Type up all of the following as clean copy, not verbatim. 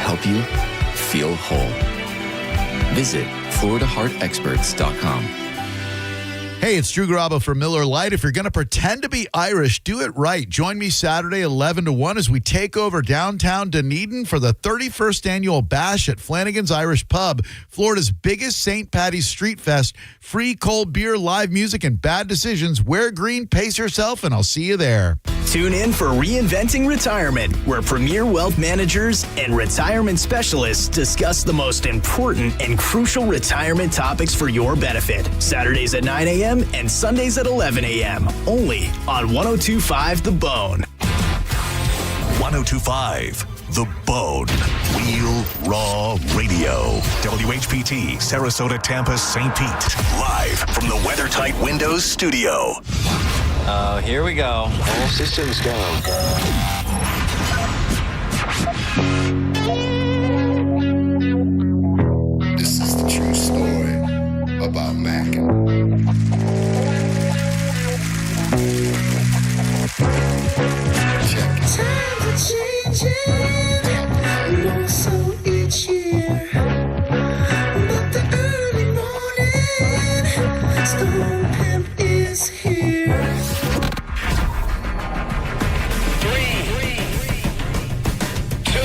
help you feel whole. Visit FloridaHeartExperts.com. Hey, it's Drew Garabo for Miller Lite. If you're going to pretend to be Irish, do it right. Join me Saturday 11 to 1 as we take over downtown Dunedin for the 31st annual bash at Flanagan's Irish Pub, Florida's biggest St. Patty's Street Fest. Free cold beer, live music, and bad decisions. Wear green, pace yourself, and I'll see you there. Tune in for Reinventing Retirement, where premier wealth managers and retirement specialists discuss the most important and crucial retirement topics for your benefit. Saturdays at 9 a.m. and Sundays at 11 a.m. Only on 102.5 The Bone. 102.5 The Bone. Real Raw Radio. WHPT, Sarasota, Tampa, St. Pete. Live from the WeatherTight Windows studio. Here we go. All systems go. This is the true story about Mac. Check it. Times are changing, more so each year. But the early morning Stone Pimp is here. 3, 2,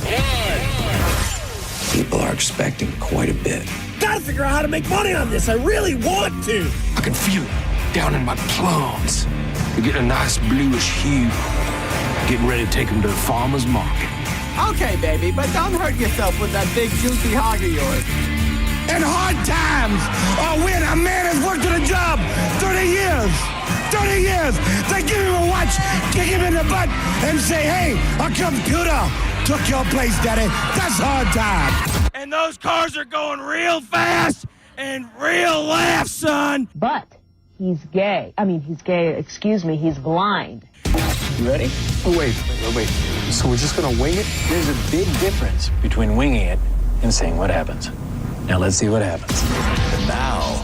1. People are expecting quite a bit. Gotta figure out how to make money on this. I really want to. I can feel it down in my plums. They're getting a nice bluish hue. Getting ready to take them to the farmer's market. Okay, baby, but don't hurt yourself with that big juicy hog of yours. In hard times, or when a man has worked at a job 30 years, they give him a watch, kick him in the butt, and say, hey, our computer took your place, daddy. That's hard times. And those cars are going real fast and real laugh, son. But he's gay. He's blind. You ready? Oh, wait. So we're just gonna wing it? There's a big difference between winging it and seeing what happens. Now let's see what happens. And now.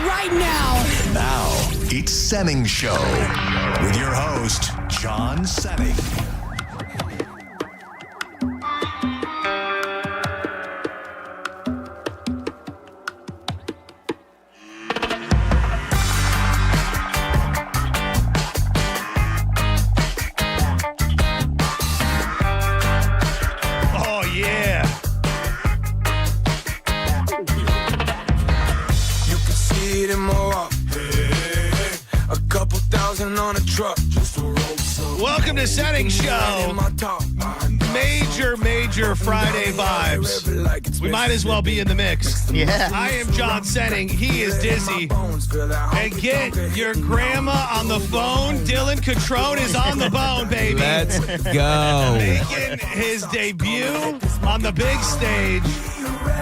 Right now. Now, it's Senning Show with your host, John Senning. Welcome to Senning Show. Major Friday vibes. We might as well be in the mix. Yeah. I am John Senning. He is Dizzy. And get your grandma on the phone. Dylan Catron is on the bone, baby. Let's go. Making his debut on the big stage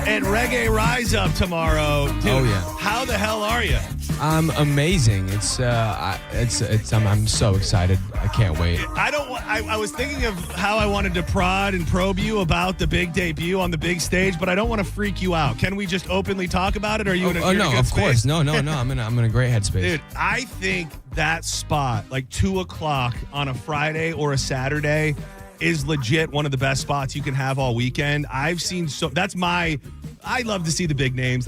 at Reggae Rise Up tomorrow. Dude, oh, yeah. How the hell are you? I'm amazing. I'm so excited. I can't wait. I was thinking of how I wanted to prod and probe you about the big debut on the big stage, but I don't want to freak you out. Can we just openly talk about it? Or are you in a good of space? course. No. I'm in a great headspace. Dude, I think that spot, like 2 o'clock on a Friday or a Saturday, is legit one of the best spots you can have all weekend. I love to see the big names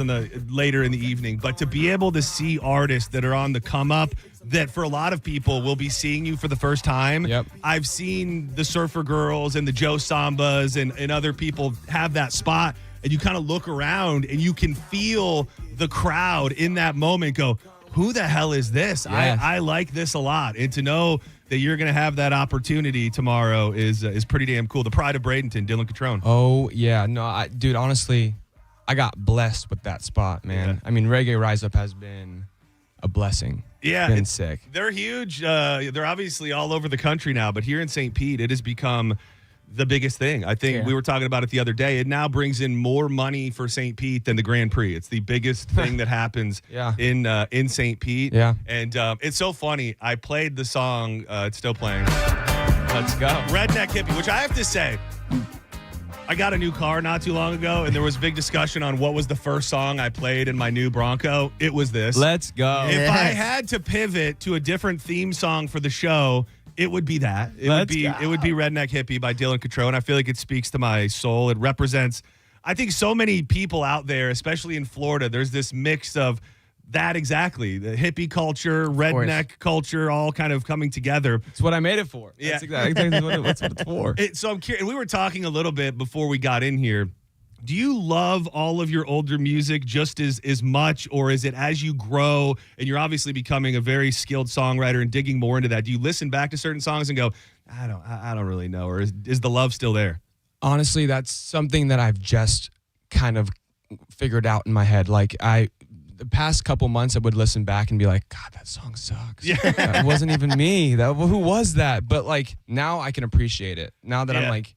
later in the evening, but to be able to see artists that are on the come up, that for a lot of people will be seeing you for the first time. Yep. I've seen the Surfer Girls and the Joe Sambas and other people have that spot, and you kind of look around and you can feel the crowd in that moment go, who the hell is this? Yes. I like this a lot. And to know that you're going to have that opportunity tomorrow is pretty damn cool. The pride of Bradenton, Dylan Catron. Oh, yeah. No, dude, honestly, I got blessed with that spot, man. Yeah. I mean, Reggae Rise Up has been a blessing. Yeah. It's been sick. They're huge. They're obviously all over the country now, but here in St. Pete, it has become the biggest thing. I think we were talking about it the other day. It now brings in more money for St. Pete than the Grand Prix. It's the biggest thing that happens in St. Pete. Yeah. And it's so funny. I played the song. It's still playing. Let's go. Redneck Hippie, which I have to say, I got a new car not too long ago, and there was big discussion on what was the first song I played in my new Bronco. It was this. Let's go. If I had to pivot to a different theme song for the show, It would be that. It would be Redneck Hippie by Dylan Catron. I feel like it speaks to my soul. It represents, I think, so many people out there, especially in Florida. There's this mix of that exactly. The hippie culture, redneck culture, all kind of coming together. It's what I made it for. Yeah. That's exactly what it's for. So I'm curious. We were talking a little bit before we got in here. Do you love all of your older music just as much, or is it as you grow and you're obviously becoming a very skilled songwriter and digging more into that? Do you listen back to certain songs and go, I don't really know, or is the love still there? Honestly, that's something that I've just kind of figured out in my head. Like the past couple months, I would listen back and be like, God, that song sucks. Yeah. That wasn't even me. Who was that? But like now I can appreciate it. Now that I'm like,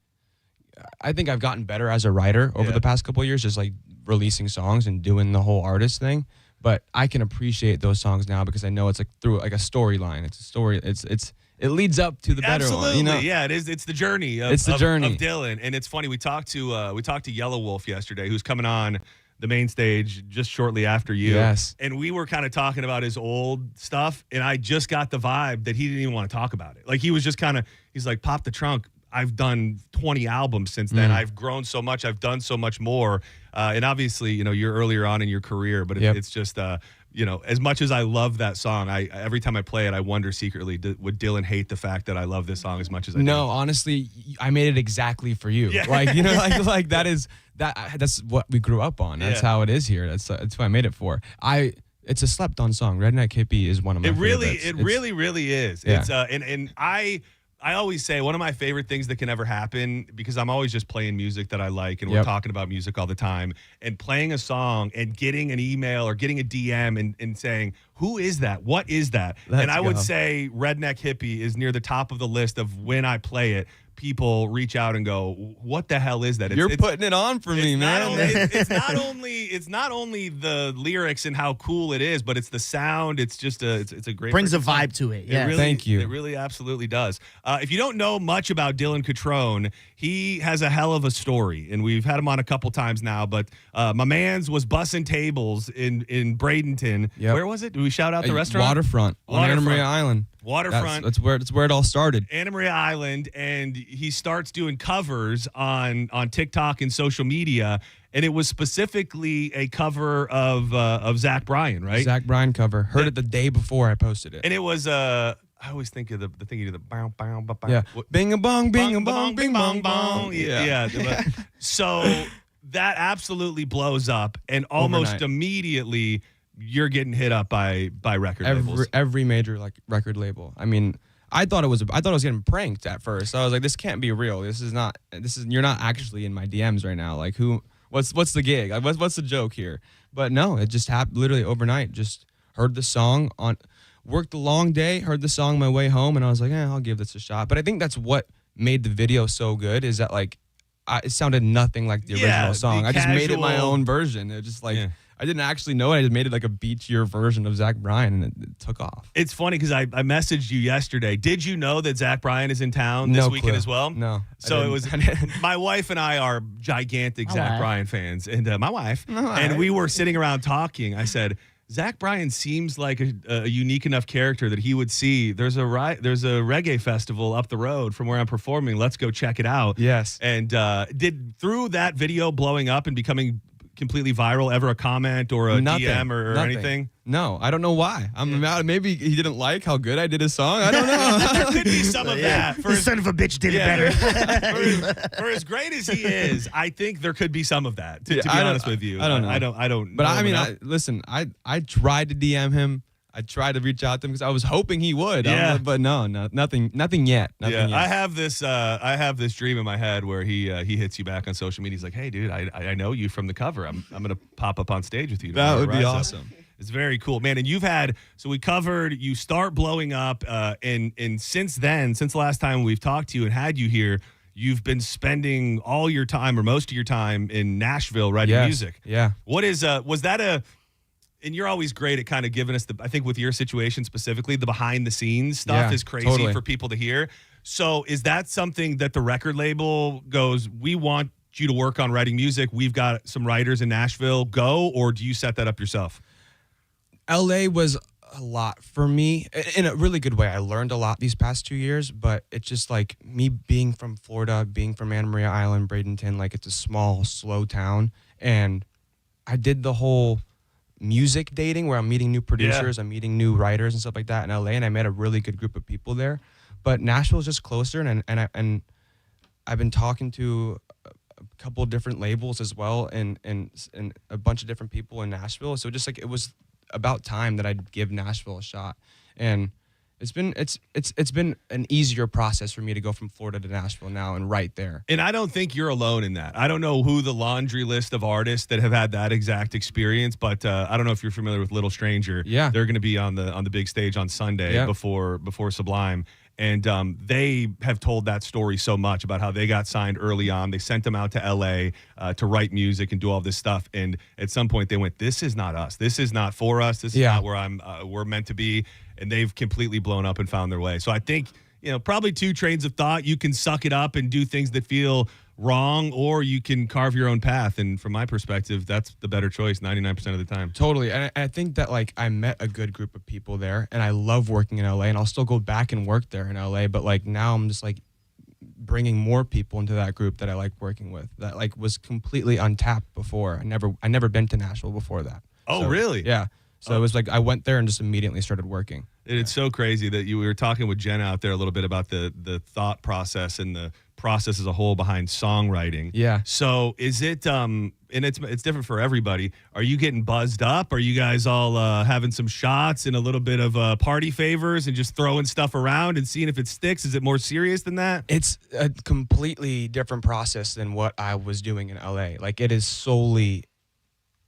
I think I've gotten better as a writer over the past couple of years, just like releasing songs and doing the whole artist thing. But I can appreciate those songs now because I know it's like through like a storyline. It's a story. It leads up to the better one. You know? Yeah, it is. It's the journey. Of Dylan. And it's funny. We talked to Yellow Wolf yesterday, who's coming on the main stage just shortly after you. Yes. And we were kind of talking about his old stuff, and I just got the vibe that he didn't even want to talk about it. Like he was just he's like, pop the trunk. I've done 20 albums since then. I've grown so much. I've done so much more. And obviously, you're earlier on in your career, but it's just, as much as I love that song, every time I play it, I wonder secretly, would Dylan hate the fact that I love this song as much as I do? No, honestly, I made it exactly for you. Yeah. Like that's what we grew up on. That's how it is here. That's what I made it for. It's a slept on song. Redneck Hippie is one of my favorites. It really is. Yeah. It's and I always say one of my favorite things that can ever happen, because I'm always just playing music that I like, and we're talking about music all the time, and playing a song and getting an email or getting a DM and saying, who is that? What is that? And I would say Redneck Hippie is near the top of the list of when I play it, people reach out and go, what the hell is that? You're putting it on for me, man. It's not only the lyrics and how cool it is, but it's the sound. It's just it's a great brings a vibe to it. Yeah, thank you. It really absolutely does. If you don't know much about Dylan Catron, he has a hell of a story, and we've had him on a couple times now. But my man's was bussing tables in Bradenton. Yep. Where was it? Do we shout out the restaurant? Waterfront on Anna Maria Island. Waterfront. That's where it all started. Anna Maria Island, and he starts doing covers on TikTok and social media, and it was specifically a cover of Zach Bryan, right? Zach Bryan cover. Heard it the day before I posted it, and it was I always think of the thing you do, the bow bow bow bow. Yeah, bing a bong, bing a bong, bing bong bong. Yeah. So that absolutely blows up, and almost immediately you're getting hit up by record labels. Every major record label. I mean, I thought I was getting pranked at first. I was like, this can't be real. You're not actually in my DMs right now. Like what's the gig? What's the joke here? But no, it just happened literally overnight. Just heard the song worked a long day, heard the song on my way home, and I was like, I'll give this a shot. But I think that's what made the video so good, is that it sounded nothing like the original song. I just made it my own version. It just I didn't actually know it. I just made it like a beachier version of Zach Bryan, and it took off. It's funny because I messaged you yesterday. Did you know that Zach Bryan is in town this weekend as well? No. So it was my wife and I are gigantic Zach Bryan fans, and my wife, and we were sitting around talking. I said, Zach Bryan seems like a unique enough character that he would see. There's a reggae festival up the road from where I'm performing. Let's go check it out. Yes. And did through that video blowing up and becoming completely viral ever a comment or a DM or anything? No, I don't know why. Maybe he didn't like how good I did his song. I don't know. There could be some of that. The son of a bitch did it better. For as great as he is, I think there could be some of that. To be honest with you, I don't know. I don't. But I mean, listen. I tried to DM him. I tried to reach out to him because I was hoping he would. Yeah. But nothing yet. Yet. I have this dream in my head where he hits you back on social media. He's like, hey, dude, I know you from the cover. I'm going to pop up on stage with you. That would be awesome. It's very cool, man. And we covered, you start blowing up. And since then, since the last time we've talked to you and had you here, you've been spending all your time or most of your time in Nashville writing music. Yeah. What is, was that and you're always great at kind of giving us I think with your situation specifically, the behind the scenes stuff is crazy for people to hear. So is that something that the record label goes, we want you to work on writing music, we've got some writers in Nashville, go, or do you set that up yourself? LA was A lot for me, in a really good way. I learned a lot these past 2 years, but it's just like me being from Florida, being from Anna Maria Island, Bradenton, like it's a small, slow town. And I did the whole music dating where I'm meeting new producers, I'm meeting new writers and stuff like that in LA, and I met a really good group of people there. But Nashville is just closer, and I've been talking to a couple of different labels as well, and a bunch of different people in Nashville. So just like it was about time that I'd give Nashville a shot, and it's been an easier process for me to go from Florida to Nashville now and right there. And I don't think you're alone in that. I don't know who the laundry list of artists that have had that exact experience, but I don't know if you're familiar with Little Stranger. Yeah, they're going to be on the big stage on Sunday before Sublime. And they have told that story so much about how they got signed early on. They sent them out to L.A. To write music and do all this stuff. And at some point they went, this is not us. This is not for us. This is not where we're meant to be. And they've completely blown up and found their way. So I think, probably two trains of thought. You can suck it up and do things that feel wrong, or you can carve your own path. And from my perspective, that's the better choice 99% of the time. Totally. And I think that like I met a good group of people there, and I love working in LA, and I'll still go back and work there in LA. But like now I'm just like bringing more people into that group that I like working with, that like was completely untapped before. I never been to Nashville before that. Oh, so, really? Yeah. So it was like I went there and just immediately started working. It's so crazy that we were talking with Jenna out there a little bit about the thought process and the process as a whole behind songwriting. Yeah. So is it and it's different for everybody. Are you getting buzzed up? Are you guys all having some shots and a little bit of party favors and just throwing stuff around and seeing if it sticks? Is it more serious than that? It's a completely different process than what I was doing in LA. Like it is solely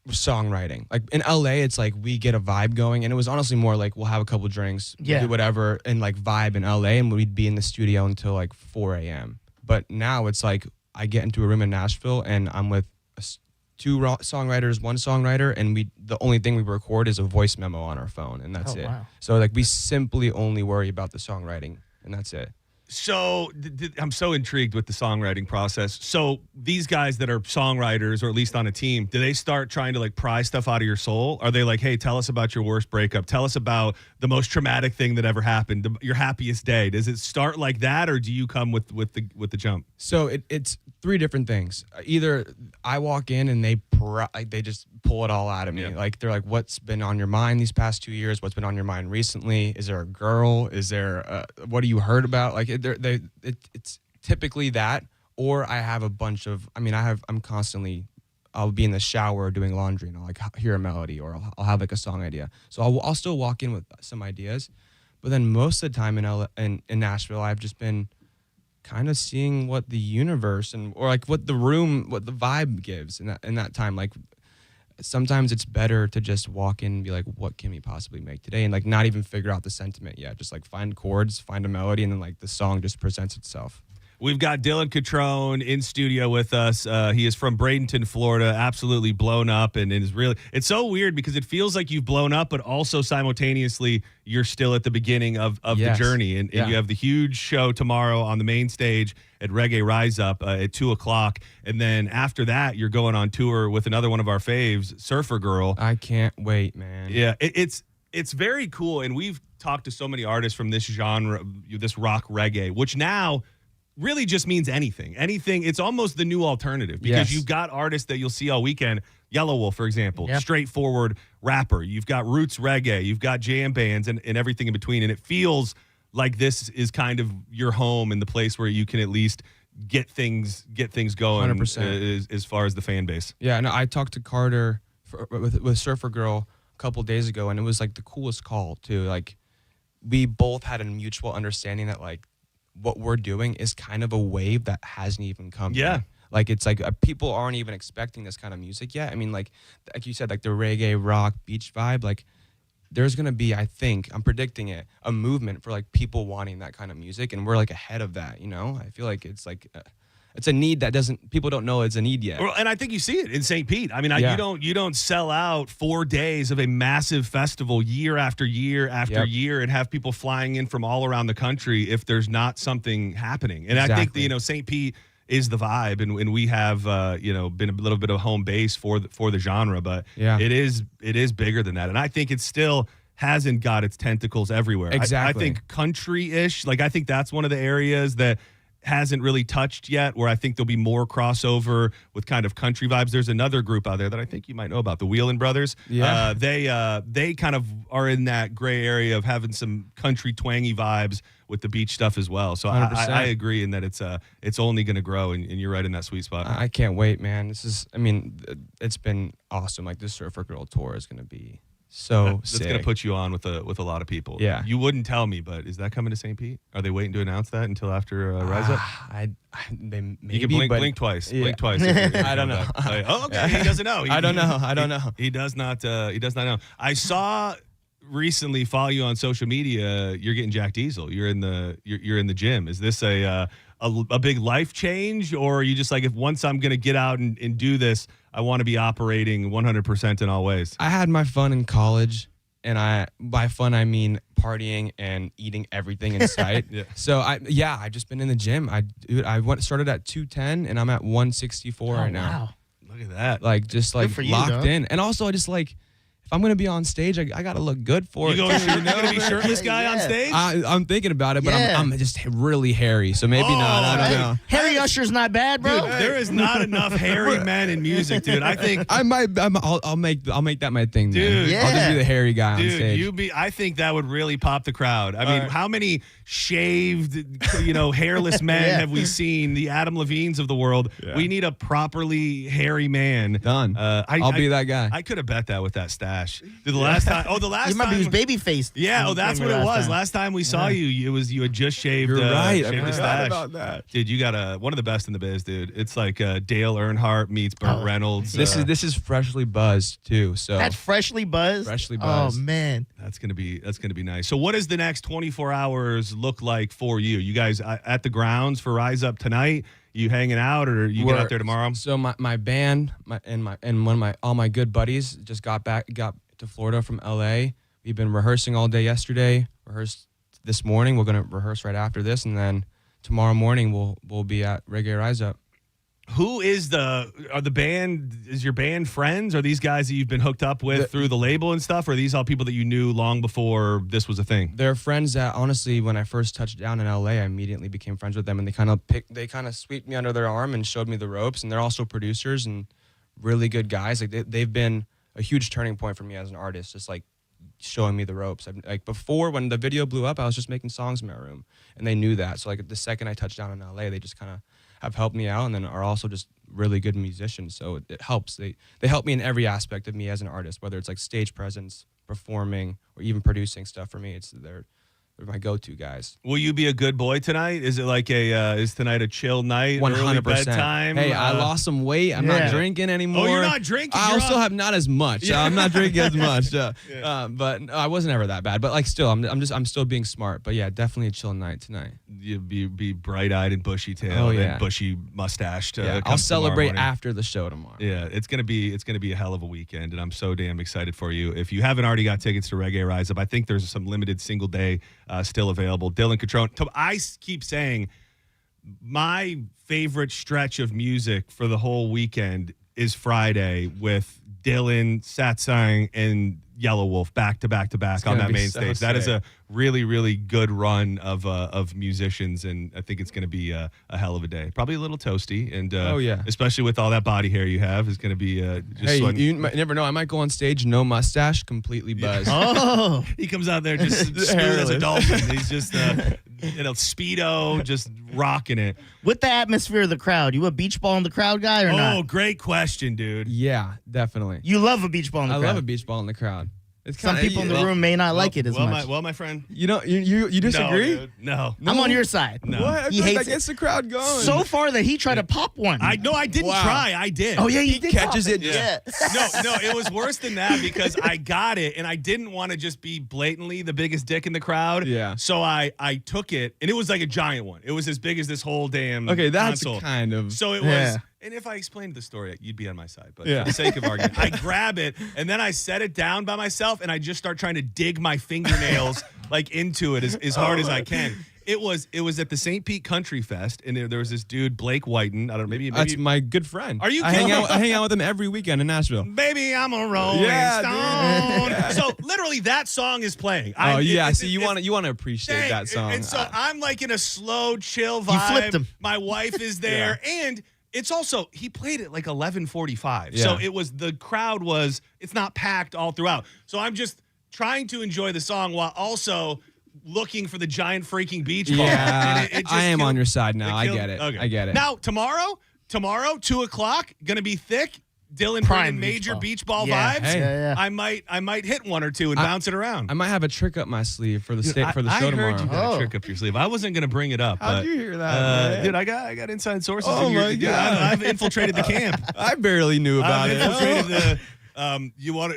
songwriting. Like in LA, it's like we get a vibe going, and it was honestly more like we'll have a couple drinks, we'll do whatever, and like vibe in LA, and we'd be in the studio until like 4 a.m. But now it's like I get into a room in Nashville, and I'm with two songwriters, one songwriter, and the only thing we record is a voice memo on our phone, and that's it. Wow. So like we simply only worry about the songwriting, and that's it. So I'm so intrigued with the songwriting process. So these guys that are songwriters, or at least on a team, do they start trying to like pry stuff out of your soul? Are they like, hey, tell us about your worst breakup. Tell us about the most traumatic thing that ever happened, your happiest day. Does it start like that, or do you come with the jump? So it's three different things. Either I walk in and they just pull it all out of me. Yeah. Like they're like, what's been on your mind these past 2 years? What's been on your mind recently? Is there a girl? Is there what have you heard about? Like it's typically that, or I have a bunch of. I'll be in the shower doing laundry and I'll like hear a melody, or I'll have like a song idea. So I'll still walk in with some ideas, but then most of the time in Nashville, I've just been kind of seeing what the universe or like what the vibe gives in that time. Like sometimes it's better to just walk in and be like, what can we possibly make today? And like not even figure out the sentiment yet. Just like find chords, find a melody, and then like the song just presents itself. We've got Dylan Catron in studio with us. He is from Bradenton, Florida, absolutely blown up, and it's so weird because it feels like you've blown up, but also simultaneously you're still at the beginning of the journey. And you have the huge show tomorrow on the main stage at Reggae Rise Up at 2:00. And then after that, you're going on tour with another one of our faves, Surfer Girl. I can't wait, man. Yeah, it's very cool. And we've talked to so many artists from this genre, this rock reggae, which now really just means anything. It's almost the new alternative, because you've got artists that you'll see all weekend. Yellow Wolf, for example, straightforward rapper. You've got roots reggae. You've got jam bands and everything in between. And it feels like this is kind of your home and the place where you can at least get things going 100%. As far as the fan base. Yeah, and I talked to Carter with Surfer Girl a couple days ago, and it was like the coolest call too. Like we both had a mutual understanding that like what we're doing is kind of a wave that hasn't even come yet. Like it's like people aren't even expecting this kind of music yet. I mean, like you said, like the reggae rock beach vibe, like there's going to be, I think, I'm predicting it, a movement for like people wanting that kind of music. And we're like ahead of that, you know? I feel like it's like, it's a need that people don't know it's a need yet. Well, and I think you see it in St. Pete. I mean, you don't sell out 4 days of a massive festival year after year after year and have people flying in from all around the country if there's not something happening. And I think that, St. Pete is the vibe, and we have been a little bit of home base for the genre, but it is bigger than that. And I think it's still hasn't got its tentacles everywhere. Exactly. I think country-ish, like I think that's one of the areas that hasn't really touched yet, where I think there'll be more crossover with kind of country vibes. There's another group out there that I think you might know about, the Wheelan Brothers. Yeah. They kind of are in that gray area of having some country twangy vibes with the beach stuff as well. So I agree in that it's only going to grow, and you're right in that sweet spot. I can't wait, man. It's been awesome. Like this Surfer Girl tour is going to be so sick. That's going to put you on with a lot of people. Yeah. You wouldn't tell me, but is that coming to St. Pete? Are they waiting to announce that until after Rise Up? They maybe, you can blink twice. Yeah. Blink twice. I don't know. Like, oh, okay. He doesn't know. I don't know. He does not know. I saw recently, follow you on social media. You're getting Jack Diesel. You're in the gym. Is this a big life change, or are you just like, if once I'm going to get out and do this, I want to be operating 100% in all ways? I had my fun in college, and by fun I mean partying and eating everything in sight. Yeah. So I've just been in the gym. I started at 210 and I'm at 164 right now. Wow. Look at that. Like just like for you, locked dog. in. And also I just like, if I'm gonna be on stage, I gotta look good for it. You gonna be shirtless guy on stage? I'm thinking about it, but Yeah. I'm just really hairy, so maybe not. I don't know. Harry Usher's not bad, bro. Dude, there is not enough hairy men in music, dude. I think I'll make that my thing, dude. man. I'll just be the hairy guy on Dude, stage. I think that would really pop the crowd. I mean, how many shaved, hairless men have we seen? The Adam Levines of the world. Yeah. We need a properly hairy man. Done. I'll be that guy. I could have bet that with that stash. Dude, the last time. You remember he was baby faced. Yeah, that's what it was. Last time we saw you, you had just shaved. You're right. I Shaved the forgot stash. about that. Dude, you got one of the best in the biz, dude. It's like Dale Earnhardt meets Burt Reynolds. This is freshly buzzed too. So That's freshly buzzed. Freshly buzzed. Oh man. That's gonna be nice. So, what does the next 24 hours look like for you? You guys at the grounds for Rise Up tonight? You hanging out, or you get out there tomorrow? So my band and all my good buddies just got to Florida from LA. We've been rehearsing all day yesterday. Rehearsed this morning. We're gonna rehearse right after this, and then tomorrow morning we'll be at Reggae Rise Up. Who is is your band friends? Are these guys that you've been hooked up with through the label and stuff? Or are these all people that you knew long before this was a thing? They're friends that, honestly, when I first touched down in LA, I immediately became friends with them, and they kind of swept me under their arm and showed me the ropes. And they're also producers and really good guys. Like they've been a huge turning point for me as an artist, just like showing me the ropes. Like before, when the video blew up, I was just making songs in my room, and they knew that. So like the second I touched down in LA, they just kind of have helped me out, and then are also just really good musicians. So it helps. They help me in every aspect of me as an artist, whether it's like stage presence, performing, or even producing stuff for me. They're my go-to guys. Will you be a good boy tonight? Is it like is tonight a chill night? 100%. Early bedtime? Hey, I lost some weight. I'm not drinking anymore. Oh, you're not drinking? I also have not as much. Yeah. I'm not drinking as much. But no, I wasn't ever that bad. But like still, I'm still being smart. But yeah, definitely a chill night tonight. You'll be bright-eyed and bushy-tailed and bushy mustached. I'll celebrate after the show tomorrow. Yeah, it's gonna be a hell of a weekend, and I'm so damn excited for you. If you haven't already got tickets to Reggae Rise Up, I think there's some limited single day still available. Dylan Catron. I keep saying my favorite stretch of music for the whole weekend is Friday with Dylan, Satsang, and Yellow Wolf back to back on that main stage. That is a really, really good run of musicians, and I think it's going to be a hell of a day. Probably a little toasty, and especially with all that body hair you have, is going to be just. Hey, you never know. I might go on stage, no mustache, completely buzzed. Oh, he comes out there just smooth as a dolphin. He's just speedo, just rocking it. with the atmosphere of the crowd, you a beach ball in the crowd guy or not? Oh, great question, dude. Yeah, definitely. You love a beach ball in the crowd. I love a beach ball in the crowd. Some people in the room may not like it as much. My friend. You disagree? No, dude. No. I'm on your side. No. What? He hates that gets the crowd going. So far that he tried to pop one. I didn't try. I did. Oh yeah, he did. Catches pop it. Yeah. No, it was worse than that because I got it and I didn't want to just be blatantly the biggest dick in the crowd. Yeah. So I took it and it was like a giant one. It was as big as this whole damn Okay, that's console. kind of. So it was. And if I explained the story, you'd be on my side. But for the sake of argument, I grab it and then I set it down by myself and I just start trying to dig my fingernails like into it as hard as I can. It was at the St. Pete Country Fest, and there was this dude, Blake Whiten. I don't know, maybe That's my good friend. Are you I kidding? hang out with him every weekend in Nashville. Baby, I'm a Rolling Stone. Yeah. So literally, that song is playing. You want to appreciate that song. And so I'm like in a slow, chill vibe. You flipped him. My wife is there, and it's also he played at like 11:45. Yeah. So the crowd it's not packed all throughout. So I'm just trying to enjoy the song while also looking for the giant freaking beach ball. Yeah, And it just I am killed- on your side now. I get it. Okay. I get it. Now tomorrow, 2:00, gonna be thick. Dylan Prime bringing major beach ball Yeah. vibes. Hey. Yeah. I might hit one or two and bounce it around. I might have a trick up my sleeve for the Dude, show tomorrow. I heard you got Oh. a trick up your sleeve. I wasn't going to bring it up. How'd but, you hear that, man? dude? I got inside sources. Oh in your, my dude, God. I've infiltrated the camp. I barely knew about I've it. infiltrated the. You want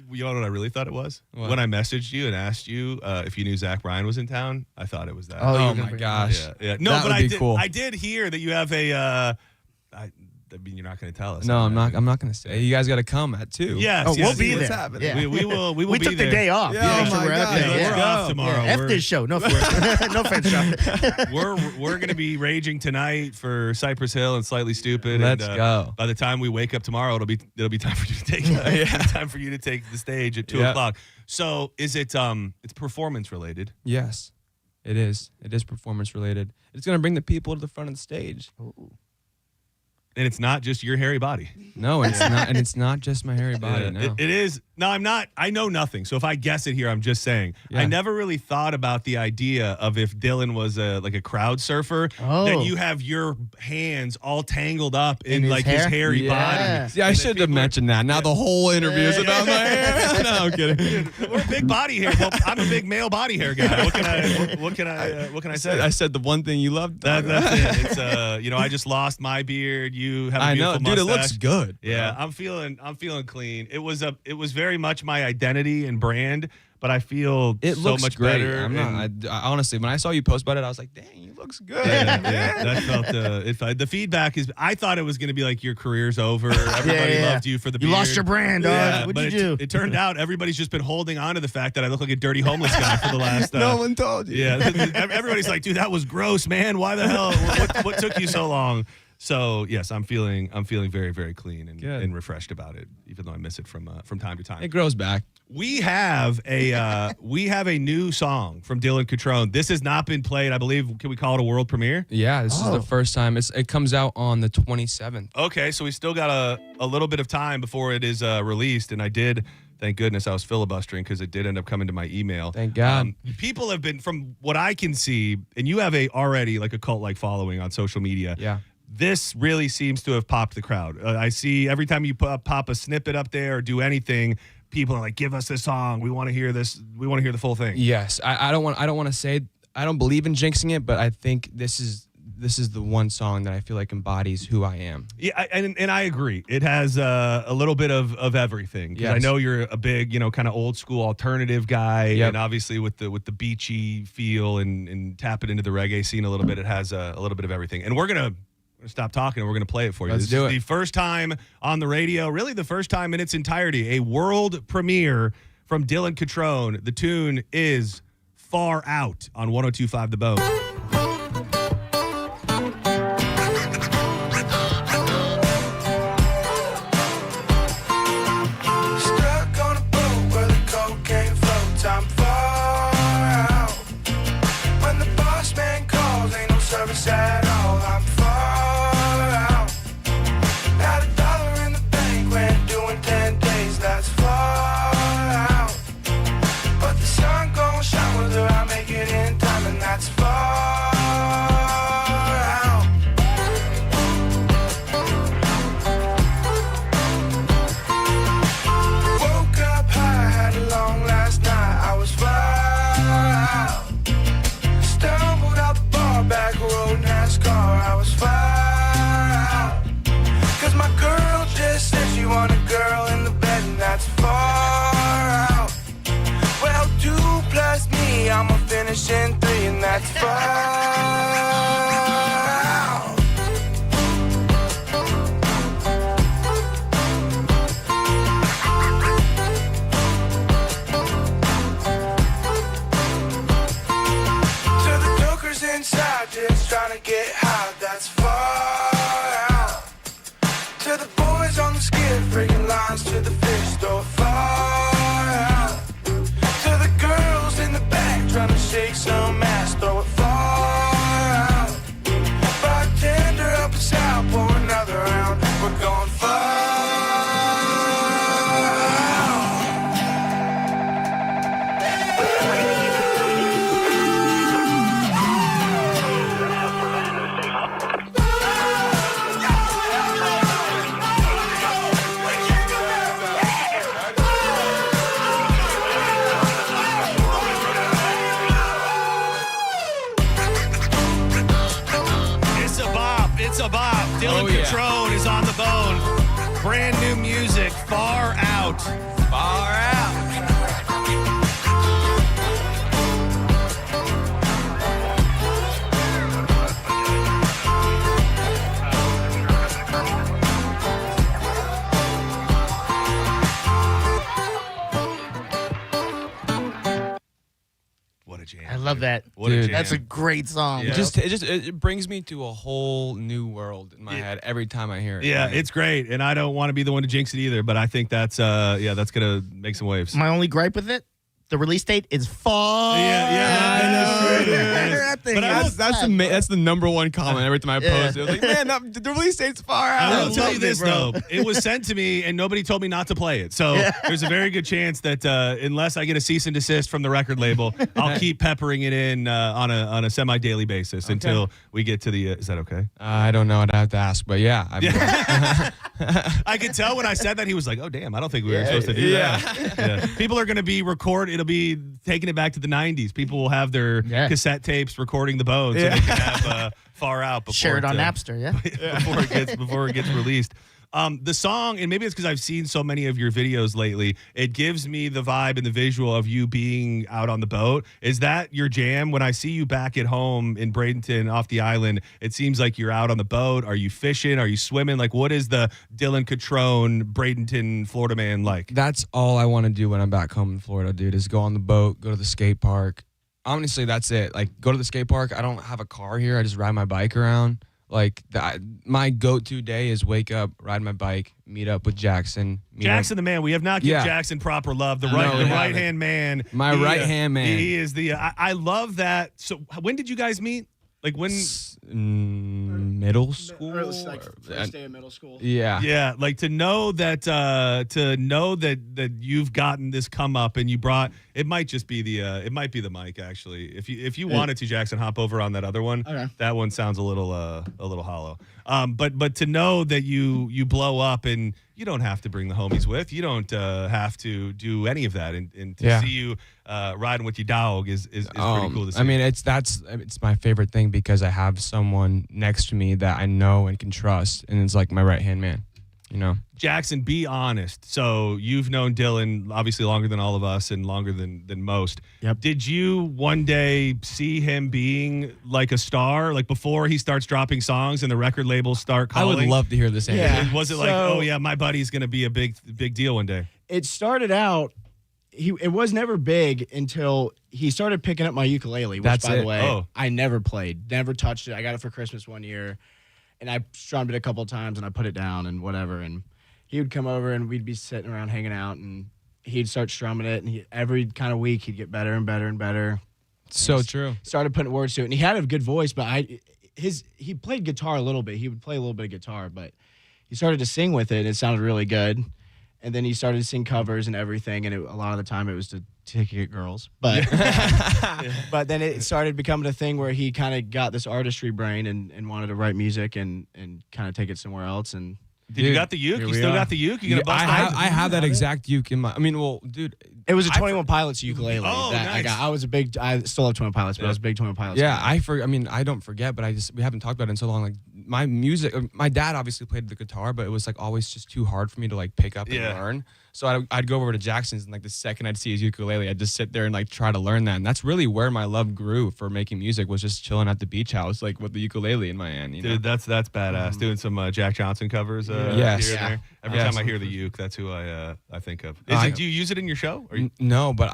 what I really thought it was? What? When I messaged you and asked you if you knew Zach Bryan was in town, I thought it was that. Oh my gosh. Yeah. No, That but would I be did. cool. I did hear that you have a. I mean, you're not going to tell us. No, I'm not going to say. You guys got to come at 2. Yes, Oh, yes, we'll be what's there. happening. Yeah. We will We be took there. the day off. Yeah, Make oh sure my we're out God. there. Yeah, we're Yeah. off tomorrow. F We're- this show. No, no offense, Sean. We're going to be raging tonight for Cypress Hill and Slightly Stupid. Let's and, go. By the time we wake up tomorrow, it'll be time for you to take time for you to take the stage at 2:00. So is it it's performance related? Yes, it is. It is performance related. It's going to bring the people to the front of the stage. And it's not just your hairy body. No, it's not, and it's not just my hairy body. No. It is. No, I'm not. I know nothing. So if I guess it here, I'm just saying. Yeah. I never really thought about the idea of if Dylan was like a crowd surfer, that you have your hands all tangled up in his like hair? his hairy Yeah. body. Yeah, I should have mentioned that. Now the whole interview is about my hair. No, I'm kidding. We're big body hair. Well, I'm a big male body hair guy. What can I say? I said the one thing you loved. That's it. It's I just lost my beard. You have a I know, beautiful dude. It mustache. looks good. Yeah, I'm feeling clean. It was very much my identity and brand, but I feel It so looks much great. better. I'm not. I honestly, when I saw you post about it, I was like, "Dang, you looks good." Yeah, that felt. The feedback is. I thought it was going to be like your career's over. Everybody loved you for the. You beard. lost your brand, dog. Yeah, What'd but you do? It turned out everybody's just been holding on to the fact that I look like a dirty homeless guy for the last. No one told you. Yeah, everybody's like, dude, that was gross, man. Why the hell? What took you so long? So yes, I'm feeling very, very clean and refreshed about it, even though I miss it from time to time. It grows back. We have a new song from Dylan Catron. This has not been played, I believe. Can we call it a world premiere? Yeah, this is the first time. It comes out on the 27th. Okay, so we still got a little bit of time before it is released, and I did. Thank goodness I was filibustering because it did end up coming to my email. Thank God. People have been, from what I can see, and you have already like a cult-like following on social media. Yeah. This really seems to have popped the crowd. I see every time you pop a snippet up there or do anything, people are like, "Give us this song. We want to hear this. We want to hear the full thing." Yes, I don't want to say I don't believe in jinxing it, but I think this is the one song that I feel like embodies who I am. Yeah, and I agree. It has a little bit of everything. 'Cause I know you're a big, kind of old school alternative guy, and obviously with the beachy feel and tap it into the reggae scene a little bit. It has a little bit of everything. And we're gonna stop talking and we're gonna play it for you. Let's This do is it. the first time on the radio, really the first time in its entirety, a world premiere from Dylan Catron. The tune is Far Out on 102.5 The Bone. Stuck on a boat where the cocaine floats. I'm far out. When the boss man calls, ain't no service at all. I'm far out. Not $1 in the bank, rent doing 10 days. That's far out. But the sun gon' shine whether I make it in time, and that's far lines to the fish store far out. To the girls in the back trying to shake some ass, throw it far out. Bartender up us out, pour another round. We're going far. It's a bop. Dylan Catron is on the bone. Brand new music, Far Out. Far Out. What a jam. I love that. What a jam. That's a great song. Yeah. It brings me to a whole new world in my head every time I hear it. Yeah, it's great, and I don't want to be the one to jinx it either, but I think that's that's gonna make some waves. My only gripe with it, the release date is far. I know. But That's the number one comment every time I post it. I was like, man, the release date's far out. I will tell you this, though. It was sent to me, and nobody told me not to play it. So there's a very good chance that unless I get a cease and desist from the record label, I'll keep peppering it in on a semi-daily basis until we get to the is that okay? I don't know. I'd have to ask, but yeah. I could tell when I said that, he was like, oh, damn, I don't think we were supposed to do that. Yeah. People are going to be recorded. It'll be taking it back to the 90s. People will have their cassette tapes recording the bones, so they can have Far Out before share it on Napster, before it gets released. The song, and maybe it's because I've seen so many of your videos lately, it gives me the vibe and the visual of you being out on the boat. Is that your jam? When I see you back at home in Bradenton off the island, it seems like you're out on the boat. Are you fishing? Are you swimming? Like, what is the Dylan Catron, Bradenton, Florida man like? That's all I want to do when I'm back home in Florida, dude, is go on the boat, go to the skate park. Honestly, that's it. Like, go to the skate park. I don't have a car here. I just ride my bike around. Like, my go-to day is wake up, ride my bike, meet up with Jackson. Jackson the man. We have not given Jackson proper love. The right-hand man. My right-hand man. He is the I love that. So when did you guys meet? Like when? Middle school? Like first day of middle school. Yeah. Yeah, like to know that you've gotten this come up and you brought it might just be the mic actually. If you wanted to, Jackson, hop over on that other one. Okay. That one sounds a little hollow. But to know that you blow up and you don't have to bring the homies with. You don't have to do any of that. And to see you riding with your dog is pretty cool to see. I mean, it's my favorite thing because I have someone next to me that I know and can trust, and it's like my right-hand man, you know? Jackson, be honest. So you've known Dylan obviously longer than all of us and longer than most. Yep. Did you one day see him being like a star, like before he starts dropping songs and the record labels start calling? I would love to hear this answer. Yeah. Was it like, oh yeah, my buddy's going to be a big deal one day? It started out, it was never big until he started picking up my ukulele, which, by the way, I never played, never touched it. I got it for Christmas one year, and I strummed it a couple of times, and I put it down and whatever, and he would come over, and we'd be sitting around hanging out, and he'd start strumming it, and every kind of week he'd get better and better and better. So true. Started putting words to it, and he had a good voice, but he played guitar a little bit. He would play a little bit of guitar, but he started to sing with it, and it sounded really good. And then he started to sing covers and everything, and a lot of the time it was to get girls. But but then it started becoming a thing where he kind of got this artistry brain and wanted to write music and kind of take it somewhere else. And Did you got the uke? You still got the uke? You gonna bust I have that exact uke in my. I mean, well, dude, it was a 21 Pilots ukulele that nice. I got. I still have 21 Pilots, but I was a big 21 Pilots. Yeah, I mean, I don't forget, but we haven't talked about it in so long. Like my music, my dad obviously played the guitar, but it was like always just too hard for me to like pick up and learn. So I'd go over to Jackson's, and like the second I'd see his ukulele, I'd just sit there and like try to learn that. And that's really where my love grew for making music, was just chilling at the beach house, like with the ukulele in my hand. You know? Dude, that's badass. Doing some Jack Johnson covers. Yes. Here and there. Every time I hear the uke, that's who I think of. Do you use it in your show? No, but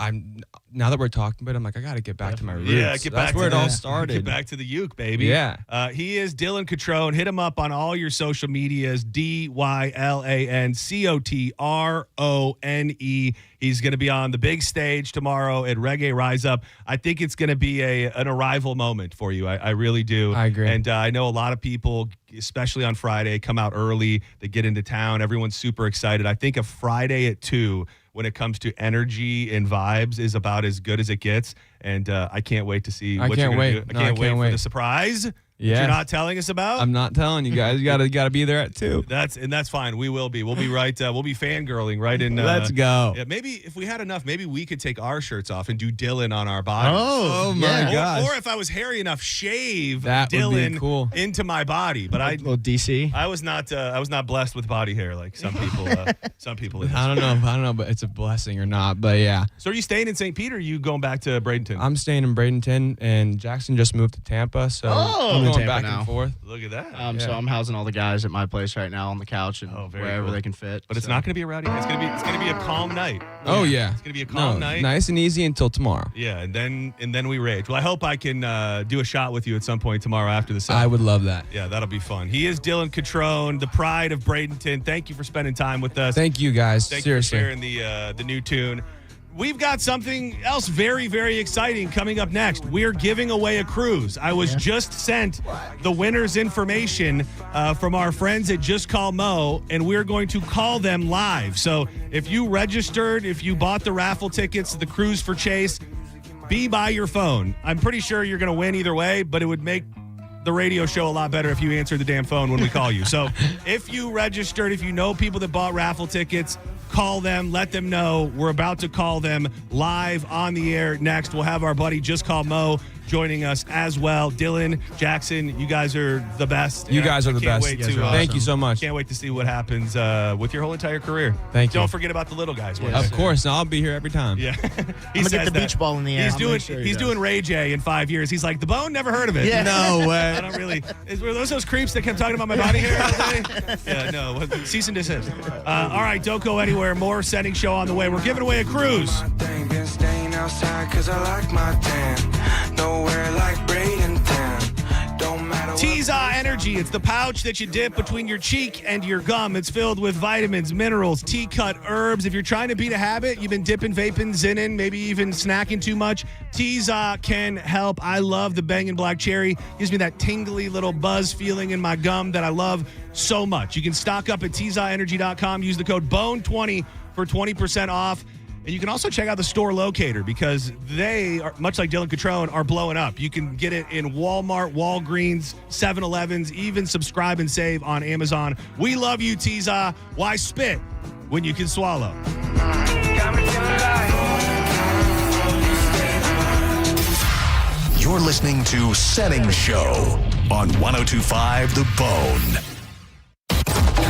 now that we're talking about it, I'm like, I got to get back to my roots. Yeah, get back that's where it all started. Get back to the uke, baby. Yeah. He is Dylan Catron. Catron. Hit him up on all your social medias, DYLANCOTRONE. He's going to be on the big stage tomorrow at Reggae Rise Up. I think it's going to be an arrival moment for you. I really do. I agree. And I know a lot of people, especially on Friday, come out early. They get into town. Everyone's super excited. I think a Friday at 2, when it comes to energy and vibes, is about as good as it gets. And I can't wait to see what you're going to do. I can't wait for the surprise. Yeah. You're not telling us about? I'm not telling you guys. You gotta be there at 2. That's fine. We will be. We'll be right. We'll be fangirling right in. Let's go. Yeah, maybe if we had enough, maybe we could take our shirts off and do Dylan on our bodies. Oh my gosh. Or if I was hairy enough, shave That would Dylan be cool. into my body. But I little DC. I was not blessed with body hair like some people. Some people. I don't know, but it's a blessing or not. But yeah. So are you staying in St. Peter? Or are you going back to Bradenton? I'm staying in Bradenton, and Jackson just moved to Tampa, so I'm going back and forth. Look at that. So I'm housing all the guys at my place right now on the couch and wherever cool. they can fit. But it's not going to be a rowdy. It's going to be a calm night. Oh yeah. It's going to be a calm night. Nice and easy until tomorrow. Yeah, and then we rage. Well, I hope I can do a shot with you at some point tomorrow after the set. I would love that. Yeah, that'll be fun. He is Dylan Catron, the pride of Bradenton. Thank you for spending time with us. Thank you guys. Seriously. Seriously. Thank you for sharing the new tune. We've got something else very, very exciting coming up next. We're giving away a cruise. I was just sent the winner's information from our friends at Just Call Mo, and we're going to call them live. So if you registered, if you bought the raffle tickets, the cruise for Chase, be by your phone. I'm pretty sure you're going to win either way, but it would make the radio show a lot better if you answered the damn phone when we call you. So if you registered, if you know people that bought raffle tickets, call them, let them know. We're about to call them live on the air next. We'll have our buddy Just Call Mo joining us as well. Dylan, Jackson, you guys are the best. You guys are the best. Thank you so much. Can't wait to see what happens with your whole entire career. Thank you. Don't forget about the little guys. Of course. I'll be here every time. Yeah. I'm gonna get the beach ball in the air. He's doing Ray J in 5 years. He's like, the Bone, never heard of it. Yeah. No way. I don't really. Were those creeps that kept talking about my body hair all day? Yeah, no. Cease and desist. All right, don't go anywhere. More Senning Show on the way. We're giving away a cruise. Been staying outside 'cause I like my tan. Nowhere like Bradenton. Don't matter. Teaza Energy. It's the pouch that you dip between your cheek and your gum. It's filled with vitamins, minerals, tea-cut herbs. If you're trying to beat a habit, you've been dipping, vaping, zinning, maybe even snacking too much, Teaza can help. I love the Bangin' Black Cherry. Gives me that tingly little buzz feeling in my gum that I love so much. You can stock up at TeazaEnergy.com. Use the code BONE20 for 20% off. And you can also check out the store locator because they, are, much like Dylan Catron, are blowing up. You can get it in Walmart, Walgreens, 7-Elevens, even subscribe and save on Amazon. We love you, Teaza. Why spit when you can swallow? You're listening to Senning Show on 102.5 The Bone.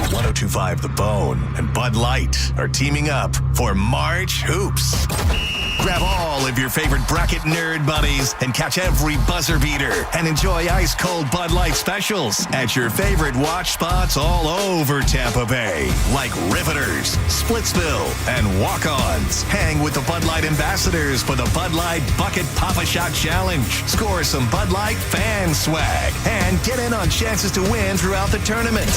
102.5 The Bone and Bud Light are teaming up for March Hoops. Grab all of your favorite bracket nerd buddies and catch every buzzer beater and enjoy ice-cold Bud Light specials at your favorite watch spots all over Tampa Bay, like Riveters, Splitsville, and Walk-Ons. Hang with the Bud Light ambassadors for the Bud Light Bucket Pop-A-Shot Challenge. Score some Bud Light fan swag and get in on chances to win throughout the tournament.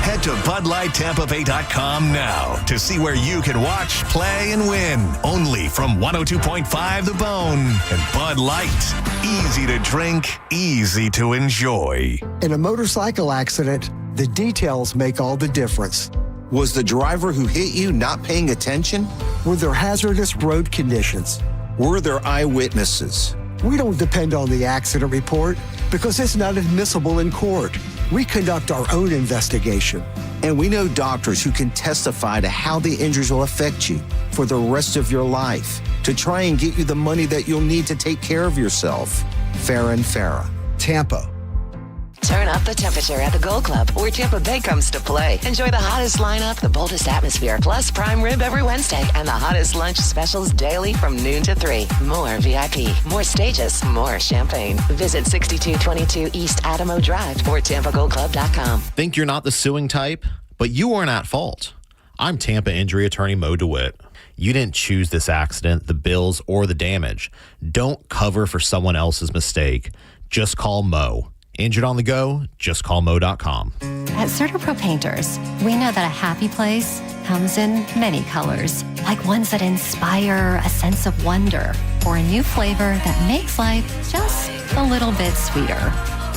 Head to BudLightTampaBay.com now to see where you can watch, play, and win. Only from 102.5 The Bone and Bud Light. Easy to drink, easy to enjoy. In a motorcycle accident, the details make all the difference. Was the driver who hit you not paying attention? Were there hazardous road conditions? Were there eyewitnesses? We don't depend on the accident report because it's not admissible in court. We conduct our own investigation. And we know doctors who can testify to how the injuries will affect you for the rest of your life to try and get you the money that you'll need to take care of yourself. Farah and Farah, Tampa. Turn up the temperature at the Gold Club, where Tampa Bay comes to play. Enjoy the hottest lineup, the boldest atmosphere, plus prime rib every Wednesday, and the hottest lunch specials daily from noon to 3. More VIP, more stages, more champagne. Visit 6222 East Adamo Drive or TampaGoldClub.com. Think you're not the suing type? But you weren't at fault. I'm Tampa injury attorney Mo DeWitt. You didn't choose this accident, the bills, or the damage. Don't cover for someone else's mistake. Just call Mo. Injured on the go? Just call Mo.com. At CertaPro Painters, we know that a happy place comes in many colors, like ones that inspire a sense of wonder, or a new flavor that makes life just a little bit sweeter,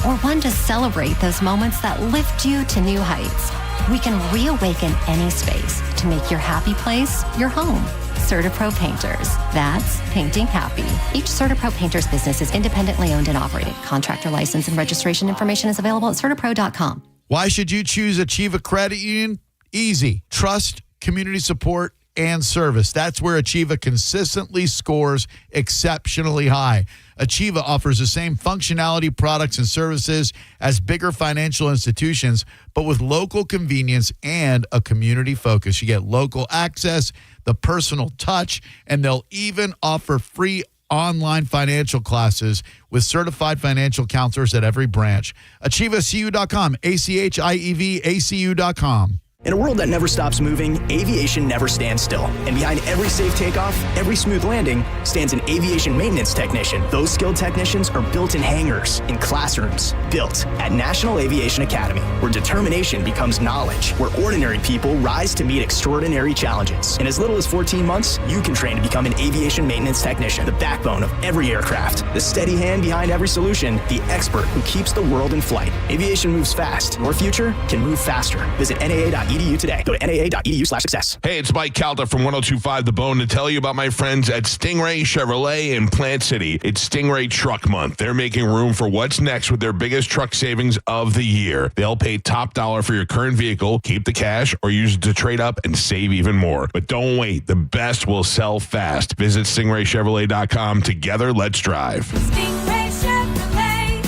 or one to celebrate those moments that lift you to new heights. We can reawaken any space to make your happy place your home. CertaPro Painters. That's painting happy. Each CertaPro Painters business is independently owned and operated. Contractor license and registration information is available at CertaPro.com. Why should you choose Achieva Credit Union? Easy. Trust, community support, and service. That's where Achieva consistently scores exceptionally high. Achieva offers the same functionality, products, and services as bigger financial institutions, but with local convenience and a community focus. You get local access, the personal touch, and they'll even offer free online financial classes with certified financial counselors at every branch. AchievaCU.com, AchieveACU.com. In a world that never stops moving, aviation never stands still. And behind every safe takeoff, every smooth landing, stands an aviation maintenance technician. Those skilled technicians are built in hangars, in classrooms, built at National Aviation Academy, where determination becomes knowledge, where ordinary people rise to meet extraordinary challenges. In as little as 14 months, you can train to become an aviation maintenance technician, the backbone of every aircraft, the steady hand behind every solution, the expert who keeps the world in flight. Aviation moves fast. Your future can move faster. Visit NAA.edu today. Go to NAA.edu/success. Hey, it's Mike Calta from 102.5 The Bone to tell you about my friends at Stingray Chevrolet in Plant City. It's Stingray Truck Month. They're making room for what's next with their biggest truck savings of the year. They'll pay top dollar for your current vehicle, keep the cash, or use it to trade up and save even more. But don't wait. The best will sell fast. Visit StingrayChevrolet.com. Together, let's drive. Stingray Chevrolet.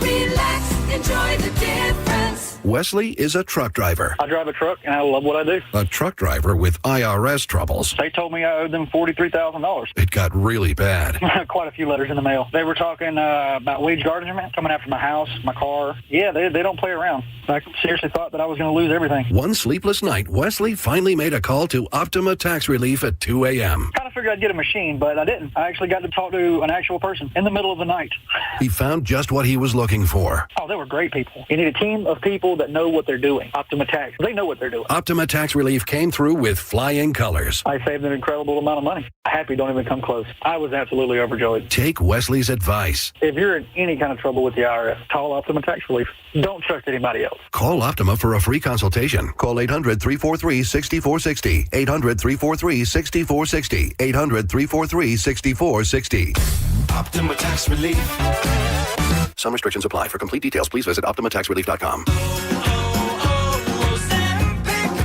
Relax, enjoy the difference. Wesley is a truck driver. I drive a truck, and I love what I do. A truck driver with IRS troubles. They told me I owed them $43,000. It got really bad. Quite a few letters in the mail. They were talking about wage garnishment, coming after my house, my car. Yeah, they don't play around. I seriously thought that I was going to lose everything. One sleepless night, Wesley finally made a call to Optima Tax Relief at 2 a.m. Kind of figured I'd get a machine, but I didn't. I actually got to talk to an actual person in the middle of the night. He found just what he was looking for. Oh, they were great people. You need a team of people that know what they're doing. Optima Tax, they know what they're doing. Optima Tax Relief came through with flying colors. I saved an incredible amount of money. Happy don't even come close. I was absolutely overjoyed. Take Wesley's advice. If you're in any kind of trouble with the IRS, call Optima Tax Relief. Don't trust anybody else. Call Optima for a free consultation. Call 800-343-6460. 800-343-6460. 800-343-6460. Optima Tax Relief. Some restrictions apply. For complete details, please visit OptimaTaxRelief.com.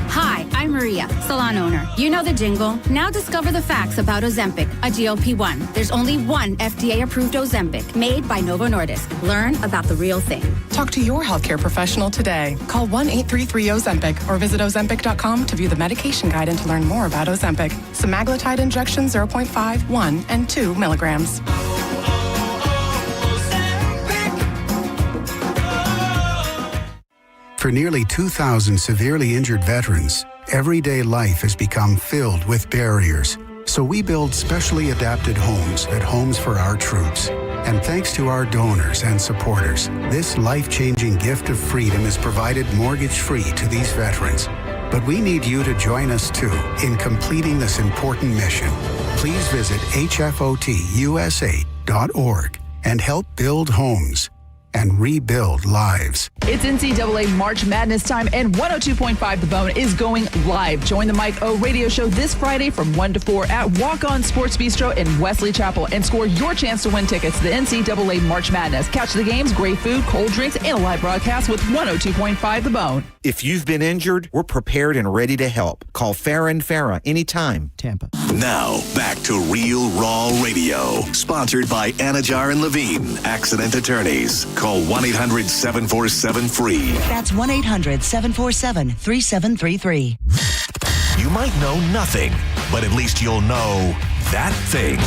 Hi, I'm Maria, salon owner. You know the jingle. Now discover the facts about Ozempic, a GLP-1. There's only one FDA-approved Ozempic, made by Novo Nordisk. Learn about the real thing. Talk to your healthcare professional today. Call 1-833-OZEMPIC or visit Ozempic.com to view the medication guide and to learn more about Ozempic. Semaglutide injection 0.5, 1, and 2 milligrams. For nearly 2,000 severely injured veterans, everyday life has become filled with barriers. So we build specially adapted homes at Homes for Our Troops. And thanks to our donors and supporters, this life-changing gift of freedom is provided mortgage-free to these veterans. But we need you to join us too in completing this important mission. Please visit hfotusa.org and help build homes and rebuild lives. It's NCAA March Madness time, and 102.5 The Bone is going live. Join the Mike O radio show this Friday from 1 to 4 at Walk On Sports Bistro in Wesley Chapel and score your chance to win tickets to the NCAA March Madness. Catch the games, great food, cold drinks, and a live broadcast with 102.5 The Bone. If you've been injured, we're prepared and ready to help. Call Farah and Farah anytime. Tampa. Now, back to Real Raw Radio, sponsored by Anajar and Levine, accident attorneys. Call 1-800-747-FREE. That's 1-800-747-3733. You might know nothing, but at least you'll know that thing.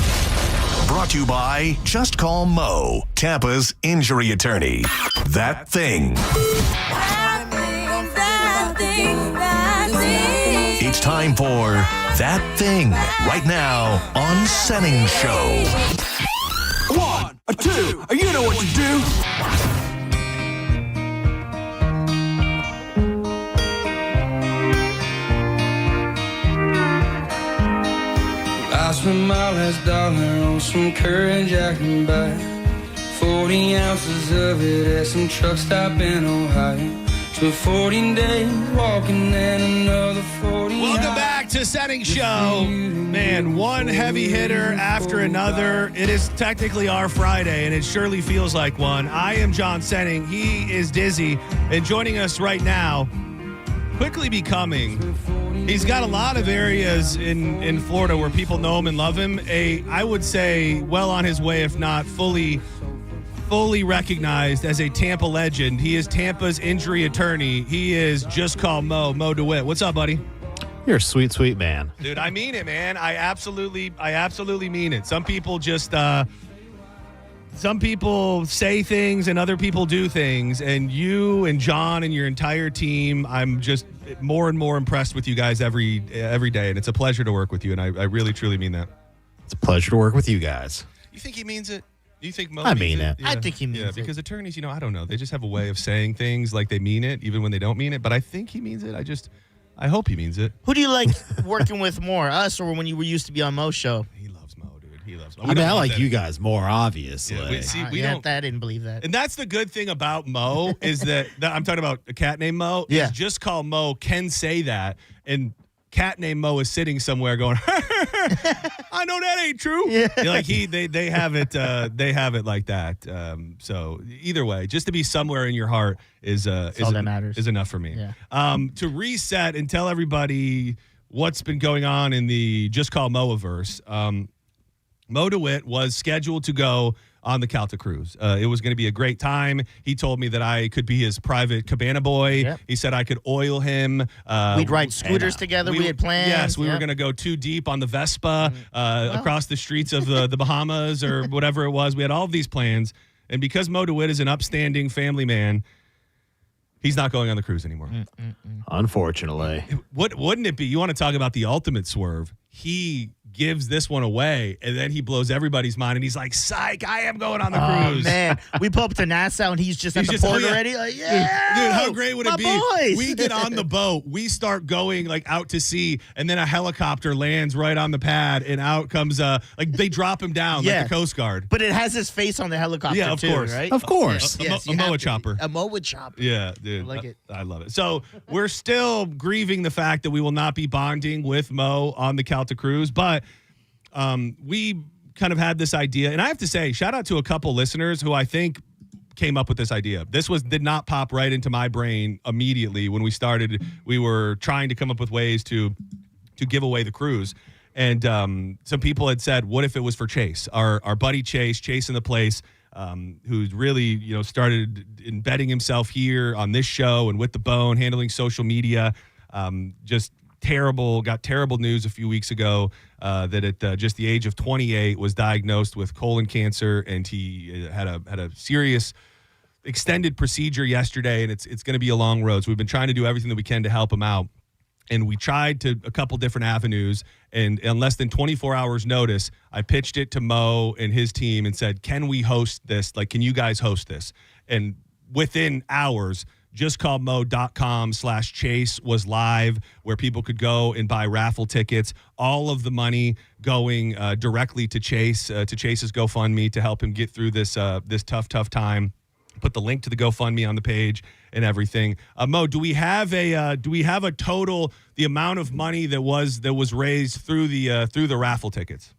Brought to you by Just Call Mo, Tampa's injury attorney. That thing. It's time for That Thing, right now on Senning Show. 1, 2, you know what to do. spent my last dollar on some courage I can buy. 40 ounces of it at some truck stop in Ohio. Took 14 days walking and another 40. Welcome back to Senning Show. Man, one heavy hitter after another. It is technically our Friday, and it surely feels like one. I am John Senning. He is Dizzy. And joining us right now, quickly becoming, he's got a lot of areas in Florida where people know him and love him. I would say, well on his way, if not fully recognized as a Tampa legend. He is Tampa's injury attorney. He is Just Call Mo DeWitt. What's up, buddy? You're a sweet, sweet man. Dude, I mean it, man. I absolutely mean it. Some people just some people say things and other people do things, and you and John and your entire team, I'm just more and more impressed with you guys every day, and it's a pleasure to work with you, and I really, truly mean that. It's a pleasure to work with you guys. You think he means it? You think Mo I means mean it. Yeah. I think he means it. Because attorneys, I don't know. They just have a way of saying things like they mean it, even when they don't mean it. But I think he means it. I hope he means it. Who do you like working with more, us or when you used to be on Mo's show? He loves Mo, dude. He loves Mo. I mean, I like you guys more, obviously. Yeah, we don't. I didn't believe that. And that's the good thing about Mo is that I'm talking about a cat named Mo. Yeah. Just Call Mo can say that, and cat named Mo is sitting somewhere going, I know that ain't true. Yeah. Like they have it like that. So either way, just to be somewhere in your heart is all that matters. Is enough for me. Yeah. To reset and tell everybody what's been going on in the Just Call Mo-averse. Mo DeWitt was scheduled to go on the Calta cruise. It was going to be a great time. He told me that I could be his private cabana boy. Yep. He said I could oil him. We'd ride scooters together. We had plans. Yes, we were going to go too deep on the Vespa across the streets of the Bahamas or whatever it was. We had all of these plans. And because Mo DeWitt is an upstanding family man, he's not going on the cruise anymore. Unfortunately. Wouldn't it be? You want to talk about the ultimate swerve? He gives this one away, and then he blows everybody's mind, and he's like, psych, I am going on the cruise. Oh, man. We pull up to Nassau, and he's at the port already. Like, yeah. Dude, how great would it be? Boys. We get on the boat. We start going, out to sea, and then a helicopter lands right on the pad, and out comes, they drop him down like the Coast Guard. But it has his face on the helicopter, of too, course. right? Of course. A MOA chopper. A MOA chopper. Yeah, dude. I like it. I love it. So we're still grieving the fact that we will not be bonding with Mo on the Calta cruise, but we kind of had this idea, and I have to say, shout out to a couple listeners who I think came up with this idea. This did not pop right into my brain immediately when we started. We were trying to come up with ways to give away the cruise, and some people had said, "What if it was for Chase, our buddy Chase in the place, who's really started embedding himself here on this show and with the Bone, handling social media, just." Got terrible news a few weeks ago that at just the age of 28 was diagnosed with colon cancer, and he had a serious extended procedure yesterday, and it's going to be a long road. So we've been trying to do everything that we can to help him out, and we tried a couple different avenues, and in less than 24 hours notice, I pitched it to Mo and his team and said, can we host this? Can you guys host this? And within hours, justcallmo.com/Chase was live, where people could go and buy raffle tickets. All of the money going directly to Chase, to Chase's GoFundMe, to help him get through this tough time. Put the link to the GoFundMe on the page and everything. Mo, do we have a total, the amount of money that was raised through the raffle tickets?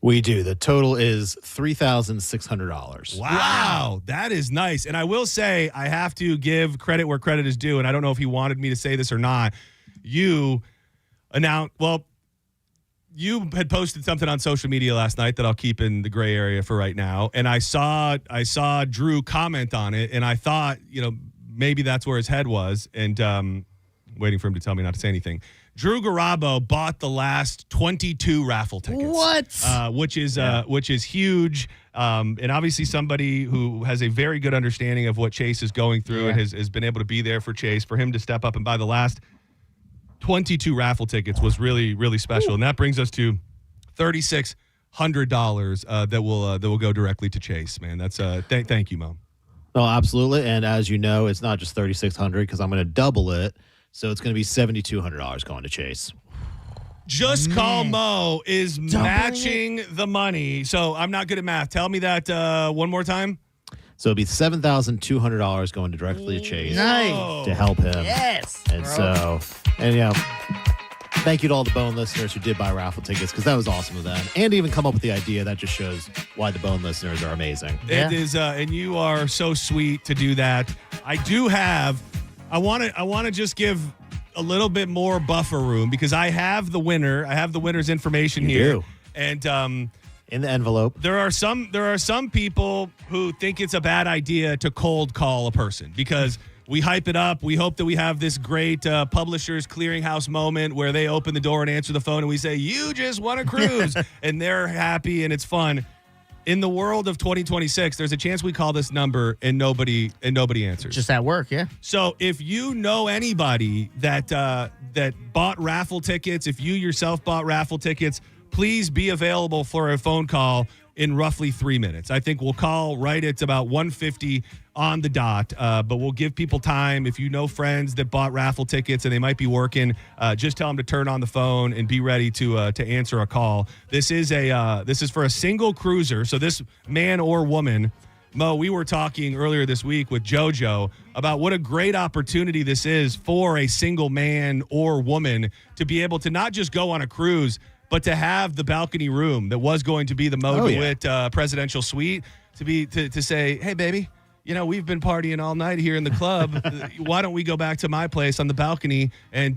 We do. The total is $3,600. Wow, that is nice. And I will say, I have to give credit where credit is due, and I don't know if he wanted me to say this or not. You had posted something on social media last night that I'll keep in the gray area for right now, and I saw Drew comment on it, and I thought, maybe that's where his head was, and waiting for him to tell me not to say anything. Drew Garabo bought the last 22 raffle tickets. What? Which is huge. And obviously somebody who has a very good understanding of what Chase is going through and has been able to be there for Chase. For him to step up and buy the last 22 raffle tickets was really, really special. Ooh. And that brings us to $3,600 that will go directly to Chase, man. That's thank you, Mo. No, absolutely. And as you know, it's not just $3,600 because I'm going to double it. So it's going to be $7,200 going to Chase. Just Call Mo is matching the money. So I'm not good at math. Tell me that one more time. So it'll be $7,200 going directly to Chase Nice. to help him. Yes. And thank you to all the Bone listeners who did buy raffle tickets because that was awesome of them. And to even come up with the idea, that just shows why the Bone listeners are amazing. It is, and you are so sweet to do that. I want to just give a little bit more buffer room because I have the winner. I have the winner's information here. Do. And in the envelope. There are some people who think it's a bad idea to cold call a person because we hype it up. We hope that we have this great publishers clearinghouse moment where they open the door and answer the phone and we say, "You just won a cruise," and they're happy and it's fun. In the world of 2026, there's a chance we call this number and nobody answers. Just at work, yeah. So if you know anybody that bought raffle tickets, if you yourself bought raffle tickets, please be available for a phone call in roughly 3 minutes. I think we'll call right at about 1:50 on the dot, but we'll give people time. If you know friends that bought raffle tickets and they might be working, just tell them to turn on the phone and be ready to answer a call. This is for a single cruiser, so this man or woman. Mo, we were talking earlier this week with JoJo about what a great opportunity this is for a single man or woman to be able to not just go on a cruise, but to have the balcony room that was going to be the Mo DeWitt presidential suite to say, "Hey, baby, we've been partying all night here in the club. Why don't we go back to my place on the balcony and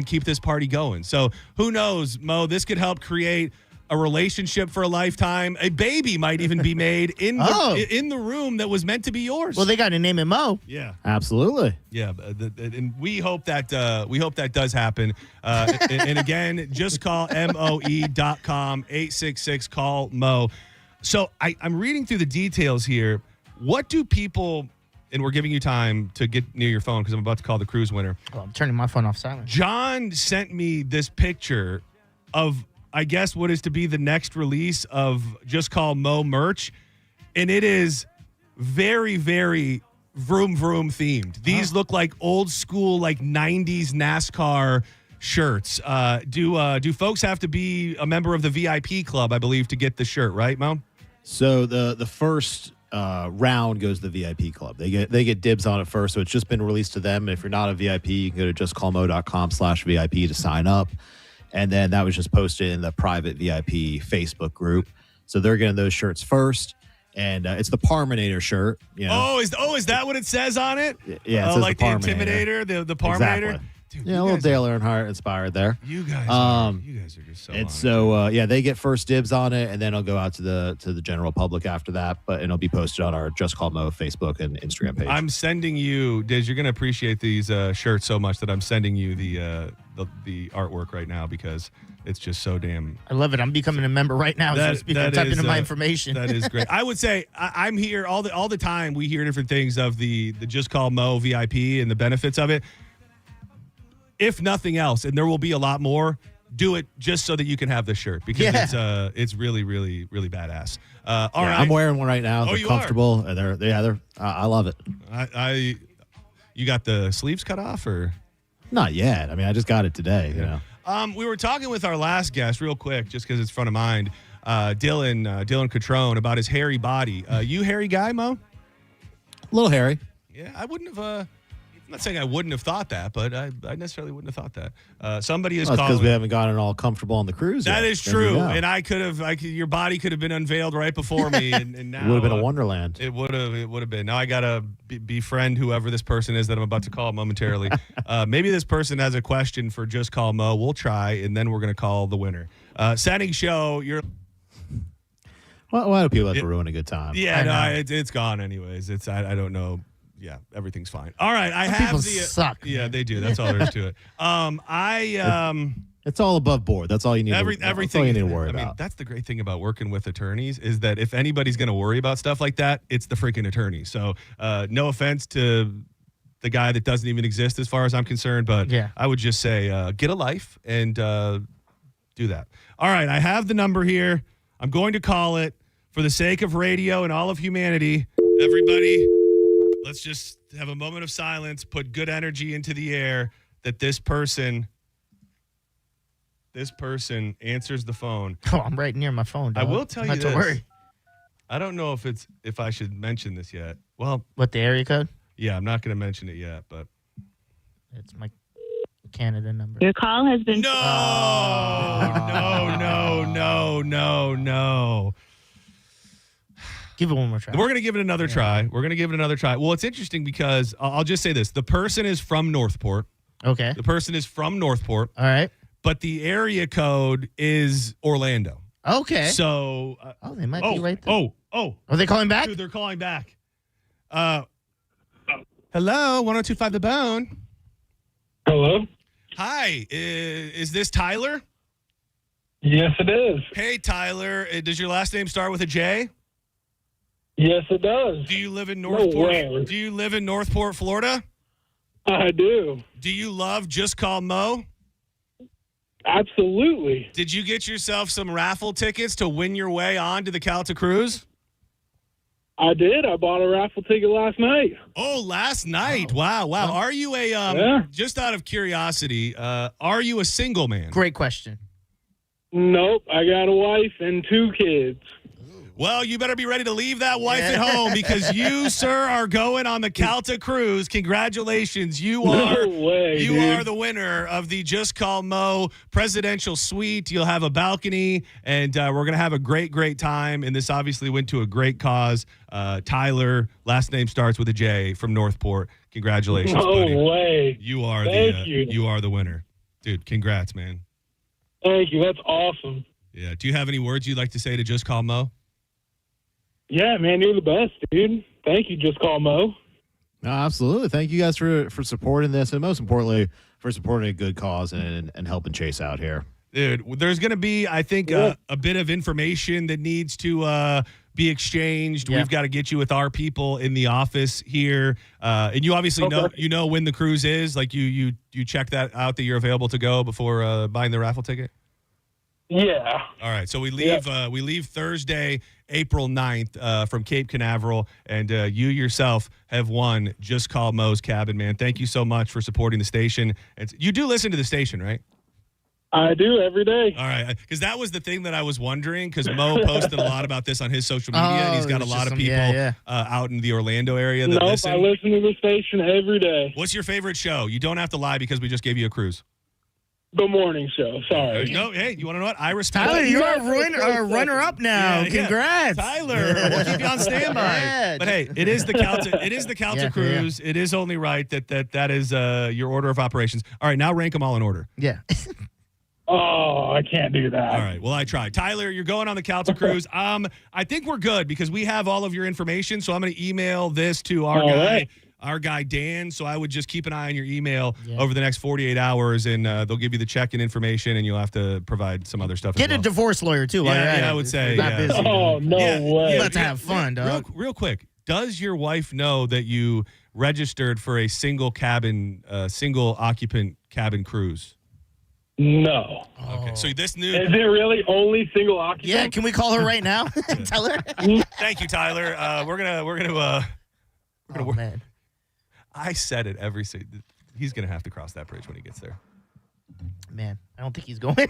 keep this party going?" So who knows, Mo? This could help create a relationship for a lifetime. A baby might even be made in the room that was meant to be yours. Well, they got to name it Mo. Yeah, absolutely. Yeah, and we hope that does happen. And again, just call moe.com 866 Mo. So I'm reading through the details here. What do people? And we're giving you time to get near your phone because I'm about to call the cruise winner. Oh, I'm turning my phone off silent. John sent me this picture of, I guess, what is to be the next release of Just Call Mo merch. And it is very, very vroom vroom themed. These look like old school, like 90s NASCAR shirts. Do folks have to be a member of the VIP club, I believe, to get the shirt, right, Mo? So the first round goes to the VIP club. They get dibs on it first. So it's just been released to them. If you're not a VIP, you can go to justcallmo.com/VIP to sign up. And then that was just posted in the private VIP Facebook group. So they're getting those shirts first. And it's the Parminator shirt. Is that what it says on it? Yeah, it says like the Intimidator, the Parminator. Exactly. Dude, a little Dale Earnhardt inspired there. You guys are just so. And so they get first dibs on it, and then it'll go out to the general public after that. But it'll be posted on our Just Call Mo Facebook and Instagram page. I'm sending you, Diz. You're going to appreciate these shirts so much that I'm sending you the artwork right now because it's just so damn. I love it. I'm becoming a member right now. I'm typing in my information. That is great. I would say I'm here all the time. We hear different things of the Just Call Mo VIP and the benefits of it. If nothing else, and there will be a lot more, do it just so that you can have the shirt because it's really, really, really badass. All right. I'm wearing one right now. They're comfortable. And they're I love it. You got the sleeves cut off or? Not yet. I mean, I just got it today. We were talking with our last guest real quick, just because it's front of mind, Dylan Catron, about his hairy body. You hairy guy, Mo? A little hairy. Yeah, I wouldn't have. I'm not saying I wouldn't have thought that, but I necessarily wouldn't have thought that. Somebody is calling because we haven't gotten all comfortable on the cruise. That yet. is true, and I could have. Your body could have been unveiled right before me, and now it would have been a wonderland. It would have been. Now I gotta befriend whoever this person is that I'm about to call momentarily. Maybe this person has a question for Just Call Mo. We'll try, and then we're gonna call the winner. Senning Show. Why do people have to ruin a good time? Yeah, it's gone anyways. I don't know. Yeah, everything's fine. All right, I have people suck. Yeah, they do. That's all there is to it. It's all above board. That's all you need. Everything that's all you need to worry about. That's the great thing about working with attorneys is that if anybody's going to worry about stuff like that, it's the freaking attorney. So, no offense to the guy that doesn't even exist as far as I'm concerned, but I would just say get a life and do that. All right, I have the number here. I'm going to call it for the sake of radio and all of humanity. Everybody, let's just have a moment of silence, put good energy into the air that this person this person answers the phone. Oh, I'm right near my phone, dog. I will tell you Not this. to worry. I don't know if I should mention this yet. Well, What, the area code? yeah, I'm not going to mention it yet, but It's my Canada number. Your call has been. no. Give it one more try. We're going to give it another try. Well, it's interesting because I'll just say this. The person is from Northport. Okay. The person is from Northport, All right. but the area code is Orlando. Okay. So, Oh, they might be right there. Oh. Are they calling back? Dude, they're calling back. Hello, 102.5 The Bone. Hello? Hi, is this Tyler? Yes, it is. Hey, Tyler, does your last name start with a J? Yes, it does. Do you live in No Northport? way. Do you live in Northport, Florida? I do. Do you love Just Call Mo? Absolutely. Did you get yourself some raffle tickets to win your way on to the Calta Cruise? I did. I bought a raffle ticket last night. Oh, last night. Wow. Are you just out of curiosity, are you a single man? Great question. Nope. I got a wife and 2 kids. Well, you better be ready to leave that wife at home because you, sir, are going on the Calta Cruise. Congratulations. You are the winner of the Just Call Mo presidential suite. You'll have a balcony, and we're going to have a great, great time. And this obviously went to a great cause. Tyler, last name starts with a J, from Northport. Congratulations, buddy. No way. You are you are the winner. Dude, congrats, man. Thank you. That's awesome. Yeah. Do you have any words you'd like to say to Just Call Mo? Yeah, man, you're the best, dude. Thank you, Just Call Mo. No, absolutely. Thank you guys for supporting this, and most importantly, for supporting a good cause and helping Chase out here. Dude, there's going to be, I think, a bit of information that needs to be exchanged. Yeah. We've got to get you with our people in the office here. And you obviously know when the cruise is. Like, you check that out that you're available to go before buying the raffle ticket? Yeah. All right. So we leave Thursday, April 9th from Cape Canaveral, and you yourself have won Just Call Mo's Cabin, man. Thank you so much for supporting the station. And you do listen to the station, right? I do every day. All right. Because that was the thing that I was wondering, because Mo posted a lot about this on his social media, and he's got a lot of people out in the Orlando area that listen. I listen to the station every day. What's your favorite show? You don't have to lie because we just gave you a cruise. The morning show. Sorry. No, hey, you want to know what? I respect Tyler, it. you are a runner-up now. Yeah. Congrats. Tyler, we'll keep you on standby. Yeah. But hey, it is the Calta Cruise. Yeah. It is only right that is your order of operations. All right, now rank them all in order. Yeah. Oh, I can't do that. All right. Well, I tried. Tyler, you're going on the Calta Cruise. I think we're good because we have all of your information. So I'm going to email this to our guy Dan. So I would just keep an eye on your email over the next 48 hours, and they'll give you the check-in information, and you'll have to provide some other stuff. Get a divorce lawyer too. Yeah, I would say. Not busy. Oh, no way. Let's have fun, dog. Real quick. Does your wife know that you registered for a single occupant cabin cruise? No. Okay. So this new Is it really only single occupant? Yeah, can we call her right now? Tell her. Thank you, Tyler. We're gonna man. I said it every single. He's gonna have to cross that bridge when he gets there. Man, I don't think he's going.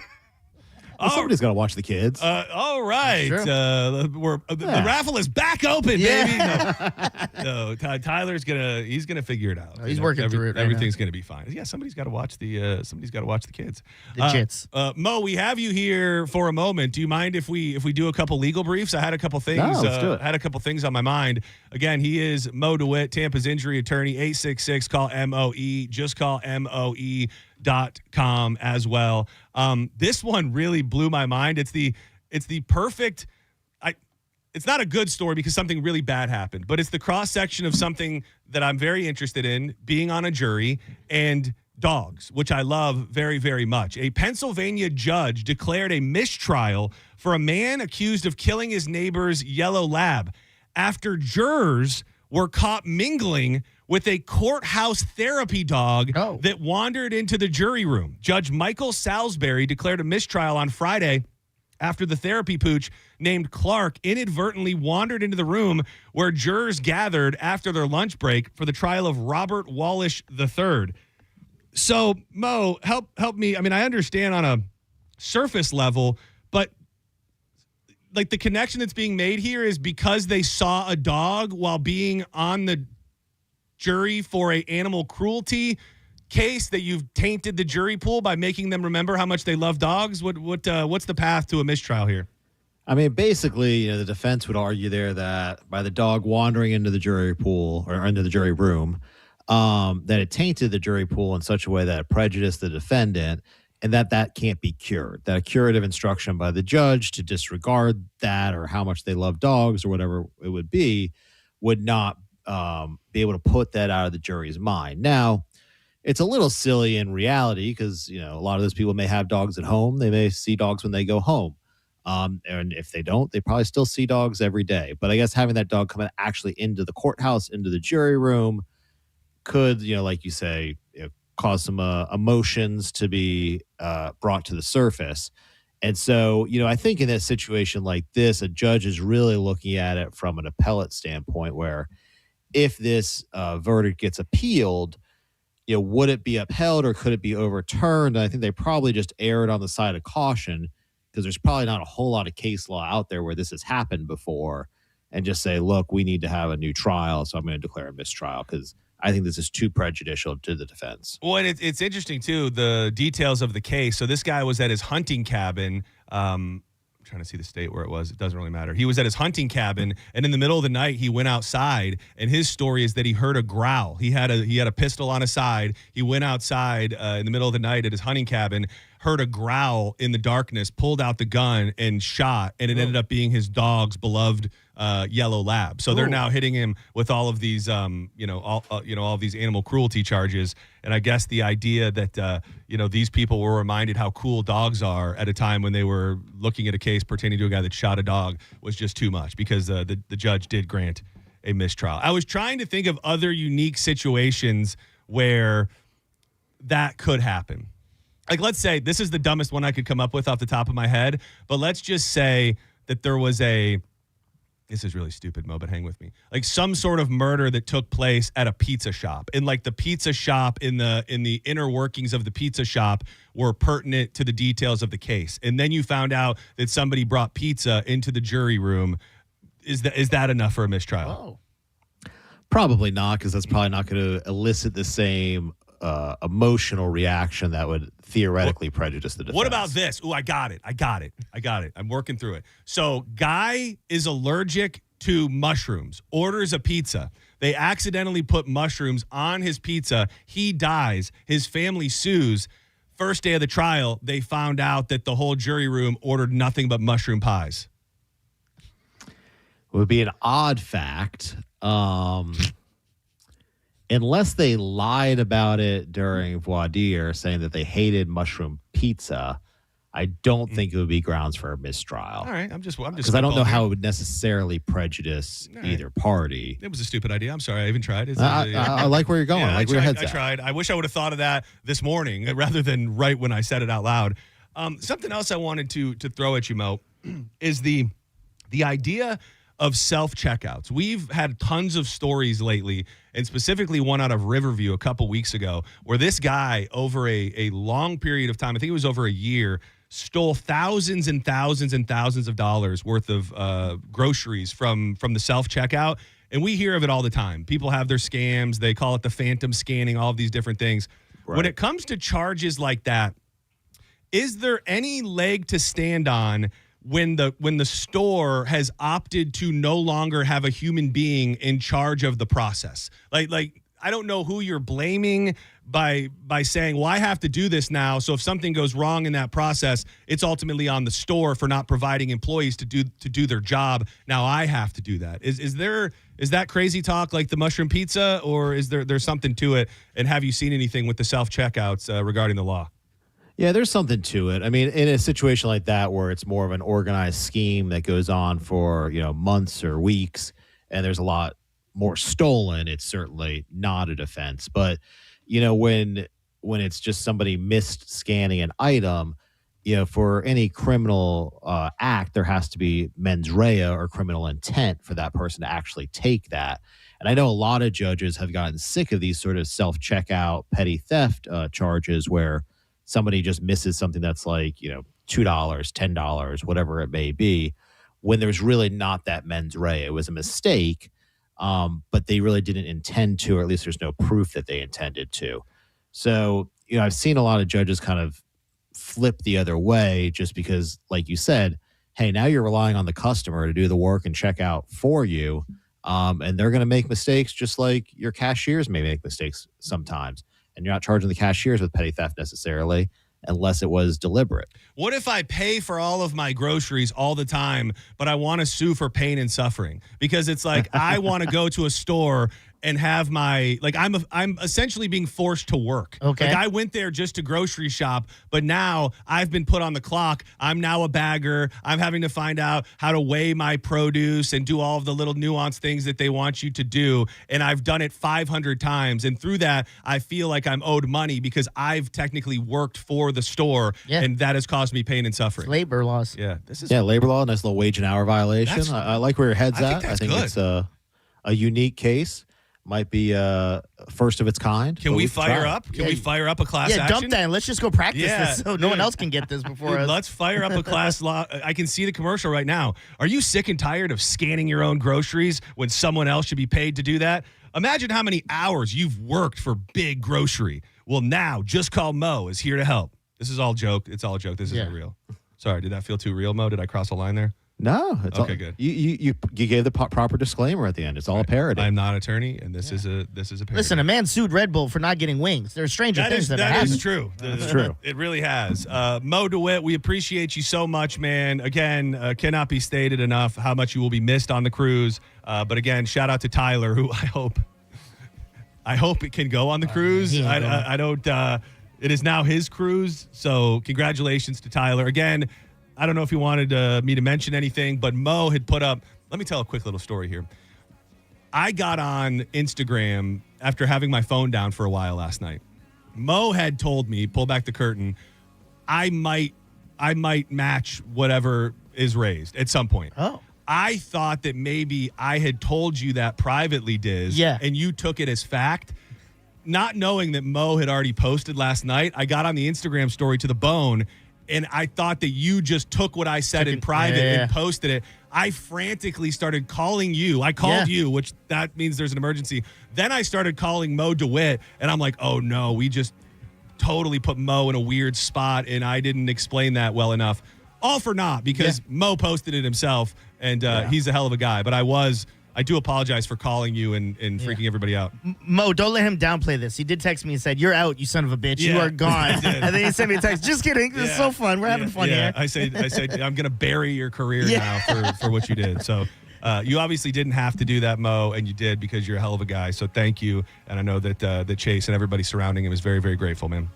Well, somebody's got to watch the kids. All right. The raffle is back open, baby. No, Tyler's gonna figure it out. He's working through it. Everything's gonna be fine. Yeah, somebody's got to watch the kids. The jits. Mo, we have you here for a moment. Do you mind if we do a couple legal briefs? I had a couple things. No, let's do it. I had a couple things on my mind. Again, he is Mo DeWitt, Tampa's injury attorney. 866 call MOE. Just call MOE.com as well. This one really blew my mind. It's the perfect. It's not a good story because something really bad happened, but it's the cross section of something that I'm very interested in, being on a jury, and dogs, which I love very, very much. A Pennsylvania judge declared a mistrial for a man accused of killing his neighbor's yellow lab after jurors were caught mingling with a courthouse therapy dog that wandered into the jury room. Judge Michael Salisbury declared a mistrial on Friday after the therapy pooch named Clark inadvertently wandered into the room where jurors gathered after their lunch break for the trial of Robert Wallish III. So, Mo, help me. I mean, I understand on surface level, but like the connection that's being made here is because they saw a dog while being on the jury for a animal cruelty case that you've tainted the jury pool by making them remember how much they love dogs. What's the path to a mistrial here? I mean, basically, the defense would argue there that by the dog wandering into the jury pool or into the jury room, that it tainted the jury pool in such a way that it prejudiced the defendant, and that can't be cured. That a curative instruction by the judge to disregard that or how much they love dogs or whatever it would be would not be able to put that out of the jury's mind. Now, it's a little silly in reality because, a lot of those people may have dogs at home. They may see dogs when they go home. And if they don't, they probably still see dogs every day. But I guess having that dog come actually into the courthouse, into the jury room could, like you say, cause some emotions to be brought to the surface. And so, I think in a situation like this, a judge is really looking at it from an appellate standpoint where if this verdict gets appealed, would it be upheld or could it be overturned? And I think they probably just erred on the side of caution because there's probably not a whole lot of case law out there where this has happened before and just say, look, we need to have a new trial, so I'm going to declare a mistrial because I think this is too prejudicial to the defense. Well, and it's interesting, too, the details of the case. So this guy was at his hunting cabin. I'm trying to see the state where it was. It doesn't really matter. He was at his hunting cabin, and in the middle of the night, he went outside, and his story is that he heard a growl. He had a pistol on his side. He went outside in the middle of the night at his hunting cabin, heard a growl in the darkness, pulled out the gun, and shot, and it ended up being his dog's beloved yellow lab. So they're now hitting him with all of these, all of these animal cruelty charges. And I guess the idea that, these people were reminded how cool dogs are at a time when they were looking at a case pertaining to a guy that shot a dog was just too much because the judge did grant a mistrial. I was trying to think of other unique situations where that could happen. Like, let's say this is the dumbest one I could come up with off the top of my head, but let's just say that there was this is really stupid, Mo, but hang with me. Like some sort of murder that took place at a pizza shop. And like the pizza shop in the inner workings of the pizza shop were pertinent to the details of the case. And then you found out that somebody brought pizza into the jury room. Is that enough for a mistrial? Oh. Probably not, because that's probably not going to elicit the same emotional reaction that would theoretically prejudice the defense. What about this? I got it. I'm working through it. So guy is allergic to mushrooms, orders a pizza. They accidentally put mushrooms on his pizza. He dies. His family sues. First day of the trial, they found out that the whole jury room ordered nothing but mushroom pies. It would be an odd fact. Unless they lied about it during voir dire, saying that they hated mushroom pizza, I don't think it would be grounds for a mistrial. All right, I'm just because I don't know how it would necessarily prejudice either party. It was a stupid idea. I'm sorry, I even tried. I like where you're going. I like where your head's at. I tried. I wish I would have thought of that this morning rather than right when I said it out loud. Something else I wanted to throw at you, Mo, is the idea of self-checkouts. We've had tons of stories lately, and specifically one out of Riverview a couple weeks ago, where this guy, over a long period of time, I think it was over a year, stole thousands and thousands and thousands of dollars worth of groceries from the self-checkout. And we hear of it all the time. People have their scams. They call it the phantom scanning, all of these different things. Right. When it comes to charges like that, is there any leg to stand on when the store has opted to no longer have a human being in charge of the process? Like I don't know who you're blaming by saying, well, I have to do this now, so if something goes wrong in that process, it's ultimately on the store for not providing employees to do their job. Now I have to do that. Is that crazy talk like the mushroom pizza, or is there's something to it? And have you seen anything with the self-checkouts regarding the law? Yeah, there's something to it. I mean, in a situation like that where it's more of an organized scheme that goes on for, months or weeks, and there's a lot more stolen, it's certainly not a defense. But, when it's just somebody missed scanning an item, for any criminal act, there has to be mens rea or criminal intent for that person to actually take that. And I know a lot of judges have gotten sick of these sort of self-checkout petty theft charges where somebody just misses something that's like, $2, $10, whatever it may be, when there's really not that mens rea. It was a mistake, but they really didn't intend to, or at least there's no proof that they intended to. So, I've seen a lot of judges kind of flip the other way just because, like you said, hey, now you're relying on the customer to do the work and check out for you. And they're going to make mistakes just like your cashiers may make mistakes sometimes. And you're not charging the cashiers with petty theft necessarily unless it was deliberate. What if I pay for all of my groceries all the time, but I want to sue for pain and suffering? Because it's like I want to go to a store and have my, like, I'm essentially being forced to work. Okay. Like, I went there just to grocery shop, but now I've been put on the clock. I'm now a bagger. I'm having to find out how to weigh my produce and do all of the little nuanced things that they want you to do. And I've done it 500 times. And through that, I feel like I'm owed money because I've technically worked for the store. Yeah. And that has caused me pain and suffering. It's labor laws. Yeah. This is labor law, nice little wage and hour violation. I like where your head's at. I think good. it's a unique case. Might be first of its kind. Can we fire up? Can we fire up a class action? Yeah, dump that and let's just go practice this so no one else can get this before us. Let's fire up a class law. I can see the commercial right now. Are you sick and tired of scanning your own groceries when someone else should be paid to do that? Imagine how many hours you've worked for big grocery. Well, now Just Call Mo is here to help. This is all joke. It's all a joke. This isn't real. Sorry, did that feel too real, Mo? Did I cross a line there? No, it's okay. All, good. You gave the proper disclaimer at the end. It's all a parody. I'm not an attorney, and this is a parody. Listen, a man sued Red Bull for not getting wings. There are stranger things that happen. That is true. That's true. It really has. Mo DeWitt, we appreciate you so much, man. Again, cannot be stated enough how much you will be missed on the cruise. But again, shout out to Tyler, who I hope it can go on the cruise. I don't. It is now his cruise, so congratulations to Tyler again. I don't know if he wanted me to mention anything, but Mo had put up, let me tell a quick little story here. I got on Instagram after having my phone down for a while last night. Mo had told me, pull back the curtain, I might match whatever is raised at some point. Oh. I thought that maybe I had told you that privately, Diz, and you took it as fact. Not knowing that Mo had already posted last night, I got on the Instagram story to the bone, and I thought that you just took what I said in private and posted it. I frantically started calling you. I called you, which that means there's an emergency. Then I started calling Mo DeWitt, and I'm like, oh, no, we just totally put Mo in a weird spot, and I didn't explain that well enough. All for naught, because Mo posted it himself, and he's a hell of a guy. But I do apologize for calling you and freaking everybody out. Mo, don't let him downplay this. He did text me and said, "You're out, you son of a bitch. You are gone." And then he sent me a text. Just kidding. This is so fun. We're having fun here. I said, I'm going to bury your career now for what you did. So you obviously didn't have to do that, Mo, and you did because you're a hell of a guy. So thank you. And I know that Chase and everybody surrounding him is very, very grateful, man.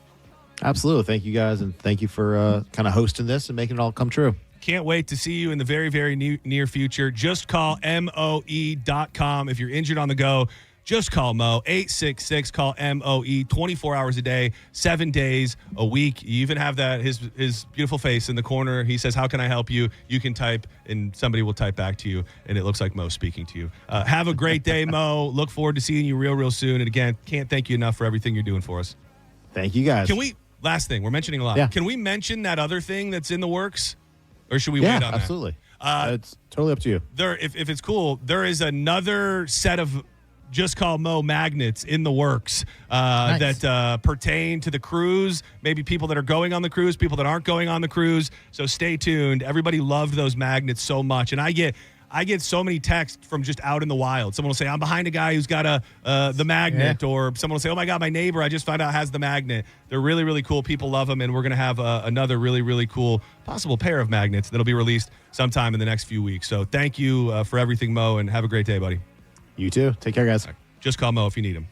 Absolutely. Thank you, guys. And thank you for kind of hosting this and making it all come true. Can't wait to see you in the very, very near future. Just call MOE.com. If you're injured on the go, just call Mo. 866, call MOE, 24 hours a day, 7 days a week. You even have that his beautiful face in the corner. He says, how can I help you? You can type, and somebody will type back to you, and it looks like Mo speaking to you. Have a great day, Mo. Look forward to seeing you real soon. And again, can't thank you enough for everything you're doing for us. Thank you, guys. Last thing, we're mentioning a lot. Yeah. Can we mention that other thing that's in the works? Or should we wait on that? Absolutely. It's totally up to you. If it's cool, there is another set of Just Call Mo magnets in the works that pertain to the cruise, maybe people that are going on the cruise, people that aren't going on the cruise. So stay tuned. Everybody loved those magnets so much. And I get so many texts from just out in the wild. Someone will say, I'm behind a guy who's got the magnet. Or someone will say, oh, my God, my neighbor, I just found out has the magnet. They're really, really cool. People love them. And we're going to have another really, really cool possible pair of magnets that'll be released sometime in the next few weeks. So thank you for everything, Mo, and have a great day, buddy. You too. Take care, guys. Right. Just call Mo if you need him.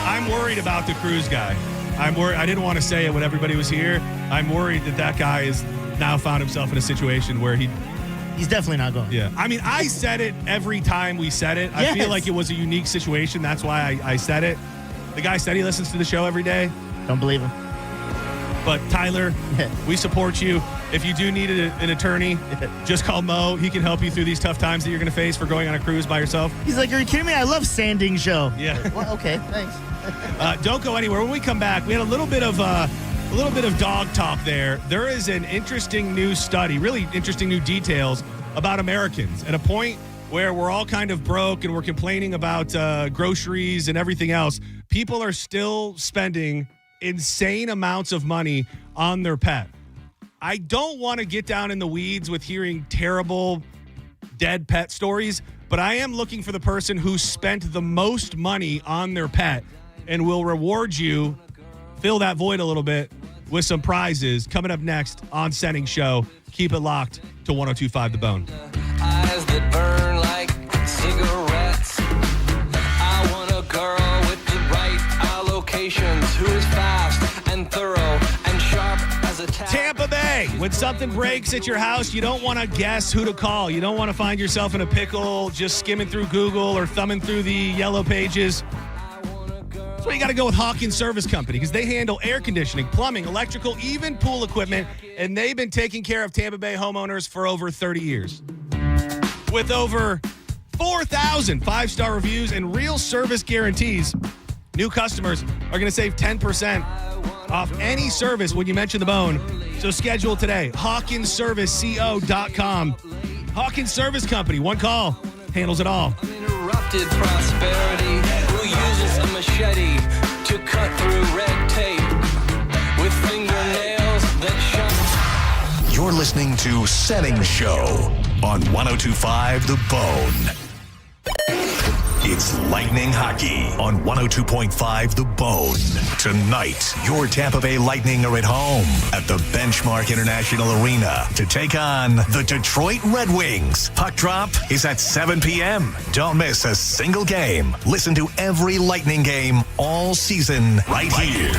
I'm worried about the cruise guy. I'm worried. I didn't want to say it when everybody was here. I'm worried that guy has now found himself in a situation where he's definitely not going. Yeah. I mean, I said it every time we said it. I feel like it was a unique situation. That's why I said it. The guy said he listens to the show every day. Don't believe him. But Tyler, we support you. If you do need an attorney, just call Mo. He can help you through these tough times that you're going to face for going on a cruise by yourself. He's like, are you kidding me? I love Senning Show. Yeah. Well, okay, thanks. Don't go anywhere. When we come back, we had a little bit of dog talk there. There is an interesting new study, really interesting new details about Americans at a point where we're all kind of broke and we're complaining about groceries and everything else. People are still spending insane amounts of money on their pet. I don't want to get down in the weeds with hearing terrible dead pet stories, but I am looking for the person who spent the most money on their pet and will reward you, fill that void a little bit with some prizes coming up next on Senning Show. Keep it locked to 102.5 The Bone. Eyes that burn like cigarettes. I want a girl with the right allocations who is fast and thorough and sharp as a tack. Tampa Bay, when something breaks at your house, you don't want to guess who to call. You don't want to find yourself in a pickle just skimming through Google or thumbing through the yellow pages. That's why you got to go with Hawkins Service Company, because they handle air conditioning, plumbing, electrical, even pool equipment, and they've been taking care of Tampa Bay homeowners for over 30 years. With over 4,000 five-star reviews and real service guarantees, new customers are going to save 10% off any service when you mention The Bone. So schedule today. HawkinsServiceCO.com. Hawkins Service Company. One call handles it all. Uninterrupted prosperity. Who uses a machete to cut through red tape with fingernails that shine? You're listening to Senning Show on 102.5 The Bone. It's Lightning Hockey on 102.5 The Bone. Tonight, your Tampa Bay Lightning are at home at the Benchmark International Arena to take on the Detroit Red Wings. Puck drop is at 7 p.m. Don't miss a single game. Listen to every Lightning game all season right here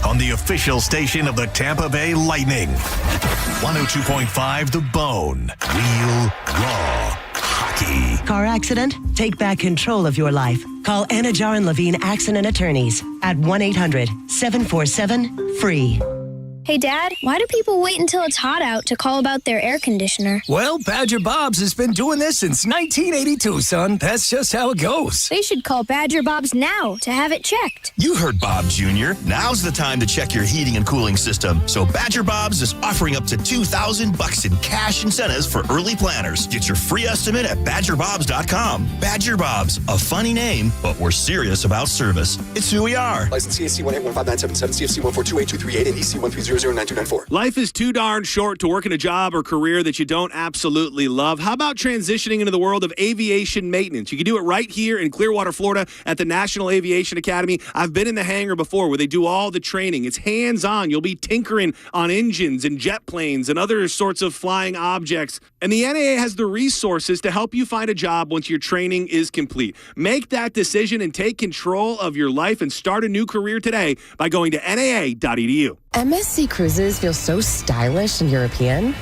on the official station of the Tampa Bay Lightning. 102.5 The Bone. Real, raw hockey. Car accident? Take back control of your life. Call Anajar and Levine Accident Attorneys at 1-800-747-FREE. Hey, Dad, why do people wait until it's hot out to call about their air conditioner? Well, Badger Bob's has been doing this since 1982, son. That's just how it goes. They should call Badger Bob's now to have it checked. You heard Bob Jr. Now's the time to check your heating and cooling system. So Badger Bob's is offering up to $2,000 in cash incentives for early planners. Get your free estimate at badgerbobs.com. Badger Bob's, a funny name, but we're serious about service. It's who we are. License CAC 1815977, CFC 1428238, and EC 130. Life is too darn short to work in a job or career that you don't absolutely love. How about transitioning into the world of aviation maintenance? You can do it right here in Clearwater, Florida at the National Aviation Academy. I've been in the hangar before where they do all the training. It's hands-on. You'll be tinkering on engines and jet planes and other sorts of flying objects. And the NAA has the resources to help you find a job once your training is complete. Make that decision and take control of your life and start a new career today by going to naa.edu. MSC Cruises feel so stylish and European.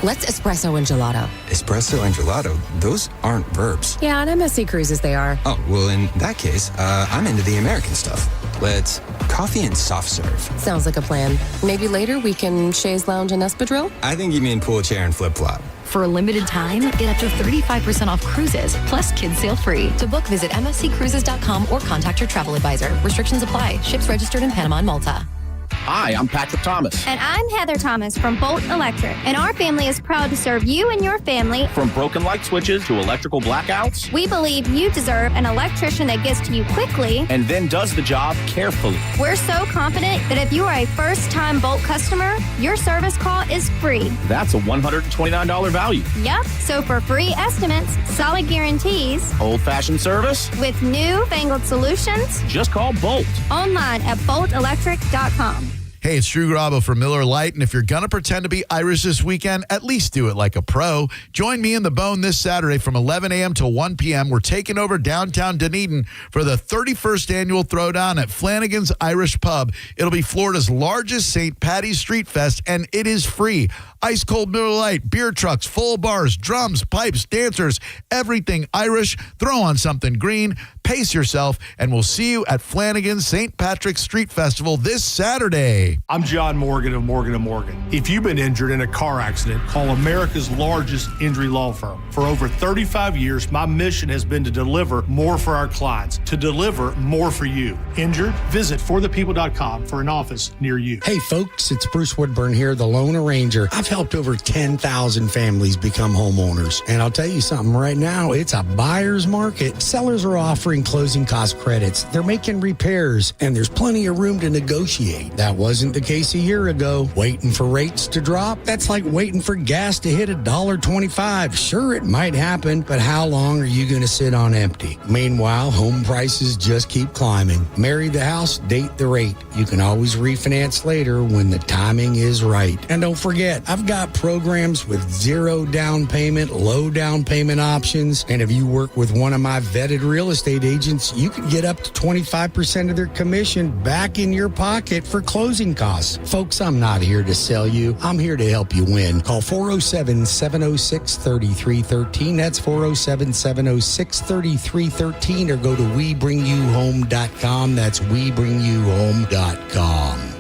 Let's espresso and gelato. Espresso and gelato? Those aren't verbs. Yeah, on MSC Cruises they are. Oh, well, in that case, I'm into the American stuff. Let's coffee and soft serve. Sounds like a plan. Maybe later we can chaise lounge and espadrille? I think you mean pool chair and flip-flop. For a limited time, get up to 35% off cruises, plus kids sail free. To book, visit msccruises.com or contact your travel advisor. Restrictions apply. Ships registered in Panama and Malta. Hi, I'm Patrick Thomas. And I'm Heather Thomas from Bolt Electric. And our family is proud to serve you and your family. From broken light switches to electrical blackouts. We believe you deserve an electrician that gets to you quickly. And then does the job carefully. We're so confident that if you are a first-time Bolt customer, your service call is free. That's a $129 value. Yep. So for free estimates, solid guarantees, old-fashioned service, with new-fangled solutions, just call Bolt. Online at boltelectric.com. Hey, it's Drew Garabo for Miller Lite, and if you're going to pretend to be Irish this weekend, at least do it like a pro. Join me in the Bone this Saturday from 11 a.m. till 1 p.m. We're taking over downtown Dunedin for the 31st annual Throwdown at Flanagan's Irish Pub. It'll be Florida's largest St. Patty's Street Fest, and it is free. Ice cold Miller Lite, beer trucks, full bars, drums, pipes, dancers, everything Irish. Throw on something green, pace yourself, and we'll see you at Flanagan's St. Patrick's Street Festival this Saturday. today. I'm John Morgan of Morgan & Morgan. If you've been injured in a car accident, call America's largest injury law firm. For over 35 years, my mission has been to deliver more for our clients, to deliver more for you. Injured? Visit forthepeople.com for an office near you. Hey folks, it's Bruce Woodburn here, the Lone Arranger. I've helped over 10,000 families become homeowners. And I'll tell you something, right now, it's a buyer's market. Sellers are offering closing cost credits. They're making repairs, and there's plenty of room to negotiate. That wasn't the case a year ago. Waiting for rates to drop? That's like waiting for gas to hit $1.25. Sure, it might happen, but how long are you going to sit on empty? Meanwhile, home prices just keep climbing. Marry the house, date the rate. You can always refinance later when the timing is right. And don't forget, I've got programs with zero down payment, low down payment options. And if you work with one of my vetted real estate agents, you can get up to 25% of their commission back in your pocket for closing costs. Folks, I'm not here to sell you. I'm here to help you win. Call 407-706-3313. That's 407-706-3313, or go to WeBringYouHome.com. That's WeBringYouHome.com.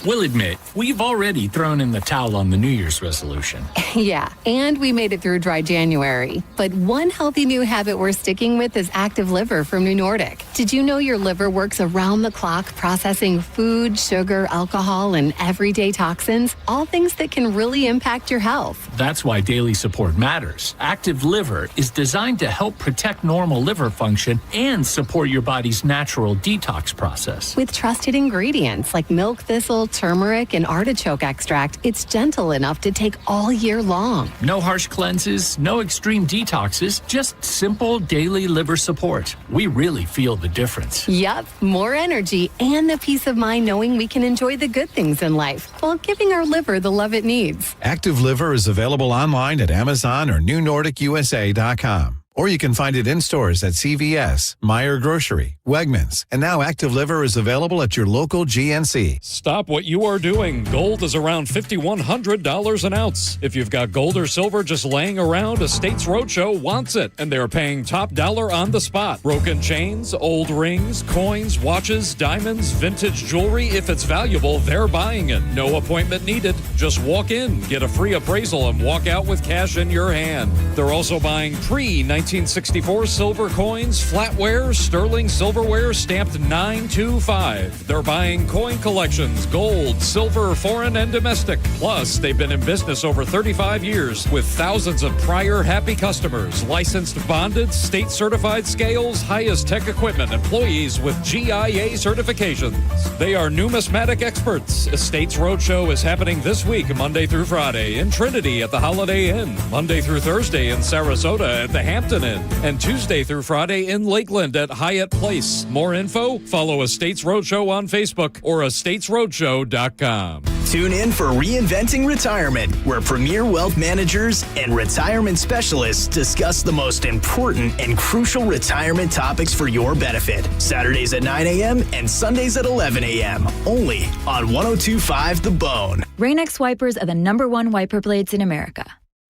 We'll admit, we've already thrown in the towel on the New Year's resolution. Yeah, and we made it through dry January. But one healthy new habit we're sticking with is Active Liver from New Nordic. Did you know your liver works around the clock processing food, sugar, alcohol, and everyday toxins? All things that can really impact your health. That's why daily support matters. Active Liver is designed to help protect normal liver function and support your body's natural detox process. With trusted ingredients like milk thistle, turmeric, and artichoke extract, it's gentle enough to take all year long. No harsh cleanses, no extreme detoxes, just simple daily liver support. We really feel the difference. Yup, more energy and the peace of mind knowing we can enjoy the good things in life while giving our liver the love it needs. Active Liver is available online at Amazon or NewNordicUSA.com. Or you can find it in stores at CVS, Meijer Grocery, Wegmans, and now Active Liver is available at your local GNC. Stop what you are doing. Gold is around $5,100 an ounce. If you've got gold or silver just laying around, Estates Roadshow wants it, and they're paying top dollar on the spot. Broken chains, old rings, coins, watches, diamonds, vintage jewelry. If it's valuable, they're buying it. No appointment needed. Just walk in, get a free appraisal, and walk out with cash in your hand. They're also buying pre-1964 silver coins, flatware, sterling silverware stamped 925. They're buying coin collections, gold, silver, foreign, and domestic. Plus, they've been in business over 35 years with thousands of prior happy customers, licensed, bonded, state-certified scales, highest tech equipment, employees with GIA certifications. They are numismatic experts. Estates Roadshow is happening this week, Monday through Friday, in Trinity at the Holiday Inn, Monday through Thursday in Sarasota at the Hampton Inn, and Tuesday through Friday in Lakeland at Hyatt Place. More info? Follow Estates Roadshow on Facebook or estatesroadshow.com. Tune in for Reinventing Retirement, where premier wealth managers and retirement specialists discuss the most important and crucial retirement topics for your benefit. Saturdays at 9 a.m. and Sundays at 11 a.m. Only on 102.5 The Bone. Rain-X wipers are the #1 wiper blades in America.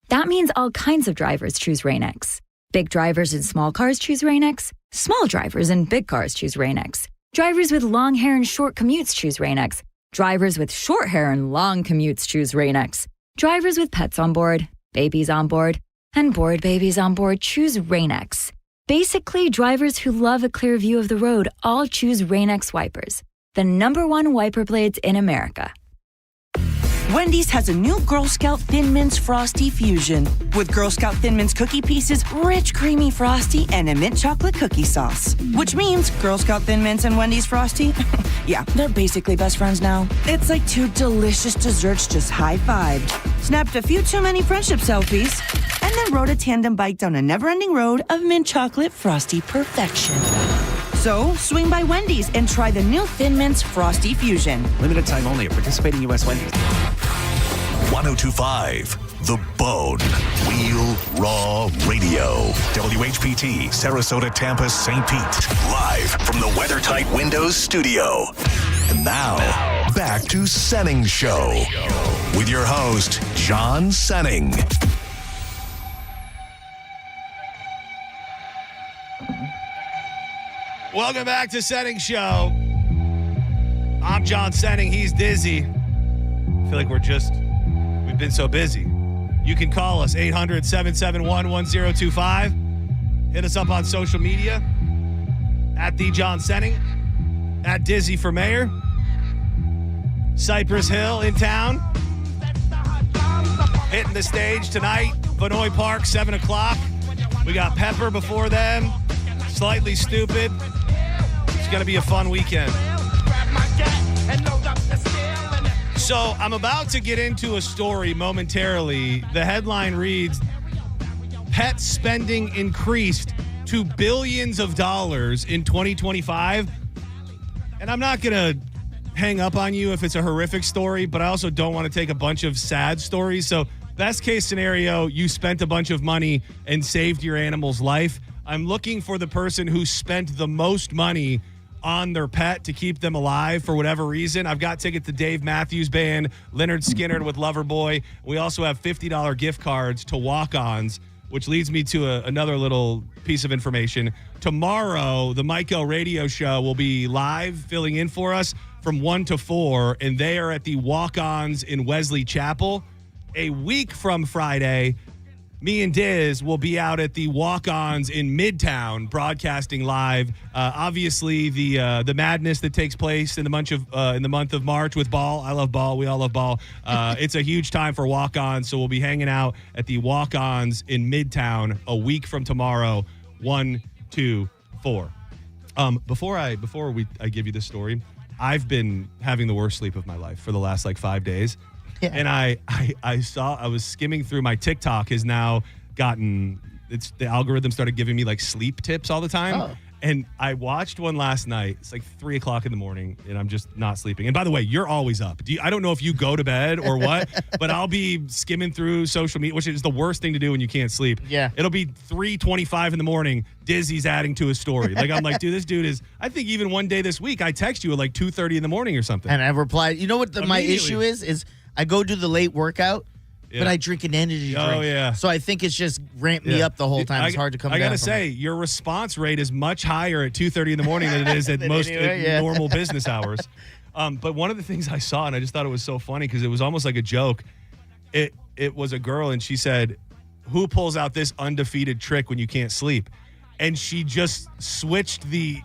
That means all kinds of drivers choose Rain-X. Big drivers in small cars choose Rain-X. Small drivers in big cars choose Rain-X. Drivers with long hair and short commutes choose Rain-X. Drivers with short hair and long commutes choose Rain-X. Drivers with pets on board, babies on board, and bored babies on board choose Rain-X. Basically, drivers who love a clear view of the road all choose Rain-X wipers, the #1 wiper blades in America. Wendy's has a new Girl Scout Thin Mints Frosty Fusion with Girl Scout Thin Mints cookie pieces, rich creamy frosty, and a mint chocolate cookie sauce. Which means Girl Scout Thin Mints and Wendy's Frosty, yeah, they're basically best friends now. It's like two delicious desserts just high-fived, snapped a few too many friendship selfies, and then rode a tandem bike down a never-ending road of mint chocolate frosty perfection. So, swing by Wendy's and try the new Thin Mints Frosty Fusion. Limited time only at participating U.S. Wendy's. 102.5 The Bone. Real Raw Radio. WHPT, Sarasota, Tampa, St. Pete. Live from the WeatherTight Windows studio. And now, back to Senning Show. With your host, John Senning. Welcome back to Senning Show. I'm John Senning. He's Dizzy. I feel like we've been so busy. You can call us 800-771-1025. Hit us up on social media at the John Senning, at Dizzy for Mayor. Cypress Hill in town. Hitting the stage tonight. Vinoy Park, 7 o'clock. We got Pepper before them. Slightly Stupid. It's going to be a fun weekend. So I'm about to get into a story momentarily. The headline reads, pet spending increased to billions of dollars in 2025. And I'm not going to hang up on you if it's a horrific story, but I also don't want to take a bunch of sad stories. So best case scenario, you spent a bunch of money and saved your animal's life. I'm looking for the person who spent the most money on their pet to keep them alive for whatever reason. I've got tickets to Dave Matthews Band, Leonard Skinner with Loverboy. We also have $50 gift cards to walk-ons, which leads me to another little piece of information. Tomorrow, the Michael Radio Show will be live, filling in for us from 1 to 4, and they are at the walk-ons in Wesley Chapel. A week from Friday, me and Diz will be out at the walk-ons in Midtown, broadcasting live. Obviously, the madness that takes place in the month of March with ball. I love ball. We all love ball. It's a huge time for walk-ons, so we'll be hanging out at the walk-ons in Midtown a week from tomorrow, 1, 2, 4. Before I give you this story, I've been having the worst sleep of my life for the last 5 days. Yeah. And I was skimming through my TikTok has now gotten, the algorithm started giving me sleep tips all the time. Oh. And I watched one last night. It's 3 o'clock in the morning and I'm just not sleeping. And by the way, you're always up. I don't know if you go to bed or what, but I'll be skimming through social media, which is the worst thing to do when you can't sleep. Yeah. It'll be 3:25 in the morning. Dizzy's adding to his story. I'm like, dude, this dude is, I think even one day this week, I text you at 2:30 in the morning or something. And I replied, you know what my issue is I go do the late workout, but I drink an energy drink. Oh, yeah. So I think it's just ramped me up the whole time. It's hard to come down. I got to say, your response rate is much higher at 2:30 in the morning than it is at most normal business hours. But one of the things I saw, and I just thought it was so funny because it was almost like a joke. It was a girl, and she said, who pulls out this undefeated trick when you can't sleep? And she just switched to the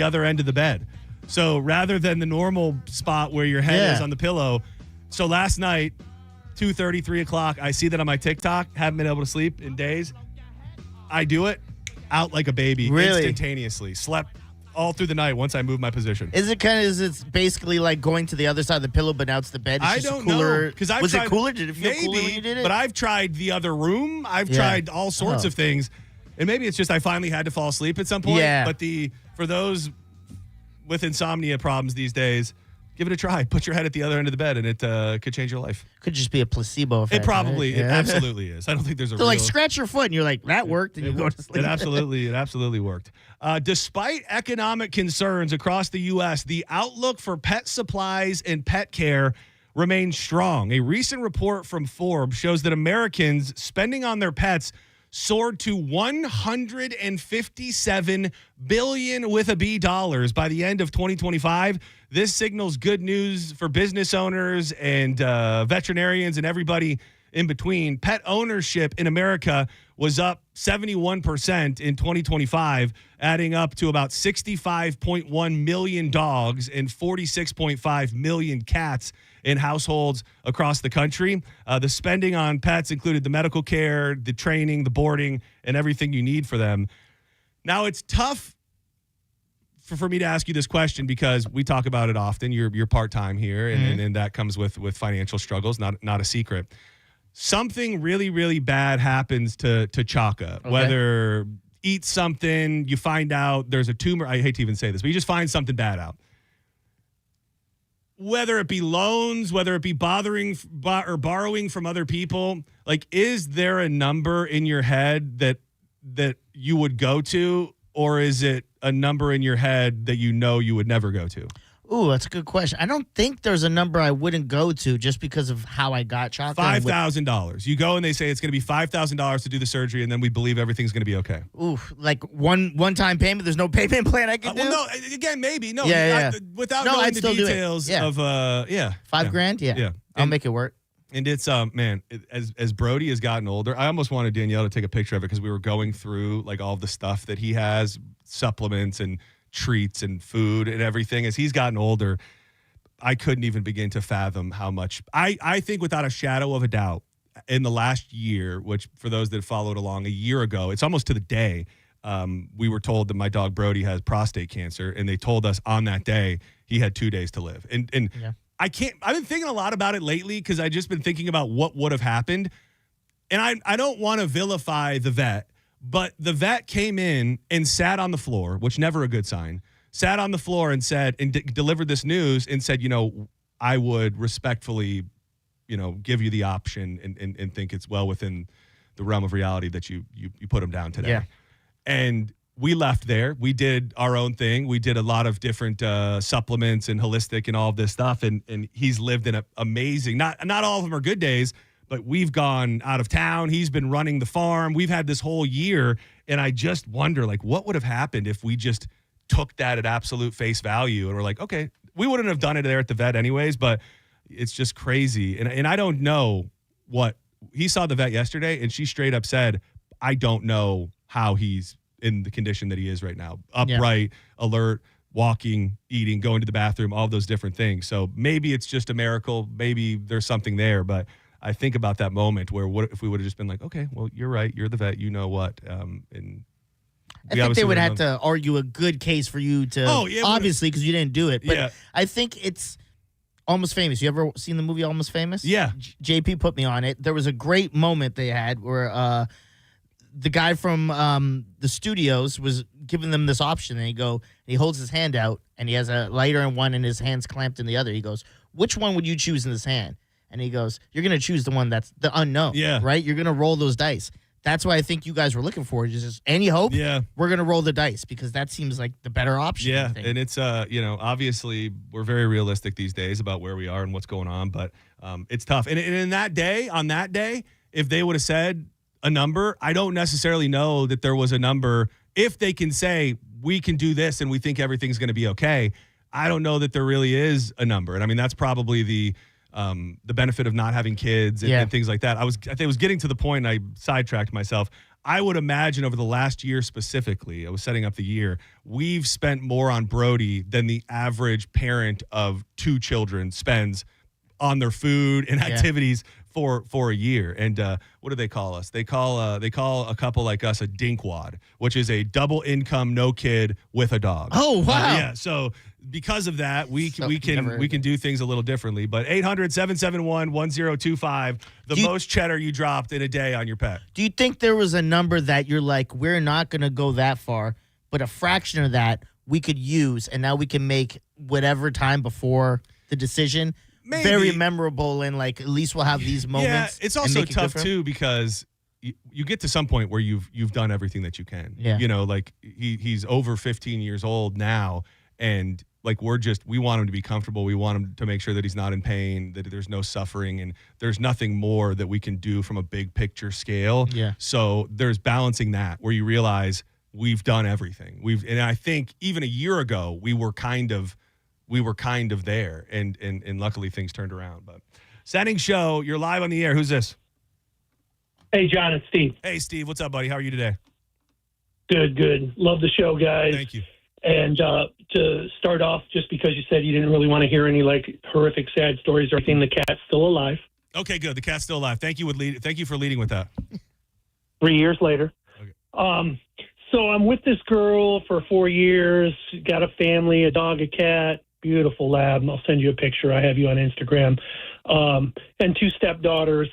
other end of the bed. So rather than the normal spot where your head is on the pillow. So last night, 2:30, 3 o'clock, I see that on my TikTok. Haven't been able to sleep in days. I do it out like a baby instantaneously. Slept all through the night once I moved my position. Is it basically like going to the other side of the pillow, but now it's the bed? It's I don't know. Was it cooler? Did it feel cooler when you did it? But I've tried the other room. I've tried all sorts of things. And maybe it's just I finally had to fall asleep at some point. Yeah. But for those with insomnia problems these days, give it a try. Put your head at the other end of the bed, and it could change your life. Could just be a placebo effect. It probably, it absolutely is. I don't think there's a real... scratch your foot, and you're like, that worked, and you go to sleep. It absolutely worked. Despite economic concerns across the U.S., the outlook for pet supplies and pet care remains strong. A recent report from Forbes shows that Americans spending on their pets soared to $157 billion with a B dollars by the end of 2025. This signals good news for business owners and veterinarians and everybody in between. Pet ownership in America was up 71% in 2025, adding up to about 65.1 million dogs and 46.5 million cats in households across the country. The spending on pets included the medical care, the training, the boarding, and everything you need for them. Now, it's tough for me to ask you this question because we talk about it often. You're part-time here, and that comes with financial struggles, not a secret. Something really, really bad happens to Chaka, okay. Whether eat something, you find out there's a tumor. I hate to even say this, but you just find something bad out. Whether it be loans, whether it be borrowing from other people, is there a number in your head that you would go to, or is it a number in your head that you would never go to? Ooh, that's a good question. I don't think there's a number I wouldn't go to just because of how I got chocolate. $5,000. You go and they say it's going to be $5,000 to do the surgery, and then we believe everything's going to be okay. Ooh, like one-time payment. There's no payment plan I can do. Well, no, again, maybe no. Yeah. Without knowing the details of $5,000. Yeah, I'll make it work. And it's man, as Brody has gotten older, I almost wanted Danielle to take a picture of it because we were going through like all the stuff that he has, supplements and treats and food and everything. As he's gotten older, I couldn't even begin to fathom how much. I think without a shadow of a doubt, in the last year, which for those that followed along a year ago, it's almost to the day, we were told that my dog Brody has prostate cancer, and they told us on that day he had 2 days to live. And yeah. I've been thinking a lot about it lately because I've just been thinking about what would have happened. And I don't want to vilify the vet, but the vet came in and sat on the floor, which never a good sign, sat on the floor and said, and delivered this news and said, I would respectfully, give you the option and think it's well within the realm of reality that you put him down today. Yeah. And we left there. We did our own thing. We did a lot of different supplements and holistic and all of this stuff. And he's lived in amazing, not all of them are good days, but we've gone out of town. He's been running the farm. We've had this whole year. And I just wonder, like, what would have happened if we just took that at absolute face value and we're like, okay, we wouldn't have done it there at the vet anyways, but it's just crazy. And I don't know what he saw the vet yesterday, and she straight up said, I don't know how he's in the condition that he is right now. Upright, alert, walking, eating, going to the bathroom, all those different things. So maybe it's just a miracle. Maybe there's something there. But I think about that moment where what if we would have just been like, okay, well, you're right. You're the vet. You know what? And I think they would have to argue a good case for you to, obviously, because you didn't do it. But I think it's Almost Famous. You ever seen the movie Almost Famous? Yeah. JP put me on it. There was a great moment they had where the guy from the studios was giving them this option, and he holds his hand out, and he has a lighter in one and his hand's clamped in the other. He goes, which one would you choose in this hand? And he goes, you're going to choose the one that's the unknown, right? You're going to roll those dice. That's what I think you guys were looking for. Just any hope? Yeah. We're going to roll the dice because that seems like the better option. Yeah, and it's, obviously we're very realistic these days about where we are and what's going on, but it's tough. And on that day, if they would have said a number, I don't necessarily know that there was a number. If they can say, we can do this and we think everything's going to be okay, I don't know that there really is a number. And I mean, that's probably the benefit of not having kids and things like that. I think I was getting to the point, and I sidetracked myself. I would imagine over the last year specifically, I was setting up the year, we've spent more on Brody than the average parent of 2 children spends on their food and activities for a year. And what do they call us? They call a couple like us a dinkwad, which is a double income, no kid with a dog. Oh, wow. Yeah. So because of that, we can do things a little differently. But 800-771-1025, most cheddar you dropped in a day on your pet. Do you think there was a number that you're like, we're not going to go that far, but a fraction of that we could use, and now we can make whatever time before the decision Maybe. Very memorable, and like at least we'll have these moments. Yeah, it's also tough too because you get to some point where you've done everything that you can. Yeah. Like he's over 15 years old now, and like we want him to be comfortable. We want him to make sure that he's not in pain, that there's no suffering, and there's nothing more that we can do from a big picture scale. Yeah. So there's balancing that where you realize we've done everything. And I think even a year ago we were kind of there, and luckily things turned around. But Senning Show, you're live on the air. Who's this? Hey, John, it's Steve. Hey, Steve. What's up, buddy? How are you today? Good. Love the show, guys. Thank you. And to start off, just because you said you didn't really want to hear any like horrific, sad stories or anything, the cat's still alive. Okay, good. The cat's still alive. Thank you for leading with that. 3 years later. Okay. So I'm with this girl for 4 years, got a family, a dog, a cat. Beautiful lab. I'll send you a picture. I have you on Instagram. And 2 stepdaughters.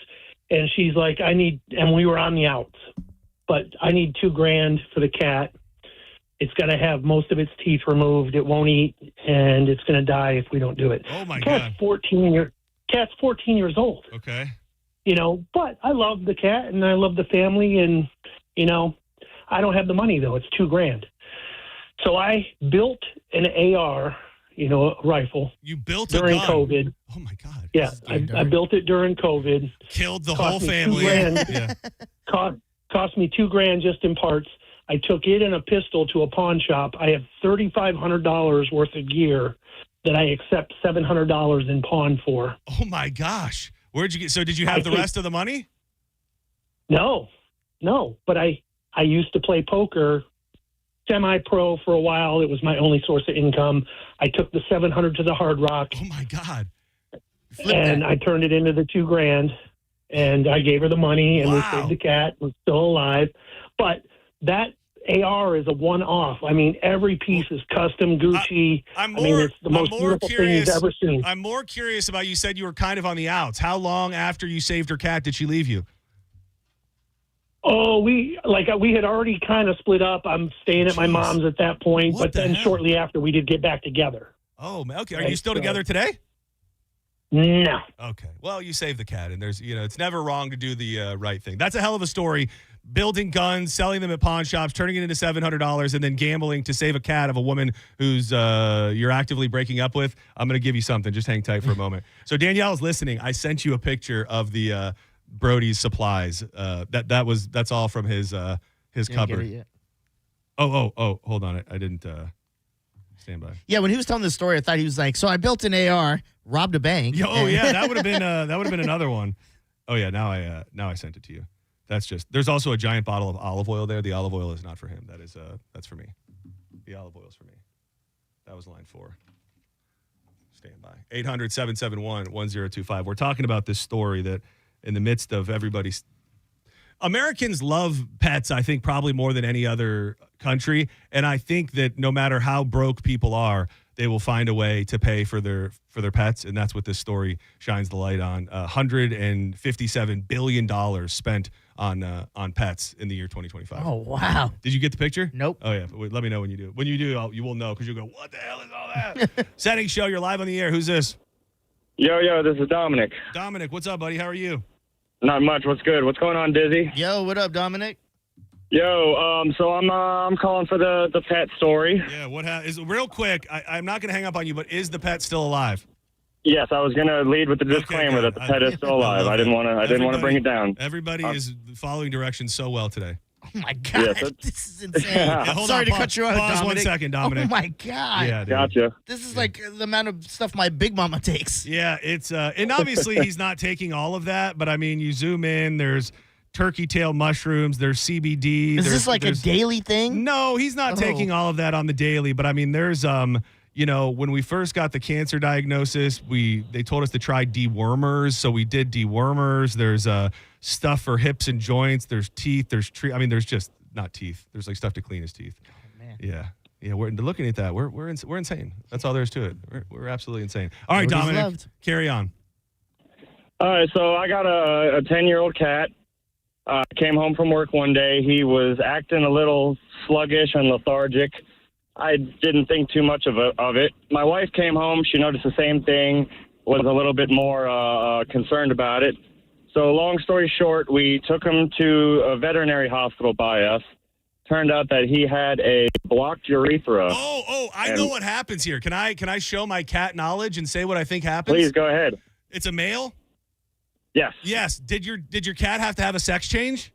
And she's like, and we were on the outs, but I need $2,000 for the cat. It's going to have most of its teeth removed. It won't eat, and it's going to die if we don't do it. Oh my God. Cat's 14 years old. Okay. But I love the cat and I love the family, and, I don't have the money though. It's $2,000. So I built an AR a rifle. You built during a gun? COVID. Oh, my God. Yeah, I built it during COVID. Killed the whole family. Yeah. Cost me $2,000 just in parts. I took it and a pistol to a pawn shop. I have $3,500 worth of gear that I accept $700 in pawn for. Oh, my gosh. Where'd you get? So did you have the rest of the money? No. But I used to play poker semi-pro for a while. It was my only source of income. I took the $700 to the Hard Rock. Oh, my God. I turned it into the $2,000, and I gave her the money, and we saved the cat. Was still alive. But that AR is a one-off. I mean, every piece is custom Gucci. It's the most beautiful thing you've ever seen. I'm more curious about, you said you were kind of on the outs. How long after you saved her cat did she leave you? Oh, we had already kind of split up. I'm staying at my mom's at that point, but then shortly after we did get back together. Oh, okay. Are you still together today? No. Okay. Well, you saved the cat, and there's, it's never wrong to do the right thing. That's a hell of a story. Building guns, selling them at pawn shops, turning it into $700, and then gambling to save a cat of a woman who's you're actively breaking up with. I'm going to give you something. Just hang tight for a moment. So Danielle's listening. I sent you a picture of the Brody's supplies. That's all from his cupboard. Oh, hold on. I didn't stand by. Yeah, when he was telling this story, I thought he was like, so I built an AR, robbed a bank. Oh yeah, that would have been another one. Oh yeah, now I sent it to you. There's also a giant bottle of olive oil there. The olive oil is not for him. That's for me. The olive oil is for me. That was line 4. Stand by. 800-771-1025. We're talking about this story that in the midst of everybody's... Americans love pets, I think, probably more than any other country. And I think that no matter how broke people are, they will find a way to pay for their pets. And that's what this story shines the light on. $157 billion spent on pets in the year 2025. Oh, wow. Did you get the picture? Nope. Oh, yeah. But let me know when you do. When you do, you will know, because you'll go, what the hell is all that? Senning Show, you're live on the air. Who's this? Yo, this is Dominic. Dominic, what's up, buddy? How are you? Not much. What's good? What's going on, Dizzy? Yo, what up, Dominic? Yo, so I'm calling for the pet story. Yeah, is real quick, I'm not going to hang up on you, but is the pet still alive? Yes, I was going to lead with the disclaimer that the pet is still alive. I didn't want to bring it down. Everybody is following directions so well today. Oh my God, this is insane. Sorry to cut you off, Pause Dominic. 1 second, Dominic. Oh my God. Yeah, dude. Gotcha. This is like the amount of stuff my big mama takes. Yeah, it's and obviously he's not taking all of that, but I mean, you zoom in, there's turkey tail mushrooms, there's CBD. Is this like a daily thing? No, he's not taking all of that on the daily, but I mean, there's when we first got the cancer diagnosis, they told us to try dewormers, so we did dewormers. There's stuff for hips and joints. There's teeth. There's there's just not teeth. There's like stuff to clean his teeth. Oh man. Yeah. We're looking at that. We're insane. That's all there is to it. We're absolutely insane. All right, Dominic, carry on. All right, so I got a 10-year-old cat. Came home from work one day. He was acting a little sluggish and lethargic. I didn't think too much of it. My wife came home. She noticed the same thing, was a little bit more concerned about it. So long story short, we took him to a veterinary hospital by us. Turned out that he had a blocked urethra. I know what happens here. Can I show my cat knowledge and say what I think happens? Please go ahead. It's a male? Yes. Yes. Did your cat have to have a sex change?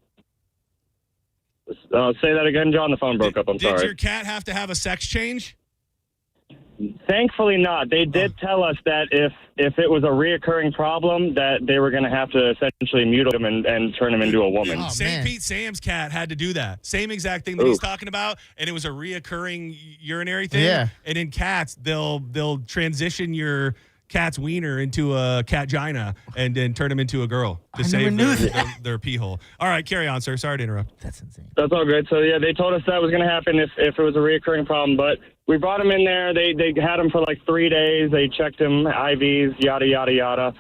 Say that again, John. The phone broke up. I'm sorry. Did your cat have to have a sex change? Thankfully not. They did tell us that if it was a reoccurring problem, that they were going to have to essentially mutilate him and turn him into a woman. St. Pete Sam's cat had to do that. Same exact thing that he's talking about, and it was a reoccurring urinary thing. Yeah. And in cats, they'll transition your cat's wiener into a catgina and then turn him into a girl to save their pee hole. All right, carry on, sir. Sorry to interrupt. That's insane. That's all good. So, yeah, they told us that was going to happen if it was a reoccurring problem, but we brought him in there. They had him for like 3 days. They checked him, IVs, yada, yada, yada.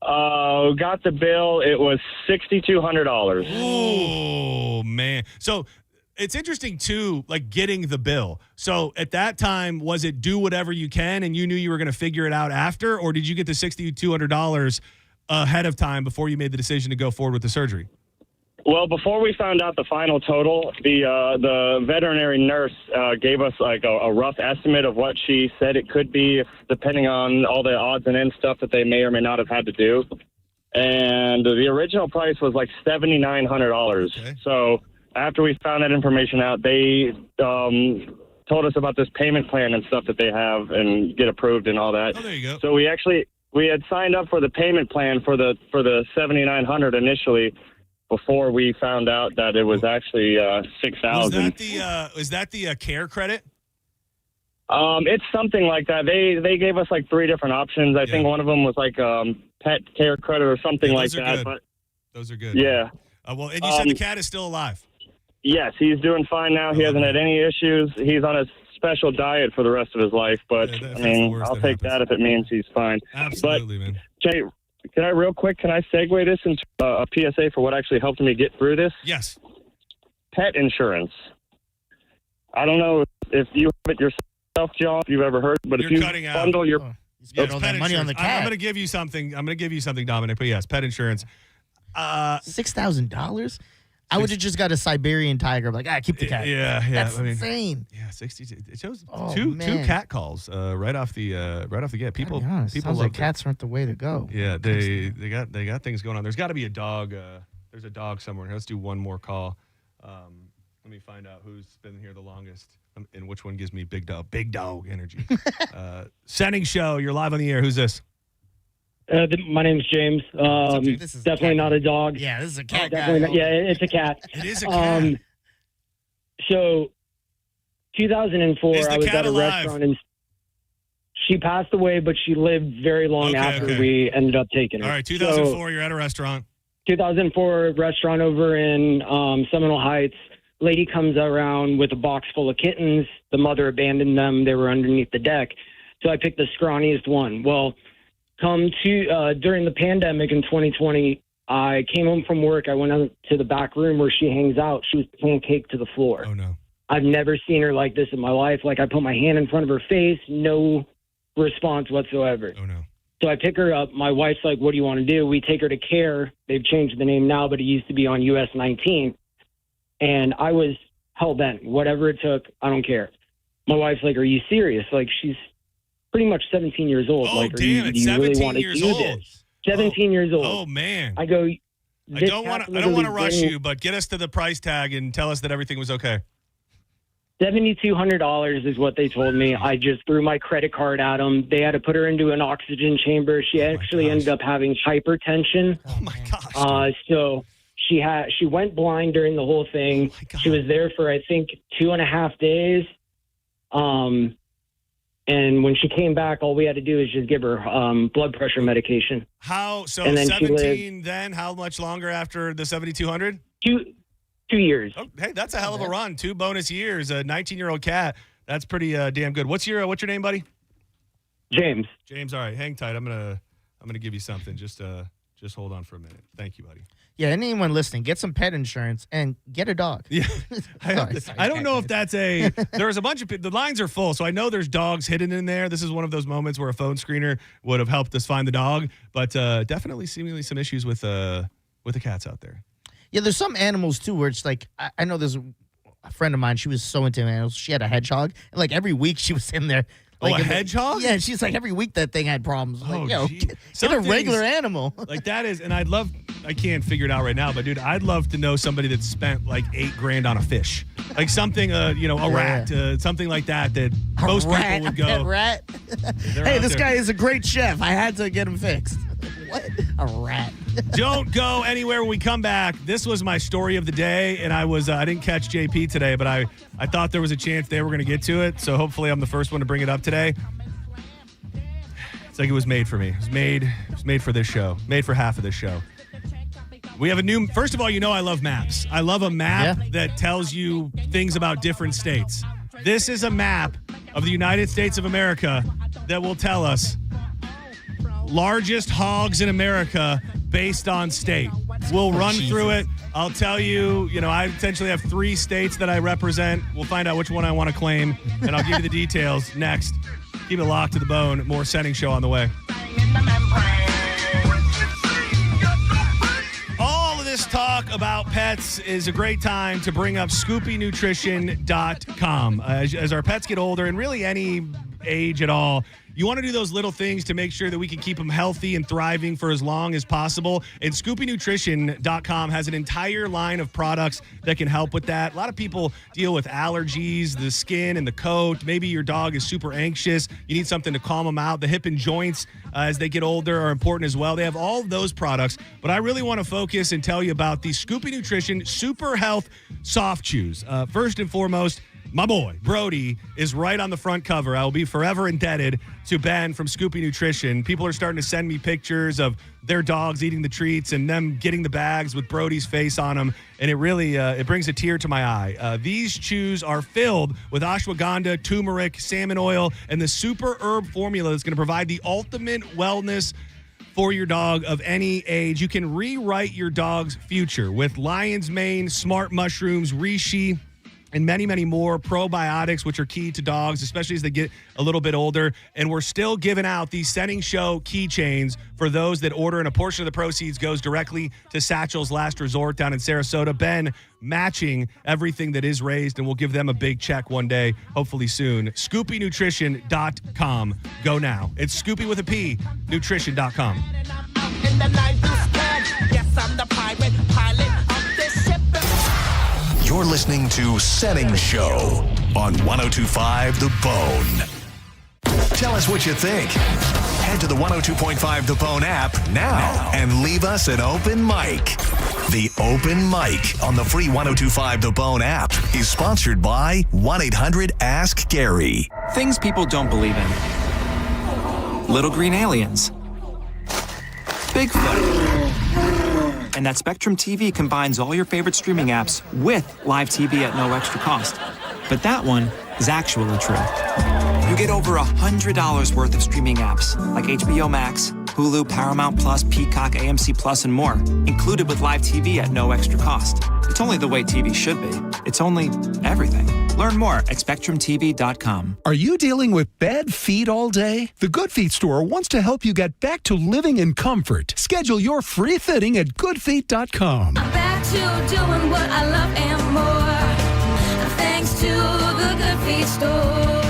Got the bill. It was $6,200. Oh, man. So it's interesting, too, like getting the bill. So at that time, was it do whatever you can and you knew you were going to figure it out after, or did you get the $6,200 ahead of time before you made the decision to go forward with the surgery? Well, before we found out the final total, the veterinary nurse gave us like a rough estimate of what she said it could be, depending on all the odds and ends stuff that they may or may not have had to do. And the original price was like $7,900. Okay. So after we found that information out, they told us about this payment plan and stuff that they have and get approved and all that. Oh, there you go. So we had signed up for the payment plan for the $7,900 initially, before we found out that it was actually $6,000. Is that the care credit? It's something like that. They gave us like 3 different options. I think one of them was like pet care credit or something like that. Good. But those are good. Yeah. Well, and you said the cat is still alive. Yes, he's doing fine now. He hasn't had any issues. He's on a special diet for the rest of his life. But I'll take that if it means he's fine. Absolutely, man. Jay, can I segue this into a PSA for what actually helped me get through this? Yes. Pet insurance. I don't know if you have it yourself, John, if you've ever heard, but if you bundle your... Spend all that money on the cat. I'm going to give you something, Dominic, but yes, pet insurance. $6,000? I would have just got a Siberian tiger. I'm like, keep the cat. Yeah. That's insane. Yeah, 62. It shows two cat calls right off the gate. People sounds like cats aren't the way to go. Yeah, they got things going on. There's got to be a dog. There's a dog somewhere. Let's do one more call. Let me find out who's been here the longest and which one gives me big dog energy. Senning Show. You're live on the air. Who's this? My name's James. This is definitely not a dog. Yeah, this is a cat guy. It's a cat. It is a cat. So, 2004, I was at a restaurant, and she passed away, but she lived very long after we ended up taking her. All right, 2004, you're at a restaurant. 2004 restaurant over in Seminole Heights. Lady comes around with a box full of kittens. The mother abandoned them. They were underneath the deck. So I picked the scrawniest one. Well, during the pandemic in 2020, I came home from work. I went out to the back room where she hangs out. She was pancaked to the floor. Oh, no. I've never seen her like this in my life. Like, I put my hand in front of her face, no response whatsoever. Oh, no. So I pick her up. My wife's like, what do you want to do? We take her to CARE. They've changed the name now, but it used to be on US 19. And I was hell-bent. Whatever it took, I don't care. My wife's like, are you serious? Like, she's pretty much 17 years old. Oh, like, damn, do you really want to do this? 17 years old. Oh, man. I go, I don't want to rush you, but get us to the price tag and tell us that everything was okay. $7,200 is what they told me. I just threw my credit card at them. They had to put her into an oxygen chamber. She actually ended up having hypertension. Oh, my gosh. So she went blind during the whole thing. She was there for, I think, 2.5 days. And when she came back, all we had to do is just give her blood pressure medication. So 17 then? How much longer after the 7,200? 2 years. Oh, hey, that's a hell of a run. 2 bonus years. A 19-year-old cat. That's pretty damn good. What's your name, buddy? James. James, all right. Hang tight. I'm gonna give you something. Just hold on for a minute. Thank you, buddy. Yeah, anyone listening, get some pet insurance and get a dog. Yeah. I don't know if that's there's a bunch of the lines are full, so I know there's dogs hidden in there. This is one of those moments where a phone screener would have helped us find the dog, but definitely seemingly some issues with the cats out there. Yeah, there's some animals too where it's like I know there's a friend of mine, she was so into animals. She had a hedgehog, and like every week she was in there. Like a hedgehog? Yeah, she's like, every week that thing had problems. Like, get a regular animal. Like that is, and I can't figure it out right now, but dude, I'd love to know somebody that spent like $8,000 on a fish. Like something, a rat, something like that most people would go. A rat? Hey, this guy is a great chef. I had to get him fixed. What? A rat. Don't go anywhere when we come back. This was my story of the day, and I didn't catch JP today, but I thought there was a chance they were going to get to it, so hopefully I'm the first one to bring it up today. It's like it was made for me. It was made for this show. Made for half of this show. We have first of all, I love maps. I love a map that tells you things about different states. This is a map of the United States of America that will tell us largest hogs in America based on state. We'll run through it. I'll tell you, I potentially have 3 states that I represent. We'll find out which one I want to claim, and I'll give you the details next. Keep it locked to the bone. More Senning Show on the way. All of this talk talk about pets is a great time to bring up ScoopyNutrition.com. As our pets get older, and really any age at all, you want to do those little things to make sure that we can keep them healthy and thriving for as long as possible. And ScoopyNutrition.com has an entire line of products that can help with that. A lot of people deal with allergies, the skin and the coat. Maybe your dog is super anxious. You need something to calm them out. The hip and joints as they get older are important as well. They have all of those products, but I really want to focus and tell you about the Scoopy Nutrition Super Health Soft Chews. First and foremost, my boy, Brody, is right on the front cover. I will be forever indebted to Ben from Scoopy Nutrition. People are starting to send me pictures of their dogs eating the treats and them getting the bags with Brody's face on them, and it really it brings a tear to my eye. These chews are filled with ashwagandha, turmeric, salmon oil, and the super herb formula that's going to provide the ultimate wellness for your dog of any age. You can rewrite your dog's future with lion's mane, smart mushrooms, reishi, and many, many more probiotics, which are key to dogs, especially as they get a little bit older. And we're still giving out these Senning Show keychains for those that order, and a portion of the proceeds goes directly to Satchel's Last Resort down in Sarasota. Ben matching everything that is raised, and we'll give them a big check one day, hopefully soon. ScoopyNutrition.com. Go now. It's Scoopy with a P, nutrition.com. Yes, I'm the pirate pilot of this ship. You're listening to Senning Show on 102.5 The Bone. Tell us what you think. Head to the 102.5 The Bone app now and leave us an open mic. The open mic on the free 102.5 The Bone app is sponsored by 1-800-ASK-GARY. Things people don't believe in. Little green aliens. Bigfoot. And that Spectrum TV combines all your favorite streaming apps with live TV at no extra cost. But that one is actually true. You get over $100 worth of streaming apps like HBO Max, Hulu, Paramount Plus, Peacock, AMC Plus, and more, included with live TV at no extra cost. It's only the way TV should be. It's only everything. Learn more at SpectrumTV.com. Are you dealing with bad feet all day? The Good Feet store wants to help you get back to living in comfort. Schedule your free fitting at GoodFeet.com. I'm back to doing what I love and more, thanks to the Good Feet store.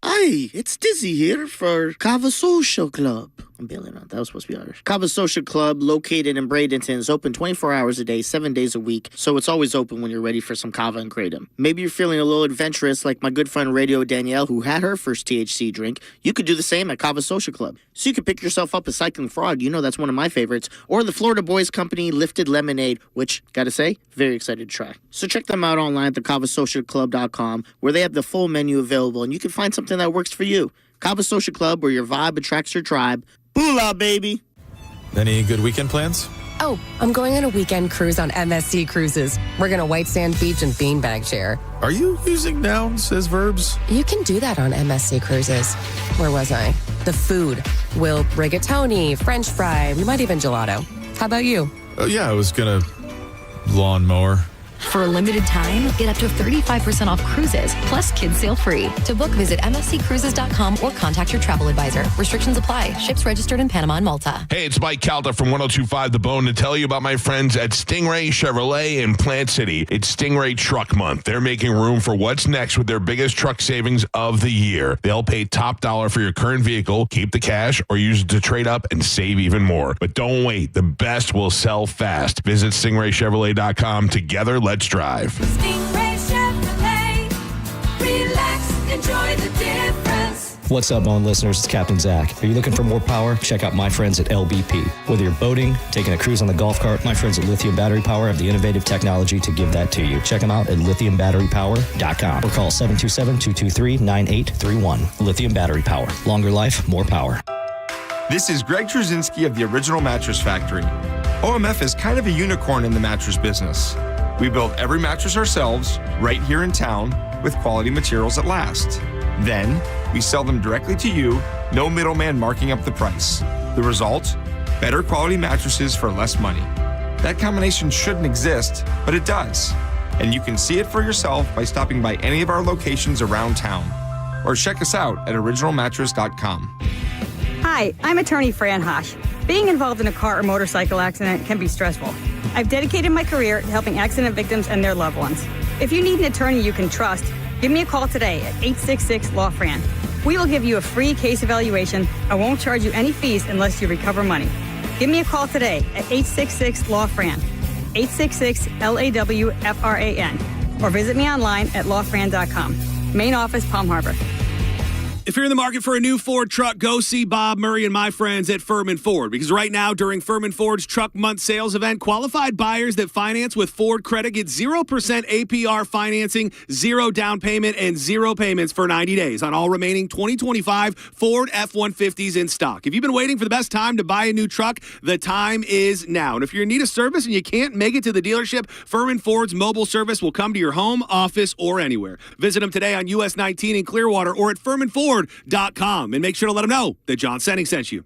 Hi, it's Dizzy here for Kava Social Club. I'm bailing out. That was supposed to be Irish. Kava Social Club, located in Bradenton, is open 24 hours a day, 7 days a week, so it's always open when you're ready for some kava and kratom. Maybe you're feeling a little adventurous like my good friend Radio Danielle, who had her first THC drink. You could do the same at Kava Social Club. So you could pick yourself up a Cycling Frog, you know that's one of my favorites, or the Florida Boys Company Lifted Lemonade, which, gotta say, very excited to try. So check them out online at thekavasocialclub.com, where they have the full menu available, and you can find something that works for you. Kava Social Club, where your vibe attracts your tribe. Boolah, baby. Any good weekend plans? Oh, I'm going on a weekend cruise on MSC Cruises. We're going to White Sand Beach and Beanbag Share. Are you using nouns as verbs? You can do that on MSC Cruises. Where was I? The food. We'll rigatoni, French fry, we might even gelato. How about you? Oh, yeah, I was going to lawnmower. For a limited time, get up to 35% off cruises, plus kids sail free. To book, visit msccruises.com or contact your travel advisor. Restrictions apply. Ships registered in Panama and Malta. Hey, it's Mike Calda from 102.5 The Bone to tell you about my friends at Stingray Chevrolet in Plant City. It's Stingray Truck Month. They're making room for what's next with their biggest truck savings of the year. They'll pay top dollar for your current vehicle, keep the cash, or use it to trade up and save even more. But don't wait. The best will sell fast. Visit StingrayChevrolet.com. Together, let's drive. Stingray Chevrolet, relax, enjoy the difference. What's up, Bone listeners? It's Captain Zach. Are you looking for more power? Check out my friends at LBP. Whether you're boating, taking a cruise on the golf cart, my friends at Lithium Battery Power have the innovative technology to give that to you. Check them out at lithiumbatterypower.com or call 727-223-9831. Lithium Battery Power. Longer life, more power. This is Greg Trzynski of the Original Mattress Factory. OMF is kind of a unicorn in the mattress business. We build every mattress ourselves, right here in town, with quality materials that last. Then, we sell them directly to you, no middleman marking up the price. The result? Better quality mattresses for less money. That combination shouldn't exist, but it does. And you can see it for yourself by stopping by any of our locations around town. Or check us out at originalmattress.com. Hi, I'm attorney Fran Hosh. Being involved in a car or motorcycle accident can be stressful. I've dedicated my career to helping accident victims and their loved ones. If you need an attorney you can trust, give me a call today at 866-LAW-FRAN. We will give you a free case evaluation and won't charge you any fees unless you recover money. Give me a call today at 866-LAW-FRAN, 866-LAW-FRAN, or visit me online at lawfran.com. Main office, Palm Harbor. If you're in the market for a new Ford truck, go see Bob Murray and my friends at Furman Ford. Because right now, during Furman Ford's Truck Month Sales event, qualified buyers that finance with Ford Credit get 0% APR financing, 0 down payment, and 0 payments for 90 days on all remaining 2025 Ford F-150s in stock. If you've been waiting for the best time to buy a new truck, the time is now. And if you're in need of service and you can't make it to the dealership, Furman Ford's mobile service will come to your home, office, or anywhere. Visit them today on US 19 in Clearwater or at FurmanFord.com and make sure to let them know that John Senning sent you.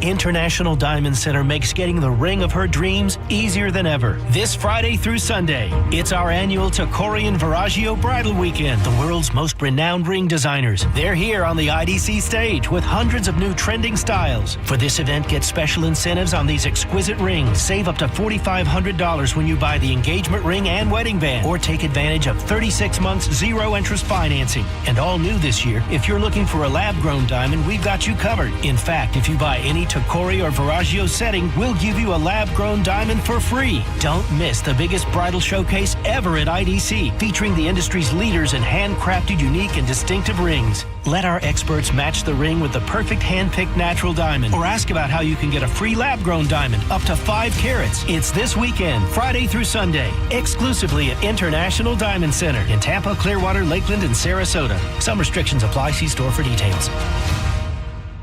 International Diamond Center makes getting the ring of her dreams easier than ever. This Friday through Sunday, it's our annual Tacori and Viraggio Bridal Weekend. The world's most renowned ring designers. They're here on the IDC stage with hundreds of new trending styles. For this event, get special incentives on these exquisite rings. Save up to $4,500 when you buy the engagement ring and wedding band, or take advantage of 36 months zero interest financing. And all new this year, if you're looking for a lab-grown diamond, we've got you covered. In fact, if you buy any Tacori or Viraggio setting, we'll give you a lab-grown diamond for free. Don't miss the biggest bridal showcase ever at IDC, featuring the industry's leaders in handcrafted, unique, and distinctive rings. Let our experts match the ring with the perfect hand-picked natural diamond, or ask about how you can get a free lab-grown diamond up to 5 carats. It's this weekend, Friday through Sunday, exclusively at International Diamond Center in Tampa, Clearwater, Lakeland, and Sarasota. Some restrictions apply. See store for details.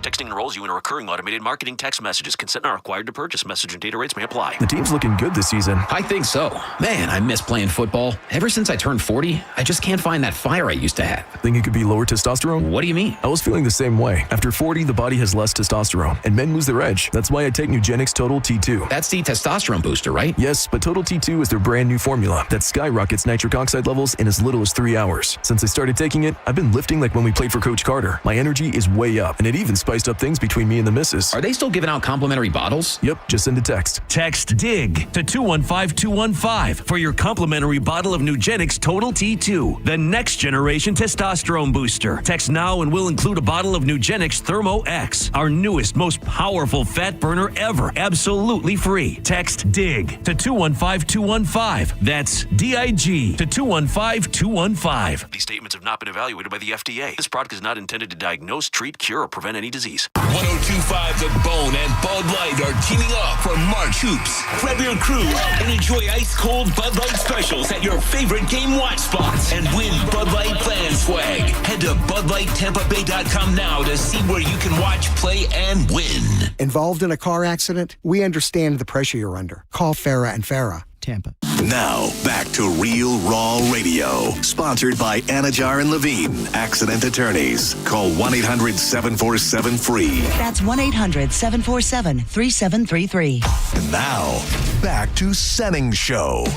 Texting enrolls you in a recurring automated marketing text messages. Consent not required to purchase. Message and data rates may apply. The team's looking good this season. I think so. Man, I miss playing football. Ever since I turned 40, I just can't find that fire I used to have. Think it could be lower testosterone? What do you mean? I was feeling the same way. After 40, the body has less testosterone, and men lose their edge. That's why I take Nugenix Total T2. That's the testosterone booster, right? Yes, but Total T2 is their brand new formula that skyrockets nitric oxide levels in as little as 3 hours. Since I started taking it, I've been lifting like when we played for Coach Carter. My energy is way up, and it even spiced up things between me and the missus. Are they still giving out complimentary bottles? Yep, just send a text. Text DIG to 215-215 for your complimentary bottle of Nugenix Total T2, the next generation testosterone booster. Text now and we'll include a bottle of Nugenix Thermo X, our newest, most powerful fat burner ever, absolutely free. Text DIG to 215-215. That's DIG to 215-215. These statements have not been evaluated by the FDA. This product is not intended to diagnose, treat, cure, or prevent any disease. 1025 The Bone and Bud Light are teaming up for March Hoops. Grab your crew and enjoy ice-cold Bud Light specials at your favorite game watch spots and win Bud Light Plan swag. Head to BudLightTampaBay.com now to see where you can watch, play, and win. Involved in a car accident? We understand the pressure you're under. Call Farah and Farah, Tampa. Now, back to Real Raw Radio. Sponsored by Anajar and Levine, Accident Attorneys. Call 1-800-747-FREE. That's 1-800-747-3733. And now, back to Senning Show.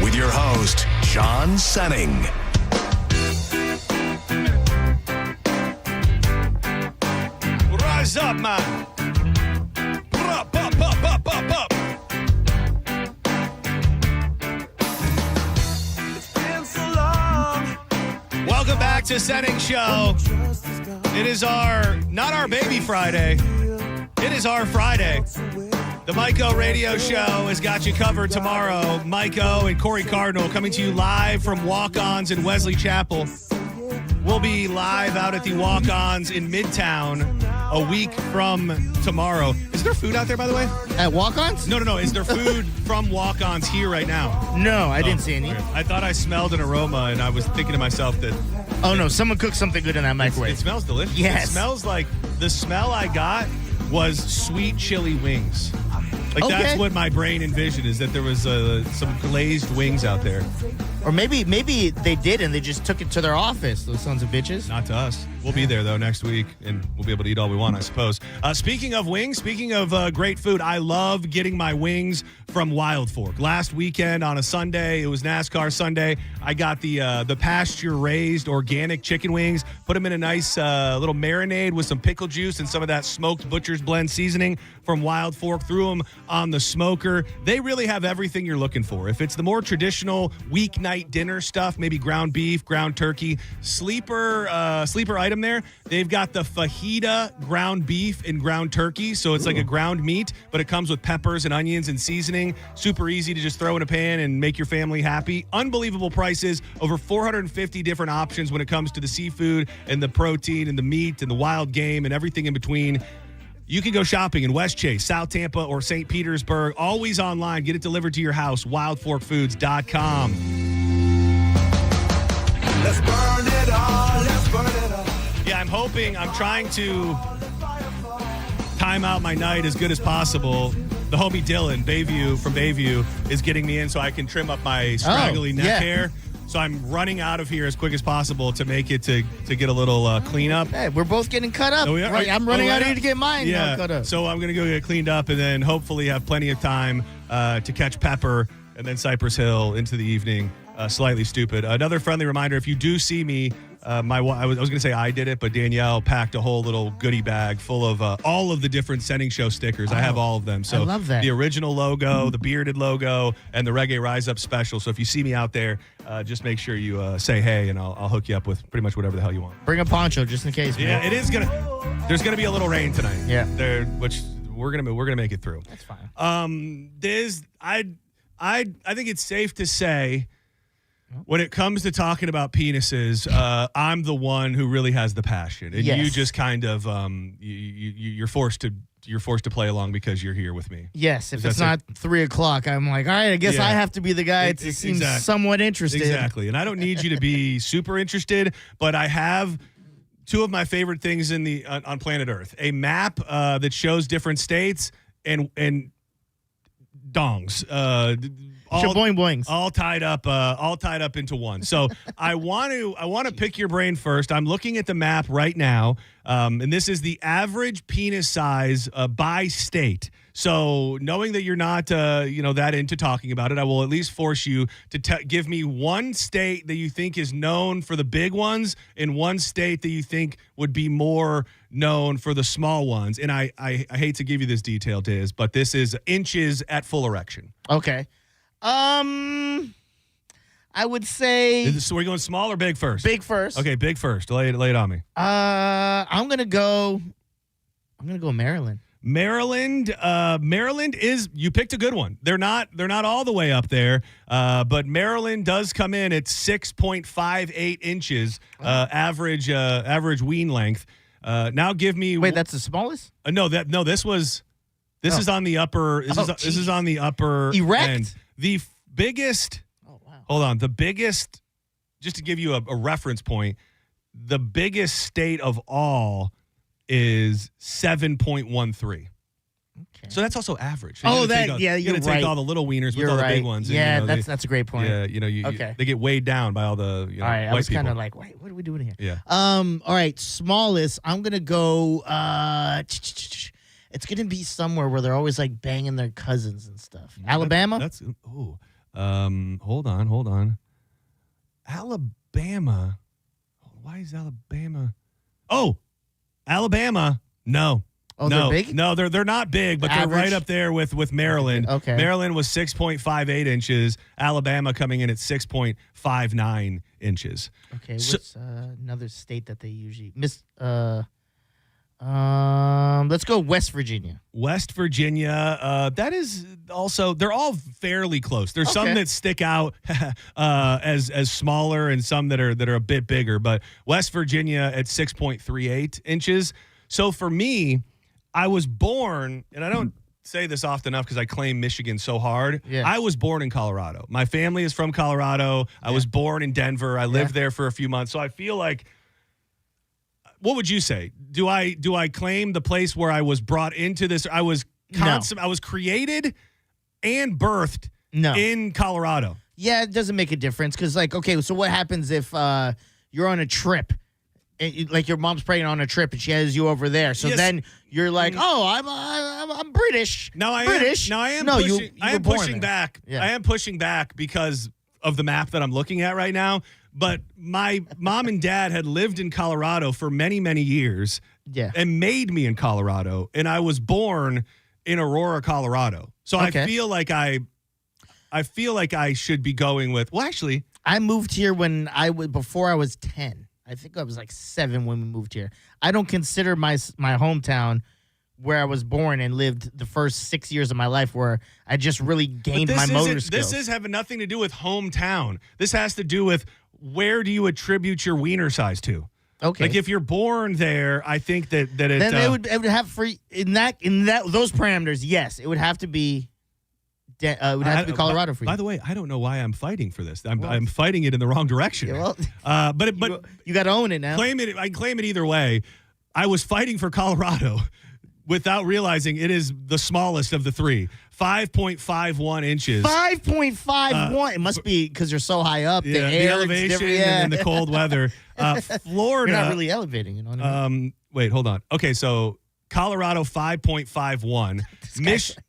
With your host, John Senning. Rise up, man. Up, up, up, up, up, up. Welcome back to Senning Show. It is not our baby Friday. It is our Friday. The Mike O Radio Show has got you covered tomorrow. Mike O and Corey Cardinal coming to you live from Walk-Ons in Wesley Chapel. We'll be live out at the Walk-Ons in Midtown a week from tomorrow. Is there food out there, by the way? At Walk-Ons? No. Is there food from Walk-Ons here right now? No, I didn't see any. Okay. I thought I smelled an aroma, and I was thinking to myself that... Oh, no, someone cooked something good in that microwave. It smells delicious. Yes. It smells like... The smell I got was sweet chili wings. Like, that's what my brain envisioned, is that there was some glazed wings out there. Or maybe they did and they just took it to their office, those sons of bitches. Not to us. We'll be there, though, next week, and we'll be able to eat all we want, I suppose. Speaking of wings, speaking of great food, I love getting my wings from Wild Fork. Last weekend on a Sunday, it was NASCAR Sunday, I got the pasture-raised organic chicken wings. Put them in a nice little marinade with some pickle juice and some of that smoked Butcher's Blend seasoning from Wild Fork. Threw them on the smoker. They really have everything you're looking for. If it's the more traditional weeknight dinner stuff, maybe ground beef, ground turkey, sleeper item there, they've got the fajita ground beef and ground turkey. So it's like a ground meat, but it comes with peppers and onions and seasoning. Super easy to just throw in a pan and make your family happy. Unbelievable prices. Over 450 different options when it comes to the seafood and the protein and the meat and the wild game and everything in between. You can go shopping in West Chase, South Tampa, or St. Petersburg. Always online. Get it delivered to your house. WildForkFoods.com. Let's burn it all. Let's burn it all. Yeah, I'm trying to time out my night as good as possible. The homie Dylan, from Bayview, is getting me in so I can trim up my scraggly neck hair. So I'm running out of here as quick as possible to make it to get a little cleanup. Hey, we're both getting cut up. Right, I'm running out of here to get mine cut up. So I'm going to go get cleaned up and then hopefully have plenty of time to catch Pepper and then Cypress Hill into the evening. Slightly Stupid. Another friendly reminder, if you do see me, I was going to say I did it, but Danielle packed a whole little goodie bag full of all of the different Senning Show stickers. I have all of them. So I love that. The original logo, the bearded logo, and the Reggae Rise Up special. So if you see me out there, just make sure you say hey, and I'll hook you up with pretty much whatever the hell you want. Bring a poncho just in case. Yeah, it is there's gonna be a little rain tonight. Yeah, which we're gonna make it through. That's fine. I think it's safe to say, when it comes to talking about penises, I'm the one who really has the passion, and you just kind of you're forced to play along because you're here with me. Yes, if it's not 3 o'clock, I'm like, all right, I guess I have to be the guy to seem somewhat interested. Exactly, and I don't need you to be super interested, but I have two of my favorite things on planet Earth: a map that shows different states and dongs. Boings. All tied up into one. So I want to pick your brain first. I'm looking at the map right now, and this is the average penis size by state. So knowing that you're not that into talking about it, I will at least force you to give me one state that you think is known for the big ones and one state that you think would be more known for the small ones. And I hate to give you this detail, Diz, but this is inches at full erection. Okay. I would say. So we're going small or big first? Big first. Okay, big first. Lay it on me. I'm gonna go Maryland. Maryland is, you picked a good one. They're not all the way up there, but Maryland does come in at 6.58 inches average ween length. Now give me. Wait, that's the smallest? This is on the upper. This is on the upper erect end. The biggest. Oh wow! Hold on. The biggest, just to give you a reference point, the biggest state of all is 7.13. Okay. So that's also average. You're you're right. Take all the little wieners with all the big ones. Yeah, and, that's a great point. Yeah, they get weighed down by all the all right, I was kind of like, wait, what are we doing here? Yeah. All right, smallest. I'm gonna go. It's gonna be somewhere where they're always like banging their cousins and stuff. Alabama. Hold on. Alabama. Why is Alabama? Oh, Alabama. No. Oh, they're big? No, they're not big, but they're right up there with Maryland. Okay. Maryland was 6.58 inches. Alabama coming in at 6.59 inches. Okay. What's another state that they usually miss? Let's go West Virginia. West Virginia. That is also, they're all fairly close. There's some that stick out as smaller and some that are a bit bigger, but West Virginia at 6.38 inches. So for me, I was born, and I don't say this often enough because I claim Michigan so hard. Yeah. I was born in Colorado. My family is from Colorado. I was born in Denver. I lived there for a few months. So I feel like, what would you say? Do I claim the place where I was brought into this? I was I was created and birthed in Colorado. Yeah, it doesn't make a difference because, like, okay, so what happens if you're on a trip? Like your mom's pregnant on a trip and she has you over there. So then you're like, oh, I'm British. I am pushing back. Yeah. I am pushing back because of the map that I'm looking at right now. But my mom and dad had lived in Colorado for many, many years and made me in Colorado. And I was born in Aurora, Colorado. So okay. I feel like I should be going with, well, actually. I moved here before I was 10. I think I was like 7 when we moved here. I don't consider my hometown where I was born and lived the first 6 years of my life, where I just really gained my motor skills. This is having nothing to do with hometown. This has to do with where do you attribute your wiener size to? Okay. Like if you're born there, I think that it. Then it would have in those parameters. Yes, it would have to be. It would have to be Colorado for you. By the way, I don't know why I'm fighting for this. I'm fighting it in the wrong direction. Yeah, well, but you got to own it now. I can claim it either way. I was fighting for Colorado without realizing it is the smallest of the three. 5.51 inches. 5.51. It must be because you're so high up. Yeah, the elevation and the cold weather. Florida. You're not really elevating. You know what I mean? Wait, hold on. Okay, so Colorado 5.51.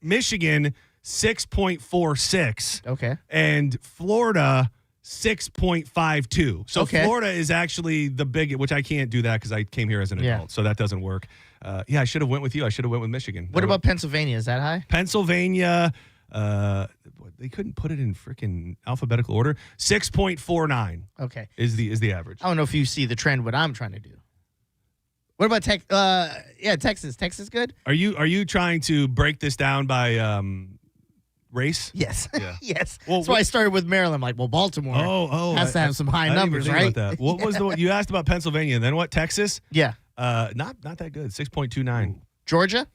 Michigan 6.46. Okay. And Florida 6.52. So Florida is actually the big, which I can't do that because I came here as an adult, so that doesn't work. I should have went with you. I should have went with Michigan. What about Pennsylvania? Is that high? Pennsylvania, they couldn't put it in freaking alphabetical order. 6.49. Okay. Is the average. I don't know if you see the trend. What I'm trying to do. What about Texas? Texas good? Are you trying to break this down by race? Yes. Yeah. Yes. Well, that's why I started with Maryland. I'm like, well, Baltimore has to have some high numbers, right? About that. What was the one you asked about Pennsylvania? And then what? Texas? Yeah. Not that good. 6.29. Georgia?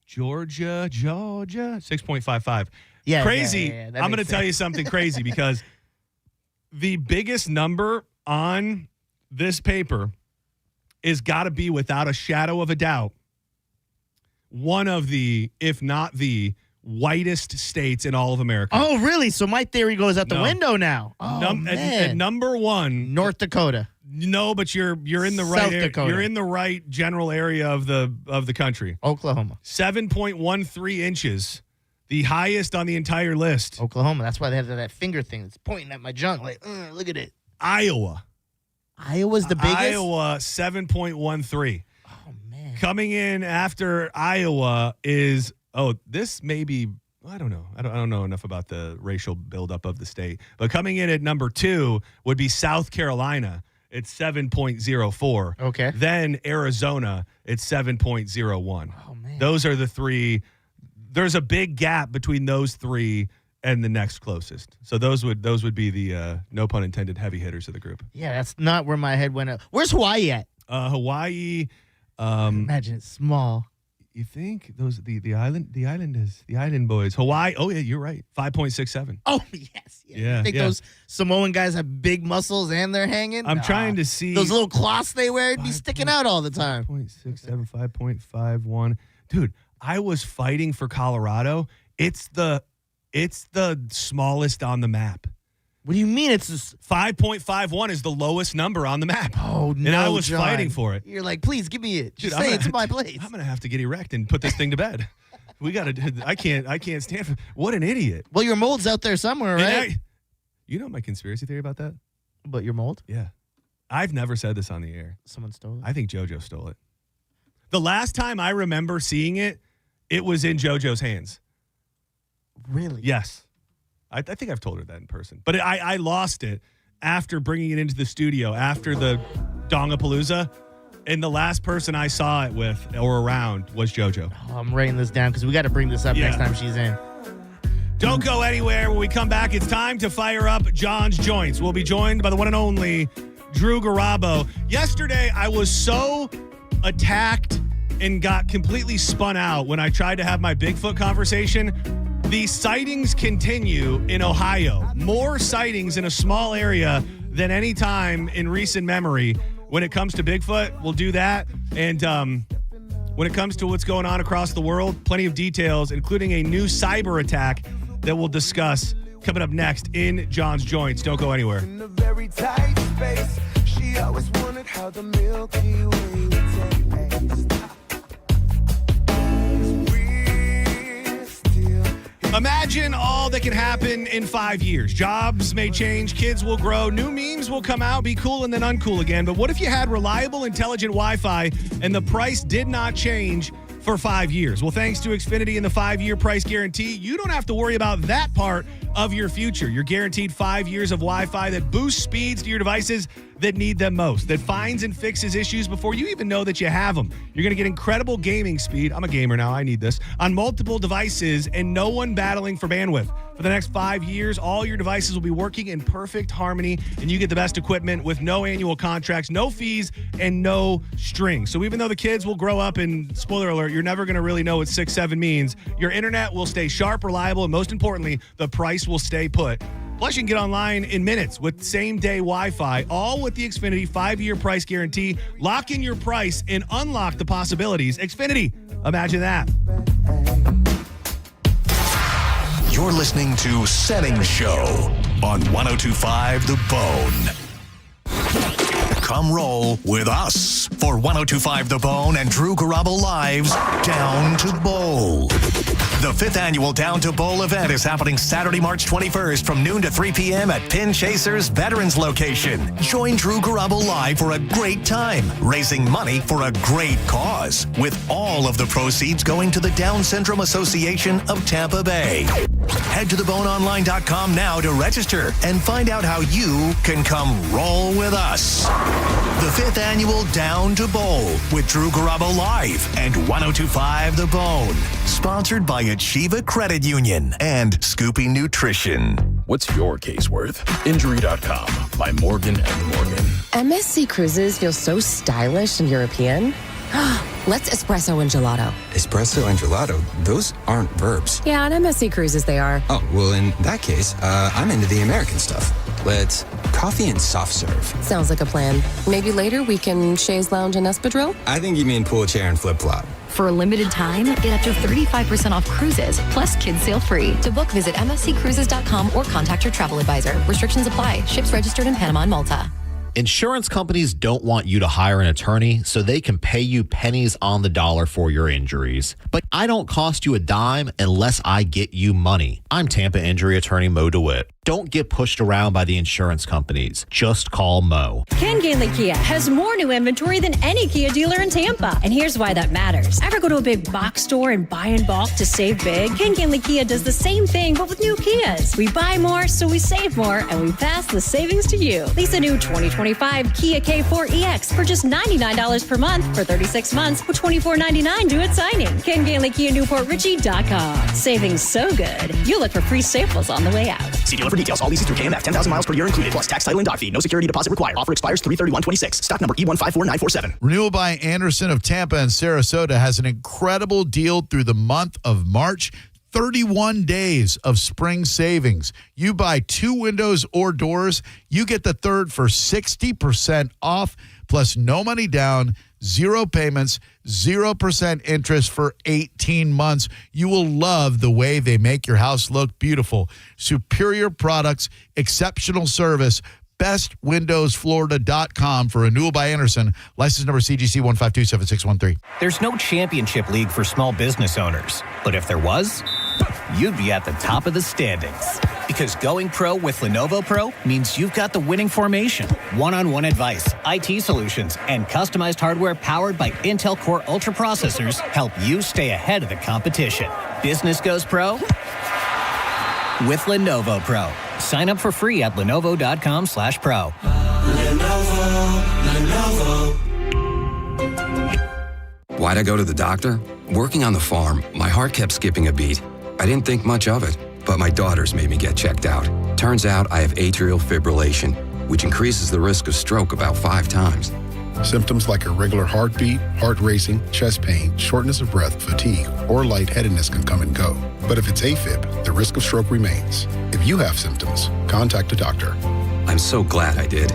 Georgia. 6.55. Yeah. Crazy. Yeah, I'm going to tell you something crazy because the biggest number on this paper is got to be, without a shadow of a doubt, one of the, if not the whitest states in all of America. Oh, really? So my theory goes out the window now. Oh, man. At number one, North Dakota. No, but you're in the right. South Dakota. You're in the right general area of the country. Oklahoma. 7.13 inches, the highest on the entire list. Oklahoma. That's why they have that finger thing that's pointing at my junk. Like, look at it. Iowa. Iowa's the biggest? Iowa, 7.13. Oh, man. Coming in after Iowa is, this may be, I don't know. I don't know enough about the racial buildup of the state. But coming in at number 2 would be South Carolina. It's 7.04. Okay. Then Arizona, it's 7.01. Oh, man. Those are the three. There's a big gap between those three and the next closest. So those would be the, no pun intended, heavy hitters of the group. Yeah, that's not where my head went up. Where's Hawaii at? Hawaii. Imagine it's small. You think the island boys. Hawaii. Oh yeah, you're right. 5.67. Oh yes. Yeah. You think those Samoan guys have big muscles and they're hanging? I'm trying to see those little cloths they wear. It'd be sticking out all the time. 5.67, 5.51. Dude, I was fighting for Colorado. It's the smallest on the map. What do you mean? It's 5.51 is the lowest number on the map. Oh, no, and I was John. fighting for it. You're like, please give me it. Just Dude, say it's my place. I'm gonna have to get erect and put this thing to bed. We gotta. I can't stand for. What an idiot. Well, your mold's out there somewhere, right? You know my conspiracy theory about that? But your mold? Yeah. I've never said this on the air. Someone stole it? I think JoJo stole it. The last time I remember seeing it, it was in JoJo's hands. Really? Yes. I think I've told her that in person. But I lost it after bringing it into the studio, after the Dongapalooza. And the last person I saw it with or around was JoJo. Oh, I'm writing this down because we got to bring this up next time she's in. Don't go anywhere. When we come back, it's time to fire up John's Joints. We'll be joined by the one and only Drew Garabo. Yesterday, I was so attacked and got completely spun out when I tried to have my Bigfoot conversation. The sightings continue in Ohio. More sightings in a small area than any time in recent memory. When it comes to Bigfoot, we'll do that. And when it comes to what's going on across the world, plenty of details, including a new cyber attack that we'll discuss coming up next in John's Joints. Don't go anywhere. In a very tight space, she always wondered how the Milky Way would taste. We're still Imagine all that can happen in 5 years. Jobs may change, kids will grow, new memes will come out, be cool and then uncool again. But what if you had reliable, intelligent Wi-Fi and the price did not change for 5 years? Well, thanks to Xfinity and the 5-year price guarantee, you don't have to worry about that part of your future. You're guaranteed 5 years of Wi-Fi that boosts speeds to your devices that need them most, that finds and fixes issues before you even know that you have them. You're going to get incredible gaming speed. I'm a gamer now. I need this. On multiple devices and no one battling for bandwidth. For the next 5 years, all your devices will be working in perfect harmony, and you get the best equipment with no annual contracts, no fees, and no strings. So even though the kids will grow up and, spoiler alert, you're never going to really know what 6-7 means, your internet will stay sharp, reliable, and most importantly, the price will stay put. Plus, you can get online in minutes with same-day Wi-Fi, all with the Xfinity 5-year price guarantee. Lock in your price and unlock the possibilities. Xfinity, imagine that. You're listening to Senning Show on 102.5 The Bone. Come roll with us for 102.5 The Bone and Drew Garabo Live's Down to Bowl. The 5th annual Down to Bowl event is happening Saturday, March 21st from noon to 3 p.m. at Pin Chasers Veterans Location. Join Drew Garabo Live for a great time, raising money for a great cause, with all of the proceeds going to the Down Syndrome Association of Tampa Bay. Head to theboneonline.com now to register and find out how you can come roll with us. The 5th annual Down to Bowl with Drew Garabo Live and 102.5 The Bone. Sponsored by Achieva Credit Union and Scoopy Nutrition. What's your case worth? Injury.com by Morgan & Morgan. MSC Cruises feel so stylish and European. Let's espresso and gelato. Espresso and gelato? Those aren't verbs. Yeah, on MSC Cruises they are. Oh, well, in that case, I'm into the American stuff. Let's coffee and soft serve. Sounds like a plan. Maybe later we can chaise lounge and espadrille? I think you mean pool chair and flip-flop. For a limited time, get up to 35% off cruises, plus kids sail free. To book, visit msccruises.com or contact your travel advisor. Restrictions apply. Ships registered in Panama and Malta. Insurance companies don't want you to hire an attorney so they can pay you pennies on the dollar for your injuries. But I don't cost you a dime unless I get you money. I'm Tampa injury attorney Mo DeWitt. Don't get pushed around by the insurance companies. Just call Mo. Ken Gainley Kia has more new inventory than any Kia dealer in Tampa. And here's why that matters. Ever go to a big box store and buy in bulk to save big? Ken Gainley Kia does the same thing, but with new Kias. We buy more, so we save more, and we pass the savings to you. Lease a new 2025 Kia K4 EX for just $99 per month for 36 months with $24.99 due at signing. Ken Gainley Kia NewportRichie.com. Savings so good, you'll look for free samples on the way out. See dealer for details. All leases through KMF. 10,000 miles per year included, plus tax, title, and dock fee. No security deposit required. Offer expires 3/31/26. Stock number E154947. Renewal by Anderson of Tampa and Sarasota has an incredible deal through the month of March. 31 days of spring savings. You buy 2 windows or doors, you get the third for 60% off, plus no money down, 0 payments, 0% interest for 18 months. You will love the way they make your house look beautiful. Superior products, exceptional service. bestwindowsflorida.com for Renewal by Anderson. License number CGC 1527613. There's no championship league for small business owners. But if there was, you'd be at the top of the standings. Because going pro with Lenovo Pro means you've got the winning formation, one-on-one advice, IT solutions, and customized hardware powered by Intel Core Ultra processors help you stay ahead of the competition. Business goes pro with Lenovo Pro. Sign up for free at Lenovo.com/pro. Lenovo. Why'd I go to the doctor? Working on the farm, my heart kept skipping a beat. I didn't think much of it, but my daughters made me get checked out. Turns out I have atrial fibrillation, which increases the risk of stroke about 5 times. Symptoms like irregular heartbeat, heart racing, chest pain, shortness of breath, fatigue, or lightheadedness can come and go. But if it's AFib, the risk of stroke remains. If you have symptoms, contact a doctor. I'm so glad I did.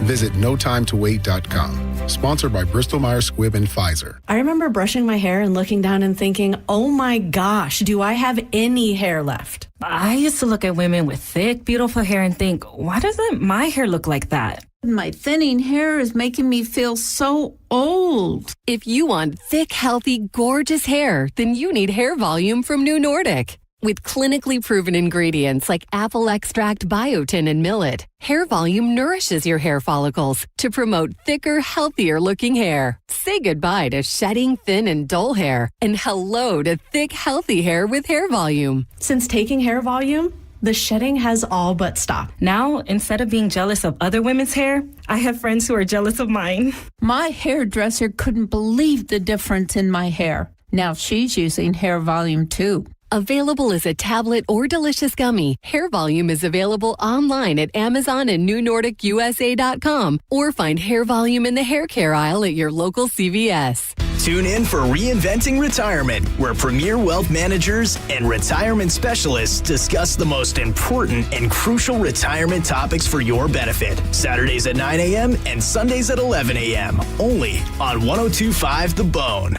Visit notimetowait.com. Sponsored by Bristol-Myers Squibb and Pfizer. I remember brushing my hair and looking down and thinking, oh my gosh, do I have any hair left? I used to look at women with thick, beautiful hair and think, why doesn't my hair look like that? My thinning hair is making me feel so old. If you want thick, healthy, gorgeous hair, then you need Hair Volume from New Nordic. With clinically proven ingredients like apple extract, biotin, and millet, Hair Volume nourishes your hair follicles to promote thicker, healthier-looking hair. Say goodbye to shedding, thin, and dull hair, and hello to thick, healthy hair with Hair Volume. Since taking Hair Volume, the shedding has all but stopped. Now, instead of being jealous of other women's hair, I have friends who are jealous of mine. My hairdresser couldn't believe the difference in my hair. Now she's using Hair Volume too. Available as a tablet or delicious gummy, Hair Volume is available online at Amazon and NewNordicUSA.com, or find Hair Volume in the hair care aisle at your local CVS. Tune in for Reinventing Retirement, where premier wealth managers and retirement specialists discuss the most important and crucial retirement topics for your benefit. Saturdays at 9 a.m. and Sundays at 11 a.m. Only on 102.5 The Bone.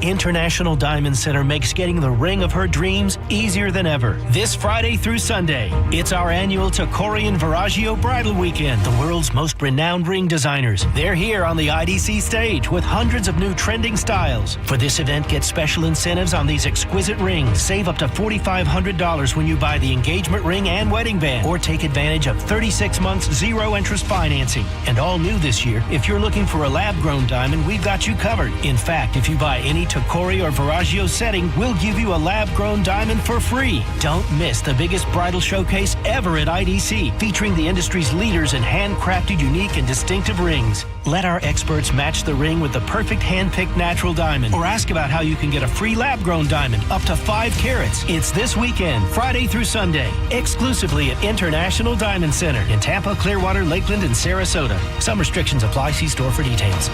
International Diamond Center makes getting the ring of her dreams easier than ever. This Friday through Sunday, it's our annual Tacori and Viraggio Bridal Weekend, the world's most renowned ring designers. They're here on the IDC stage with hundreds of new trending styles. For this event, get special incentives on these exquisite rings. Save up to $4,500 when you buy the engagement ring and wedding band, or take advantage of 36 months zero-interest financing. And all new this year, if you're looking for a lab-grown diamond, we've got you covered. In fact, if you buy any Tacori or Viraggio setting, we'll give you a lab-grown diamond for free. Don't miss the biggest bridal showcase ever at IDC, featuring the industry's leaders in handcrafted, unique, and distinctive rings. Let our experts match the ring with the perfect hand-picked natural diamond, or ask about how you can get a free lab-grown diamond up to 5 carats. It's this weekend, Friday through Sunday, exclusively at International Diamond Center in Tampa, Clearwater, Lakeland, and Sarasota. Some restrictions apply. See store for details.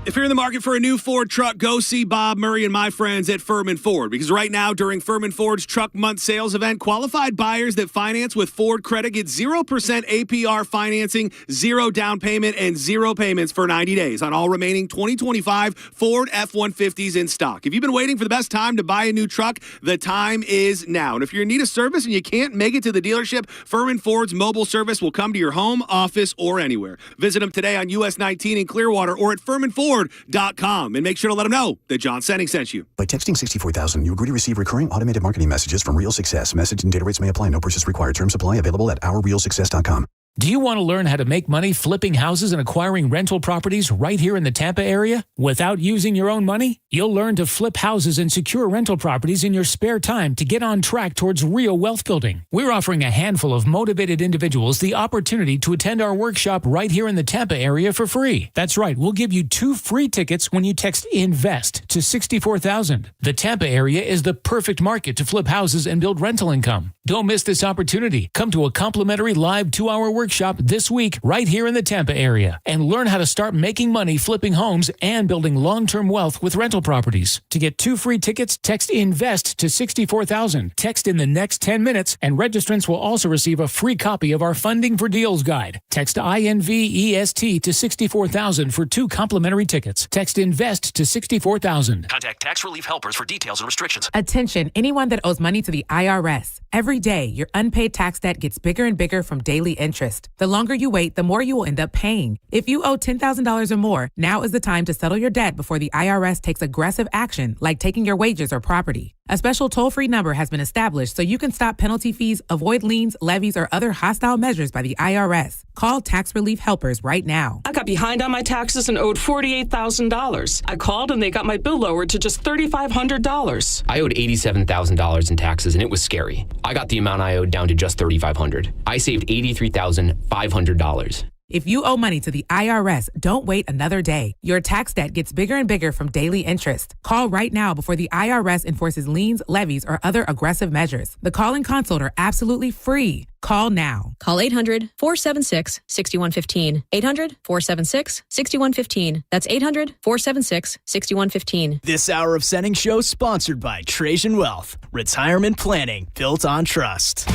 If you're in the market for a new Ford truck, go see Bob Murray and my friends at Furman Ford. Because right now, during Furman Ford's Truck Month sales event, qualified buyers that finance with Ford Credit get 0% APR financing, 0 down payment, and 0 payments for 90 days on all remaining 2025 Ford F-150s in stock. If you've been waiting for the best time to buy a new truck, the time is now. And if you're in need of service and you can't make it to the dealership, Furman Ford's mobile service will come to your home, office, or anywhere. Visit them today on US 19 in Clearwater or at FurmanFord.com, and make sure to let them know that John Senning sent you. By texting 64,000, you agree to receive recurring automated marketing messages from Real Success. Message and data rates may apply. No purchase required. Terms apply. Available at ourrealsuccess.com. Do you want to learn how to make money flipping houses and acquiring rental properties right here in the Tampa area without using your own money? You'll learn to flip houses and secure rental properties in your spare time to get on track towards real wealth building. We're offering a handful of motivated individuals the opportunity to attend our workshop right here in the Tampa area for free. That's right, we'll give you 2 free tickets when you text INVEST to 64,000. The Tampa area is the perfect market to flip houses and build rental income. Don't miss this opportunity. Come to a complimentary live 2-hour workshop this week right here in the Tampa area and learn how to start making money flipping homes and building long-term wealth with rental properties. To get 2 free tickets, text INVEST to 64,000. Text in the next 10 minutes, and registrants will also receive a free copy of our Funding for Deals guide. Text INVEST to 64,000 for 2 complimentary tickets. Text INVEST to 64,000. Contact Tax Relief Helpers for details and restrictions. Attention, anyone that owes money to the IRS. Every day, your unpaid tax debt gets bigger and bigger from daily interest. The longer you wait, the more you will end up paying. If you owe $10,000 or more, now is the time to settle your debt before the IRS takes aggressive action, like taking your wages or property. A special toll-free number has been established so you can stop penalty fees, avoid liens, levies, or other hostile measures by the IRS. Call Tax Relief Helpers right now. I got behind on my taxes and owed $48,000. I called and they got my bill lowered to just $3,500. I owed $87,000 in taxes and it was scary. I got the amount I owed down to just $3,500. I saved $83,500. If you owe money to the IRS, don't wait another day. Your tax debt gets bigger and bigger from daily interest. Call right now before the IRS enforces liens, levies, or other aggressive measures. The call and consult are absolutely free. Call now. Call 800-476-6115. 800-476-6115. That's 800-476-6115. This hour of Senning Show sponsored by Trajan Wealth. Retirement planning built on trust.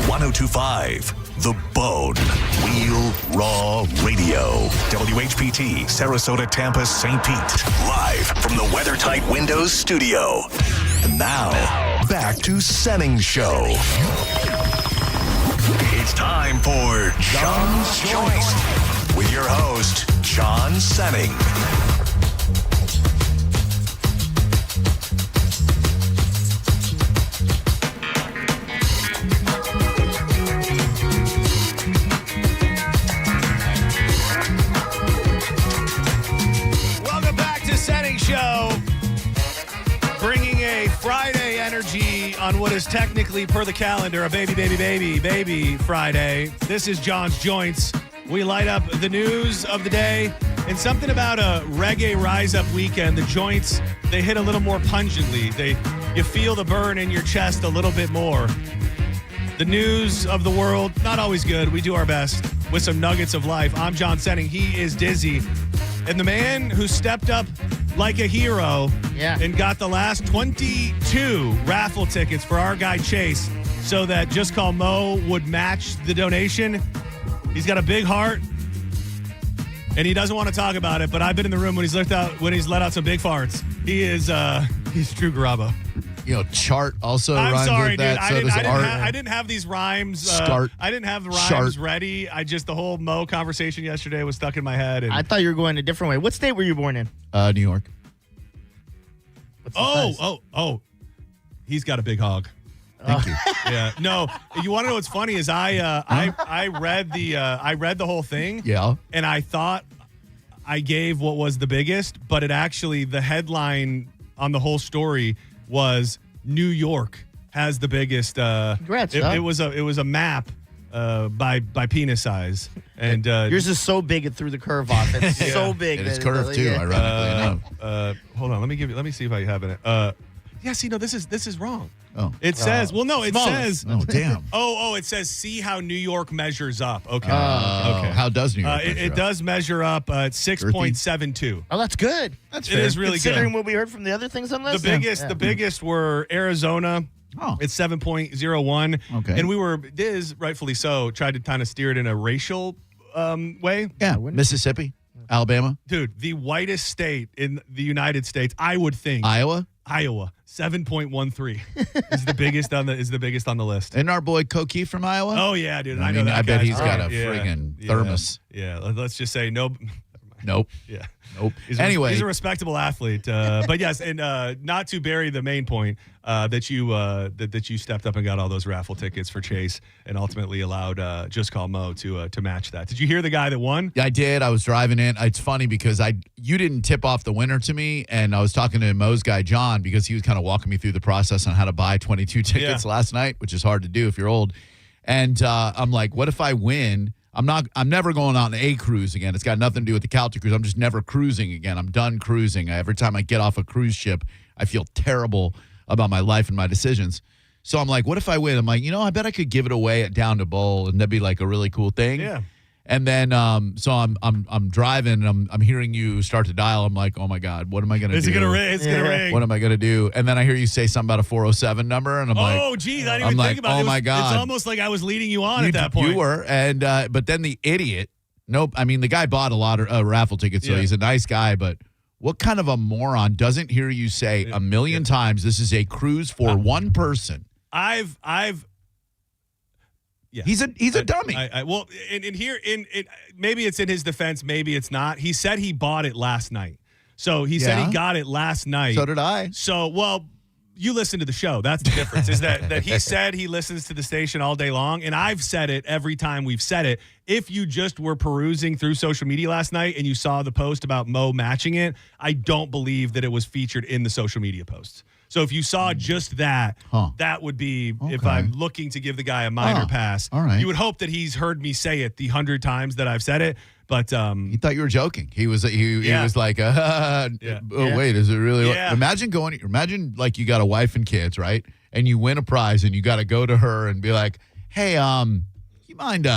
102.5 The Bone. Real Raw Radio. WHPT, Sarasota, Tampa, St. Pete. Live from the WeatherTight Windows studio. And now, back to Senning Show. It's time for John's Choice with your host, John Senning. energy on what is technically, per the calendar, a baby Friday. This is John's Joints. We light up the news of the day, and something about a reggae rise up weekend. The joints, they hit a little more pungently. You feel the burn in your chest a little bit more. The news of the world, not always good. We do our best with some nuggets of life. I'm John Senning. He is Dizzy. And the man who stepped up like a hero and got the last 22 raffle tickets for our guy Chase so that Just Call Mo would match the donation. He's got a big heart, and he doesn't want to talk about it, but I've been in the room when he's let out some big farts. He's Drew Garabo. Chart also I'm rhymes sorry, with that. dude. So I didn't have these rhymes. Start. I didn't have the rhymes Shart. ready. The whole Mo conversation yesterday was stuck in my head. And I thought you were going a different way. What state were you born in? New York. Oh. He's got a big hog. Thank you. Yeah. No, you want to know what's funny is I read the whole thing. Yeah. And I thought I gave what was the biggest, but the headline on the whole story was New York has the biggest. Congrats, it was a map by penis size, and yours is so big it threw the curve off. It's so big. It is curved too. Ironically enough. Hold on, let me see if I have it. This is wrong. Oh. It says, it says. Oh, damn. It says, see how New York measures up. Okay. Okay. How does New York measure it up? does measure up 6.72. Oh, that's good. It is really considering good. what we heard from the other things on this. The biggest were Arizona. Oh. It's 7.01. Okay. And Diz, rightfully so, tried to kind of steer it in a racial way. Yeah. Mississippi, Alabama. Dude, the whitest state in the United States, I would think. Iowa, 7.13 is the biggest on the list. And our boy Koki from Iowa. Oh yeah, dude. I know that I bet guy's he's got a great. friggin' thermos. Yeah. Let's just say no. Nope. Yeah. Nope. He's Anyway, a respectable athlete. But yes, and not to bury the main point that you stepped up and got all those raffle tickets for Chase and ultimately allowed Just Call Mo to match that. Did you hear the guy that won? Yeah, I did. I was driving in. It's funny because you didn't tip off the winner to me, and I was talking to Mo's guy John because he was kind of walking me through the process on how to buy 22 tickets last night, which is hard to do if you're old. And I'm like, what if I win? I'm never going on a cruise again. It's got nothing to do with the Calta cruise. I'm just never cruising again. I'm done cruising. Every time I get off a cruise ship, I feel terrible about my life and my decisions. So I'm like, what if I win? I'm like, I bet I could give it away at Down to Bowl, and that'd be like a really cool thing. Yeah. And then, so I'm driving, and I'm hearing you start to dial. I'm like, oh my God, what am I gonna do? Is it gonna ring? It's gonna ring. What am I gonna do? And then I hear you say something about a 407 number, and I'm like, oh geez, I didn't even think about it. Oh my God, it's almost like I was leading you on at that point. You were, and but then the idiot. Nope. I mean, the guy bought a lot of raffle tickets, so he's a nice guy. But what kind of a moron doesn't hear you say a million times? This is a cruise for one person. Yeah. He's a dummy. Maybe it's in his defense, maybe it's not. He said he bought it last night. So he said he got it last night. So did I. So, well, you listen to the show. That's the difference, is that he said he listens to the station all day long, and I've said it every time we've said it. If you just were perusing through social media last night and you saw the post about Mo matching it, I don't believe that it was featured in the social media posts. So if you saw just that, that would be, if I'm looking to give the guy a minor pass. All right. You would hope that he's heard me say it the 100 times that I've said it. But he thought you were joking. He was like, wait, is it really? Yeah. Imagine like you got a wife and kids, right? And you win a prize, and you got to go to her and be like, hey, you mind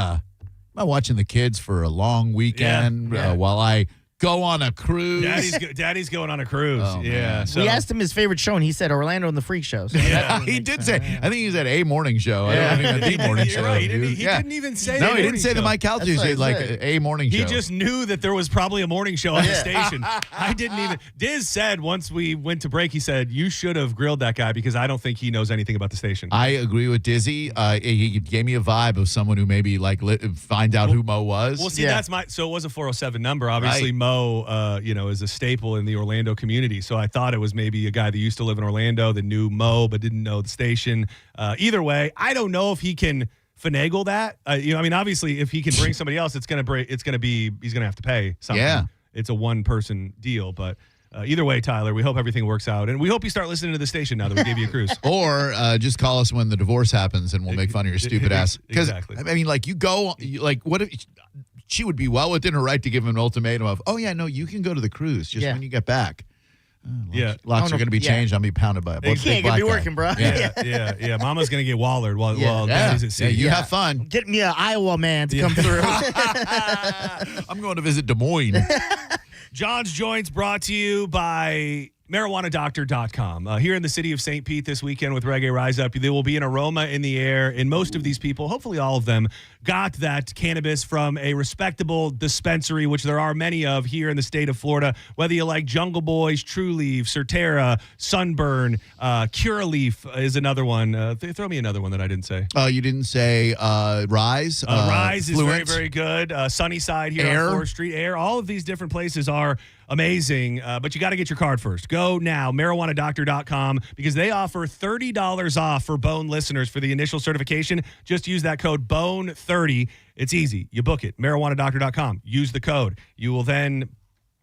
watching the kids for a long weekend while I go on a cruise? Daddy's going on a cruise. Oh, yeah. man. So. We asked him his favorite show, and he said Orlando and the Freak Show. So he did say. I think he said a morning show. I don't think the morning show. Right. He didn't even say. No, he didn't say the Mike Calta. He said like a morning show. He just knew that there was probably a morning show on the station. I didn't even. Diz said once we went to break, he said you should have grilled that guy because I don't think he knows anything about the station. I agree with Dizzy. He gave me a vibe of someone who maybe like find out who Mo was. Well, see, that's my. So it was a 407 number. Obviously, Mo. Is a staple in the Orlando community. So I thought it was maybe a guy that used to live in Orlando that knew Mo but didn't know the station. Either way, I don't know if he can finagle that. Obviously, if he can bring somebody else, he's gonna have to pay something. Yeah. It's a one-person deal, but Either way, Tyler, we hope everything works out. And we hope you start listening to the station now that we gave you a cruise. Or just call us when the divorce happens and we'll make fun of your stupid ass. Exactly. I mean, like, what if she would be well within her right to give him an ultimatum of, oh, yeah, no, you can go to the cruise just when you get back. Locks are going to be changed. I'm going to be pounded by a He ain't going to be working, bro. Yeah. Mama's going to get wallered while Daddy's at sea. Yeah, you have fun. Get me an Iowa man to come through. I'm going to visit Des Moines. John's Joints brought to you by marijuanadoctor.com. Here in the city of St. Pete this weekend with Reggae Rise Up, there will be an aroma in the air, and most of these people, hopefully all of them, got that cannabis from a respectable dispensary, which there are many of here in the state of Florida. Whether you like Jungle Boys, True Leaf, Surterra, Sunburn, Cure Leaf is another one. Throw me another one that I didn't say. You didn't say Rise. Rise is very, Fluent. very good. Sunnyside here Air. on 4th Street. Air. All of these different places are amazing, but you got to get your card first. Go now, marijuanadoctor.com, because they offer $30 off for Bone listeners for the initial certification. Just use that code BONE30. It's easy. You book it, marijuanadoctor.com. Use the code. You will then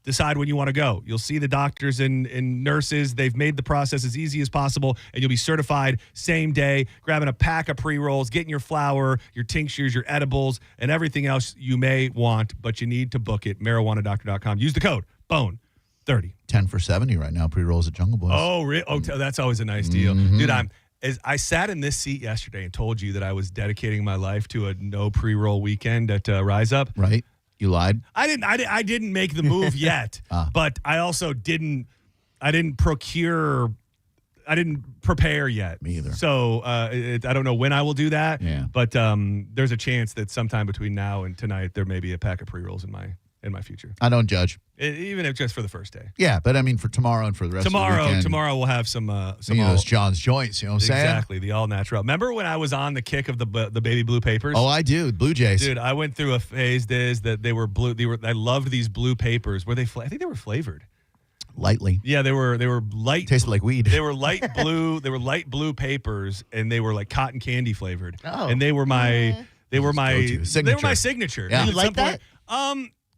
decide when you want to go. You'll see the doctors and nurses. They've made the process as easy as possible, and you'll be certified same day, grabbing a pack of pre-rolls, getting your flour, your tinctures, your edibles, and everything else you may want, but you need to book it, marijuanadoctor.com. Use the code BONE30. 10 for $70 right now, pre-rolls at Jungle Boys. Oh, really? Oh, that's always a nice deal. Mm-hmm. Dude, I sat in this seat yesterday and told you that I was dedicating my life to a no pre-roll weekend at Rise Up. Right. You lied. I didn't make the move yet, but I also didn't prepare yet. Me either. So I don't know when I will do that. Yeah. But there's a chance that sometime between now and tonight there may be a pack of pre-rolls in my future. I don't judge. Even if just for the first day. Yeah, but I mean for tomorrow and for the rest of the weekend. Tomorrow we'll have some those John's Joints, you know what I'm saying? Exactly, the all natural. Remember when I was on the kick of the baby blue papers? Oh, I do. Blue Jays. Dude, I went through a phase that they were blue. I loved these blue papers. Were they I think they were flavored. Lightly. Yeah, they were light. Tasted like weed. They were light blue. They were light blue papers, and they were like cotton candy flavored. Oh. And they were my signature. Yeah. And You at like some point,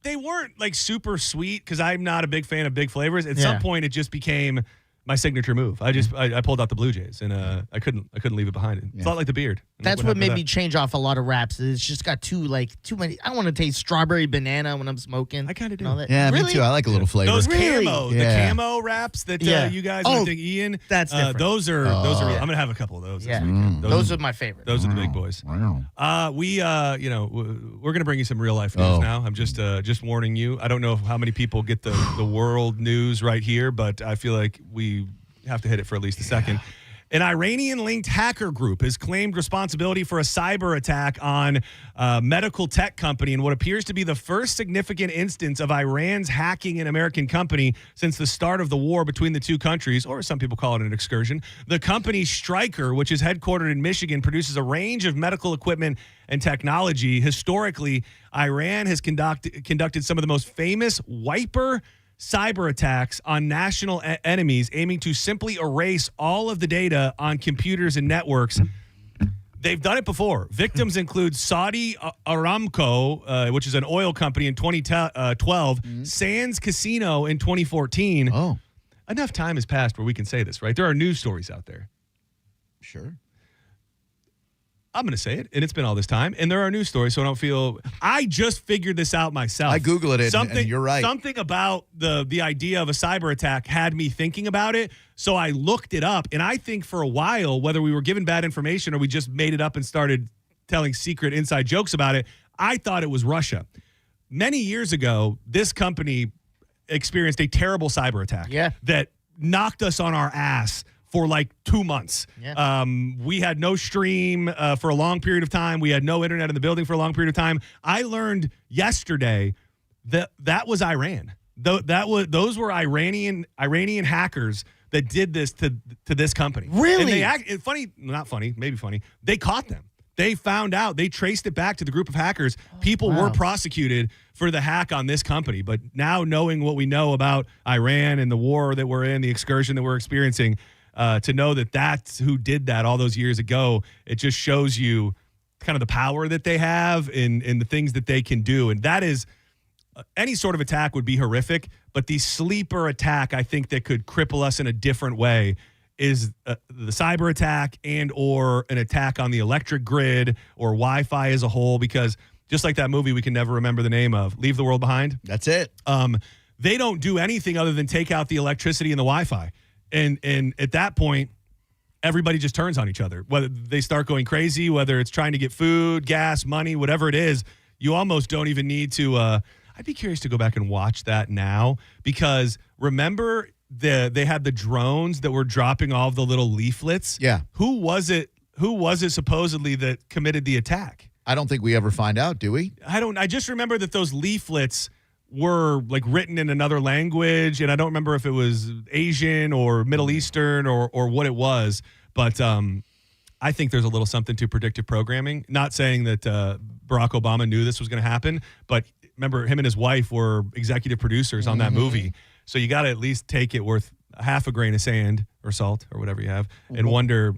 they weren't like super sweet because I'm not a big fan of big flavors. At some point, it just became my signature move. I pulled out the Blue Jays and I couldn't leave it behind. It's a lot like the beard. That's what made me change off a lot of wraps. It's just got too many. I don't want to taste strawberry banana when I'm smoking. I kind of do. Yeah, really? me too. I like a little flavor. Those Really? the camo wraps that you guys I think Ian. That's different. Those are. I'm gonna have a couple of those. Yeah, This weekend. those are my favorite. Those are the big boys. Wow. We're gonna bring you some real life news now. I'm just warning you. I don't know how many people get the world news right here, but I feel like we have to hit it for at least a second. An Iranian-linked hacker group has claimed responsibility for a cyber attack on a medical tech company in what appears to be the first significant instance of Iran's hacking an American company since the start of the war between the two countries, or some people call it an excursion. The company Stryker, which is headquartered in Michigan, produces a range of medical equipment and technology. Historically, Iran has conducted some of the most famous wiper cyber attacks on national enemies, aiming to simply erase all of the data on computers and networks. They've done it before. Victims include Saudi Aramco, which is an oil company in 2012, Sands Casino in 2014. Oh. Enough time has passed where we can say this, right? There are news stories out there. Sure. I'm going to say it, and it's been all this time, and there are news stories, so I don't feel... I just figured this out myself. I Googled it, and you're right. Something about the idea of a cyber attack had me thinking about it, so I looked it up, and I think for a while, whether we were given bad information or we just made it up and started telling secret inside jokes about it, I thought it was Russia. Many years ago, this company experienced a terrible cyber attack that knocked us on our ass for like 2 months. Yeah. We had no stream for a long period of time. We had no internet in the building for a long period of time. I learned yesterday that was Iran. Those were Iranian hackers that did this to this company. Really? And maybe funny. They caught them. They found out. They traced it back to the group of hackers. People were prosecuted for the hack on this company. But now knowing what we know about Iran and the war that we're in, the excursion that we're experiencing, to know that that's who did that all those years ago, it just shows you kind of the power that they have in the things that they can do. And that is, any sort of attack would be horrific, But the sleeper attack, I think, that could cripple us in a different way is the cyber attack and or an attack on the electric grid or Wi-Fi as a whole, because just like that movie we can never remember the name of, Leave the World Behind. That's it. They don't do anything other than take out the electricity and the Wi-Fi. And at that point, everybody just turns on each other. Whether they start going crazy, whether it's trying to get food, gas, money, whatever it is, you almost don't even need to. I'd be curious to go back and watch that now, because remember they had the drones that were dropping all of the little leaflets. Yeah. Who was it supposedly that committed the attack? I don't think we ever find out, do we? I just remember that those leaflets were like written in another language, and I don't remember if it was Asian or Middle Eastern or what it was, but I think there's a little something to predictive programming. Not saying that Barack Obama knew this was going to happen, but remember, him and his wife were executive producers on that movie, so you got to at least take it worth half a grain of sand or salt or whatever you have, and wonder,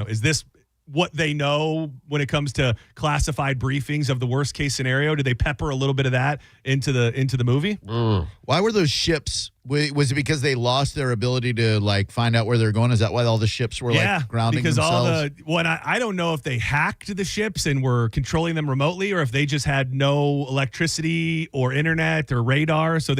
is this what they know when it comes to classified briefings of the worst case scenario? Did they pepper a little bit of that into the movie? Why were those ships? Was it because they lost their ability to find out where they're going? Is that why all the ships were grounding because themselves? I don't know if they hacked the ships and were controlling them remotely, or if they just had no electricity or internet or radar. So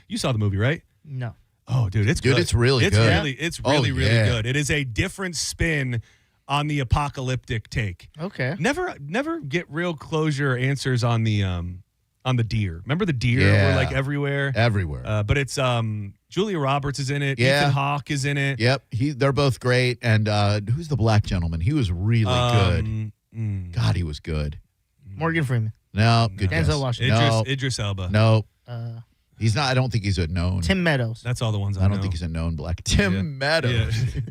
you saw the movie, right? No. Oh, dude, it's good. It's really good. It's really good. It is a different spin on the apocalyptic take. Okay. Never get real closure answers on the deer. Remember the deer were everywhere? Everywhere. But it's Julia Roberts is in it. Yeah. Ethan Hawke is in it. Yep. They're both great. And who's the black gentleman? He was really good. God, he was good. Morgan Freeman. No, good Denzel guess. Washington. Idris Elba. No. He's not. I don't think he's a known. Tim Meadows. That's all the ones I don't think he's a known black. Tim Meadows. Yeah.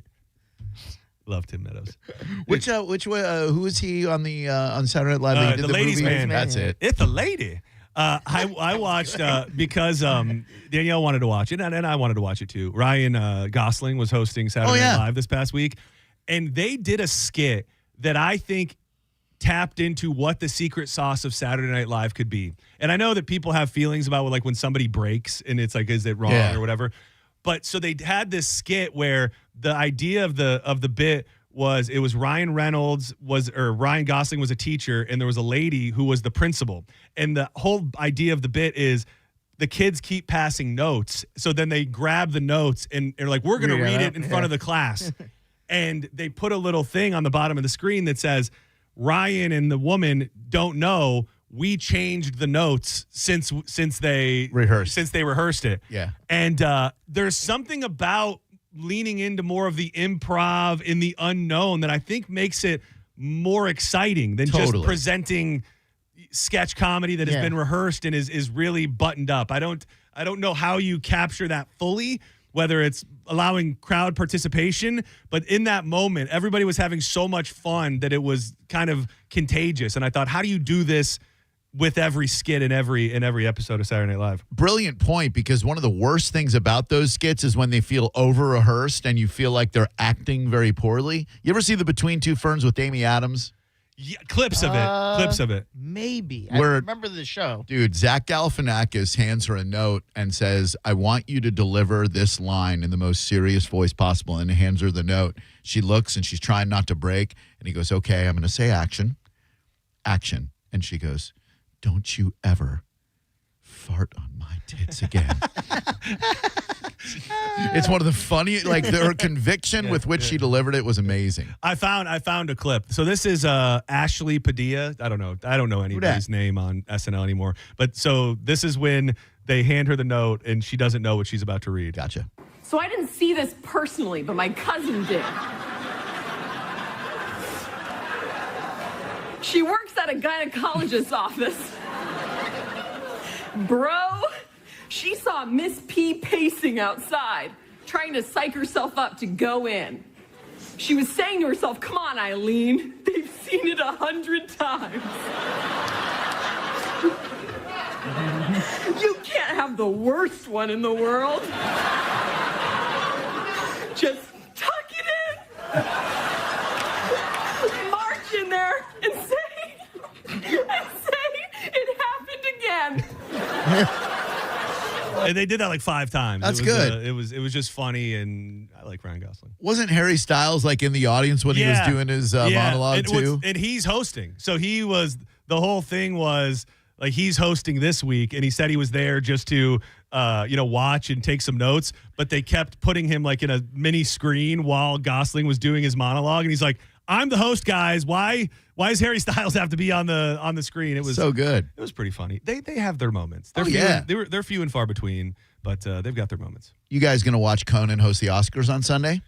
Love Tim Meadows. Who is he on on Saturday Night Live? The Ladies' Man. That's it. It's a lady. I watched because Danielle wanted to watch it, and I wanted to watch it too. Ryan Gosling was hosting Saturday Night Live this past week, and they did a skit that I think tapped into what the secret sauce of Saturday Night Live could be. And I know that people have feelings about when somebody breaks and it's is it wrong or whatever. But so they had this skit where the idea of the bit was it was Ryan Gosling was a teacher, and there was a lady who was the principal. And the whole idea of the bit is the kids keep passing notes. So then they grab the notes and are like, we're going to read it in front of the class. And they put a little thing on the bottom of the screen that says, Ryan and the woman don't know we changed the notes since they rehearsed it. Yeah. And there's something about leaning into more of the improv in the unknown that I think makes it more exciting than just presenting sketch comedy that has been rehearsed and is really buttoned up. I don't know how you capture that fully, whether it's allowing crowd participation, but in that moment, everybody was having so much fun that it was kind of contagious. And I thought, how do you do this with every skit in every episode of Saturday Night Live? Brilliant point, because one of the worst things about those skits is when they feel over-rehearsed and you feel like they're acting very poorly. You ever see the Between Two Ferns with Amy Adams? Yeah, clips of it. Maybe. I remember the show. Dude, Zach Galifianakis hands her a note and says, I want you to deliver this line in the most serious voice possible, and hands her the note. She looks and she's trying not to break, and he goes, okay, I'm going to say action. Action. And she goes, don't you ever fart on my tits again. It's one of the funny, her conviction with which she delivered it was amazing. I found a clip. So this is Ashley Padilla. I don't know anybody's name on SNL anymore. But so this is when they hand her the note and she doesn't know what she's about to read. Gotcha. So I didn't see this personally, but my cousin did. She works at a gynecologist's office. Bro, she saw Miss P pacing outside, trying to psych herself up to go in. She was saying to herself, come on, Eileen, they've seen it 100 times. You can't have the worst one in the world. Just tuck it in. March in there and say it happened again. They did that like 5 times. That's it was, good. It was just funny, and I like Ryan Gosling. Wasn't Harry Styles like in the audience when he was doing his monologue too? And he's hosting. So the whole thing was like he's hosting this week, and he said he was there just to watch and take some notes, but they kept putting him like in a mini screen while Gosling was doing his monologue, and he's like, I'm the host, guys. Why does Harry Styles have to be on the screen? It was so good. It was pretty funny. They have their moments. They're few and far between, but they've got their moments. You guys gonna watch Conan host the Oscars on Sunday?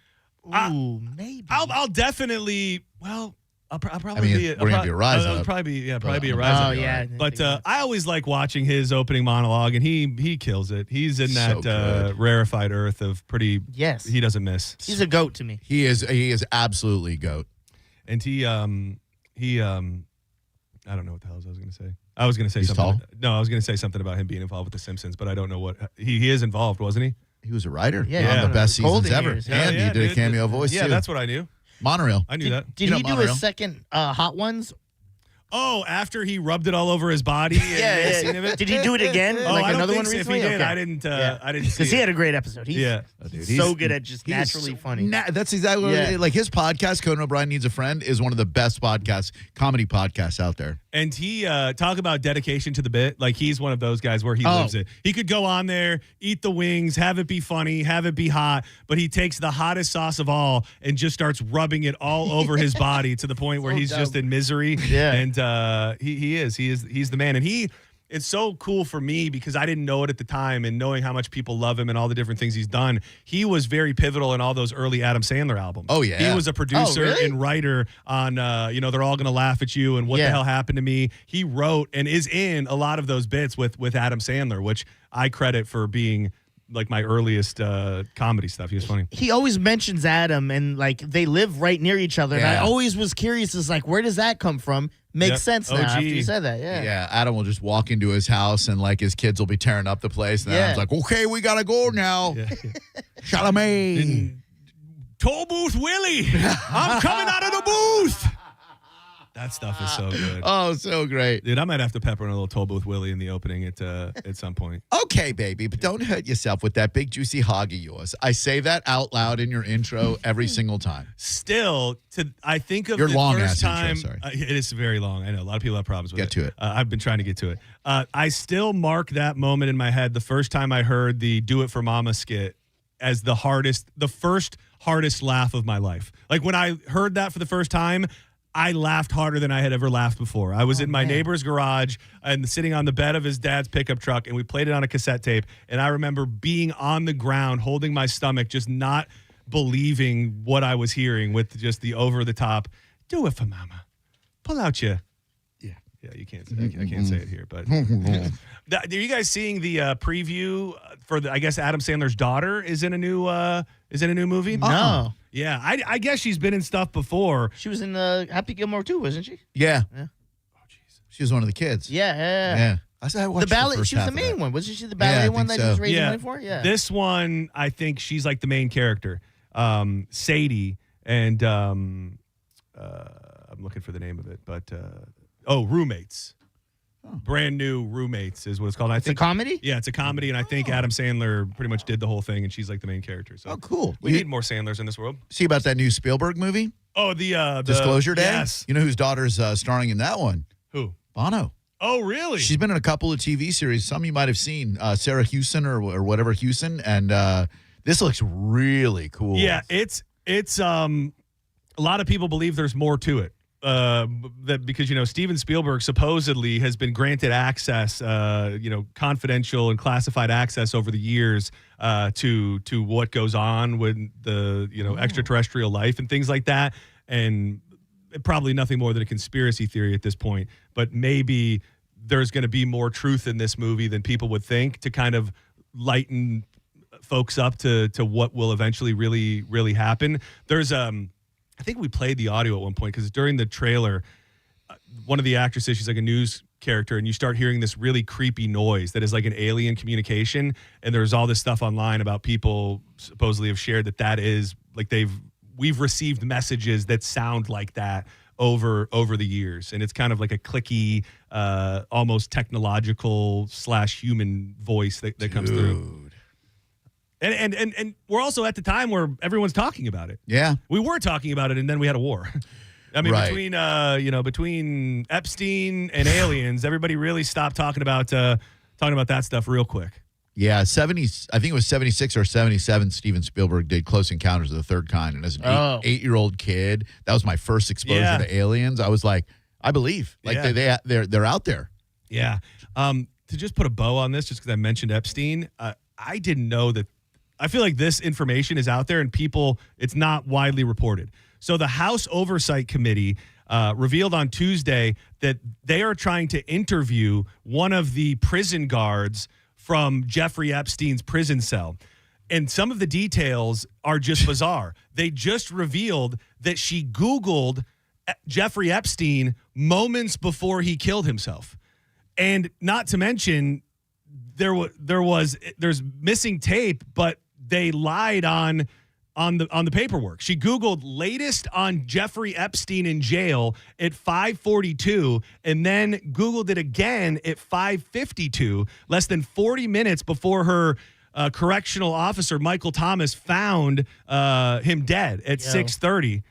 Ooh, maybe. I'll definitely. Well, I'll I mean, we're gonna be a rise up. Probably be a rise up. Oh yeah. But I always like watching his opening monologue, and he kills it. He's in that rarefied earth of pretty. Yes. He doesn't miss. He's a goat to me. He is absolutely goat. And he I don't know what the hell I was going to say. I was going to say something. Tall? No, I was going to say something about him being involved with The Simpsons, but I don't know what he is involved, wasn't he? He was a writer. Yeah, on the best seasons ever. Years. And he did a cameo voice too. Yeah, that's what I knew. Monorail. I knew that. Did he do a second Hot Ones? Oh, after he rubbed it all over his body. Yeah. Did he do it again? I don't another think one so. recently? If he did, Okay. I didn't see because he had a great episode. He's so good at just naturally funny. That's exactly what like his podcast, Conan O'Brien Needs a Friend, is one of the best comedy podcasts out there. And he talk about dedication to the bit. Like he's one of those guys where he lives it. He could go on there, eat the wings, have it be funny, have it be hot, but he takes the hottest sauce of all and just starts rubbing it all over his body to the point where he's just in misery. Yeah. And he's the man. And it's so cool for me because I didn't know it at the time, and knowing how much people love him and all the different things he's done, he was very pivotal in all those early Adam Sandler albums. Oh, yeah. He was a producer and writer on, They're All Gonna Laugh at You and What the Hell Happened to Me. He wrote and is in a lot of those bits with Adam Sandler, which I credit for being like my earliest comedy stuff. He was funny. He always mentions Adam, and like they live right near each other. And I always was curious, is like, where does that come from? Makes sense now after you said that. Yeah, Adam will just walk into his house and like his kids will be tearing up the place. And Adam's like, okay, we gotta go now. Chalamet. Toll Booth Willie, I'm coming out of the booth. That stuff is so good. Oh, so great. Dude, I might have to pepper in a little Toll Booth Willie in the opening at some point. Okay, baby, but don't hurt yourself with that big juicy hog of yours. I say that out loud in your intro every single time. Still, I think of your the long first ass time. Intro, sorry. It is very long. I know a lot of people have problems with it. Get to it. I've been trying to get to it. I still mark that moment in my head the first time I heard the "Do It for Mama" skit as the first hardest laugh of my life. Like when I heard that for the first time, I laughed harder than I had ever laughed before. I was in my neighbor's garage and sitting on the bed of his dad's pickup truck, and we played it on a cassette tape. And I remember being on the ground, holding my stomach, just not believing what I was hearing with just the over-the-top, "Do it for mama. Pull out your..." Yeah, you can't say I can't say it here, but are you guys seeing the preview for I guess Adam Sandler's daughter is in a new movie? No. Yeah, I guess she's been in stuff before. She was in Happy Gilmore too, wasn't she? Yeah. Oh, jeez. She was one of the kids. Yeah. I watched the ballet. first She was half the of main that. one, wasn't she? The ballet one that he was raising money for. Yeah. This one, I think she's like the main character, Sadie, and I'm looking for the name of it, but Roommates. Brand new Roommates is what it's called. It's a comedy? Yeah, it's a comedy, and I think Adam Sandler pretty much did the whole thing, and she's like the main character. So cool. We need more Sandlers in this world. See about that new Spielberg movie? Oh, the Disclosure Day? Yes. You know whose daughter's starring in that one? Who? Bono. Oh, really? She's been in a couple of TV series. Some you might have seen, Sarah Hewson or whatever Hewson, and this looks really cool. Yeah, it's a lot of people believe there's more to it. That because Steven Spielberg supposedly has been granted access, confidential and classified access over the years to what goes on with the extraterrestrial life and things like that, and probably nothing more than a conspiracy theory at this point. But maybe there's going to be more truth in this movie than people would think to kind of lighten folks up to what will eventually really happen. There's I think we played the audio at one point because during the trailer, one of the actresses, she's like a news character, and you start hearing this really creepy noise that is like an alien communication. And there's all this stuff online about people supposedly have shared that is like we've received messages that sound like that over the years, and it's kind of like a clicky, almost technological / human voice that comes through. And we're also at the time where everyone's talking about it. Yeah, we were talking about it, and then we had a war. I mean, Right. between Epstein and aliens, everybody really stopped talking about that stuff real quick. Yeah, I think it was 76 or 77, Steven Spielberg did Close Encounters of the Third Kind. And as an eight-year-old kid, that was my first exposure to aliens. I was like, I believe. Like, they're out there. Yeah. To just put a bow on this, just because I mentioned Epstein, I didn't know that. I feel like this information is out there and it's not widely reported. So the House Oversight Committee revealed on Tuesday that they are trying to interview one of the prison guards from Jeffrey Epstein's prison cell. And some of the details are just bizarre. They just revealed that she Googled Jeffrey Epstein moments before he killed himself. And not to mention, there's missing tape, but they lied on the paperwork. She Googled latest on Jeffrey Epstein in jail at 5:42 and then Googled it again at 5:52, less than 40 minutes before her correctional officer, Michael Thomas, found him dead at 6:30.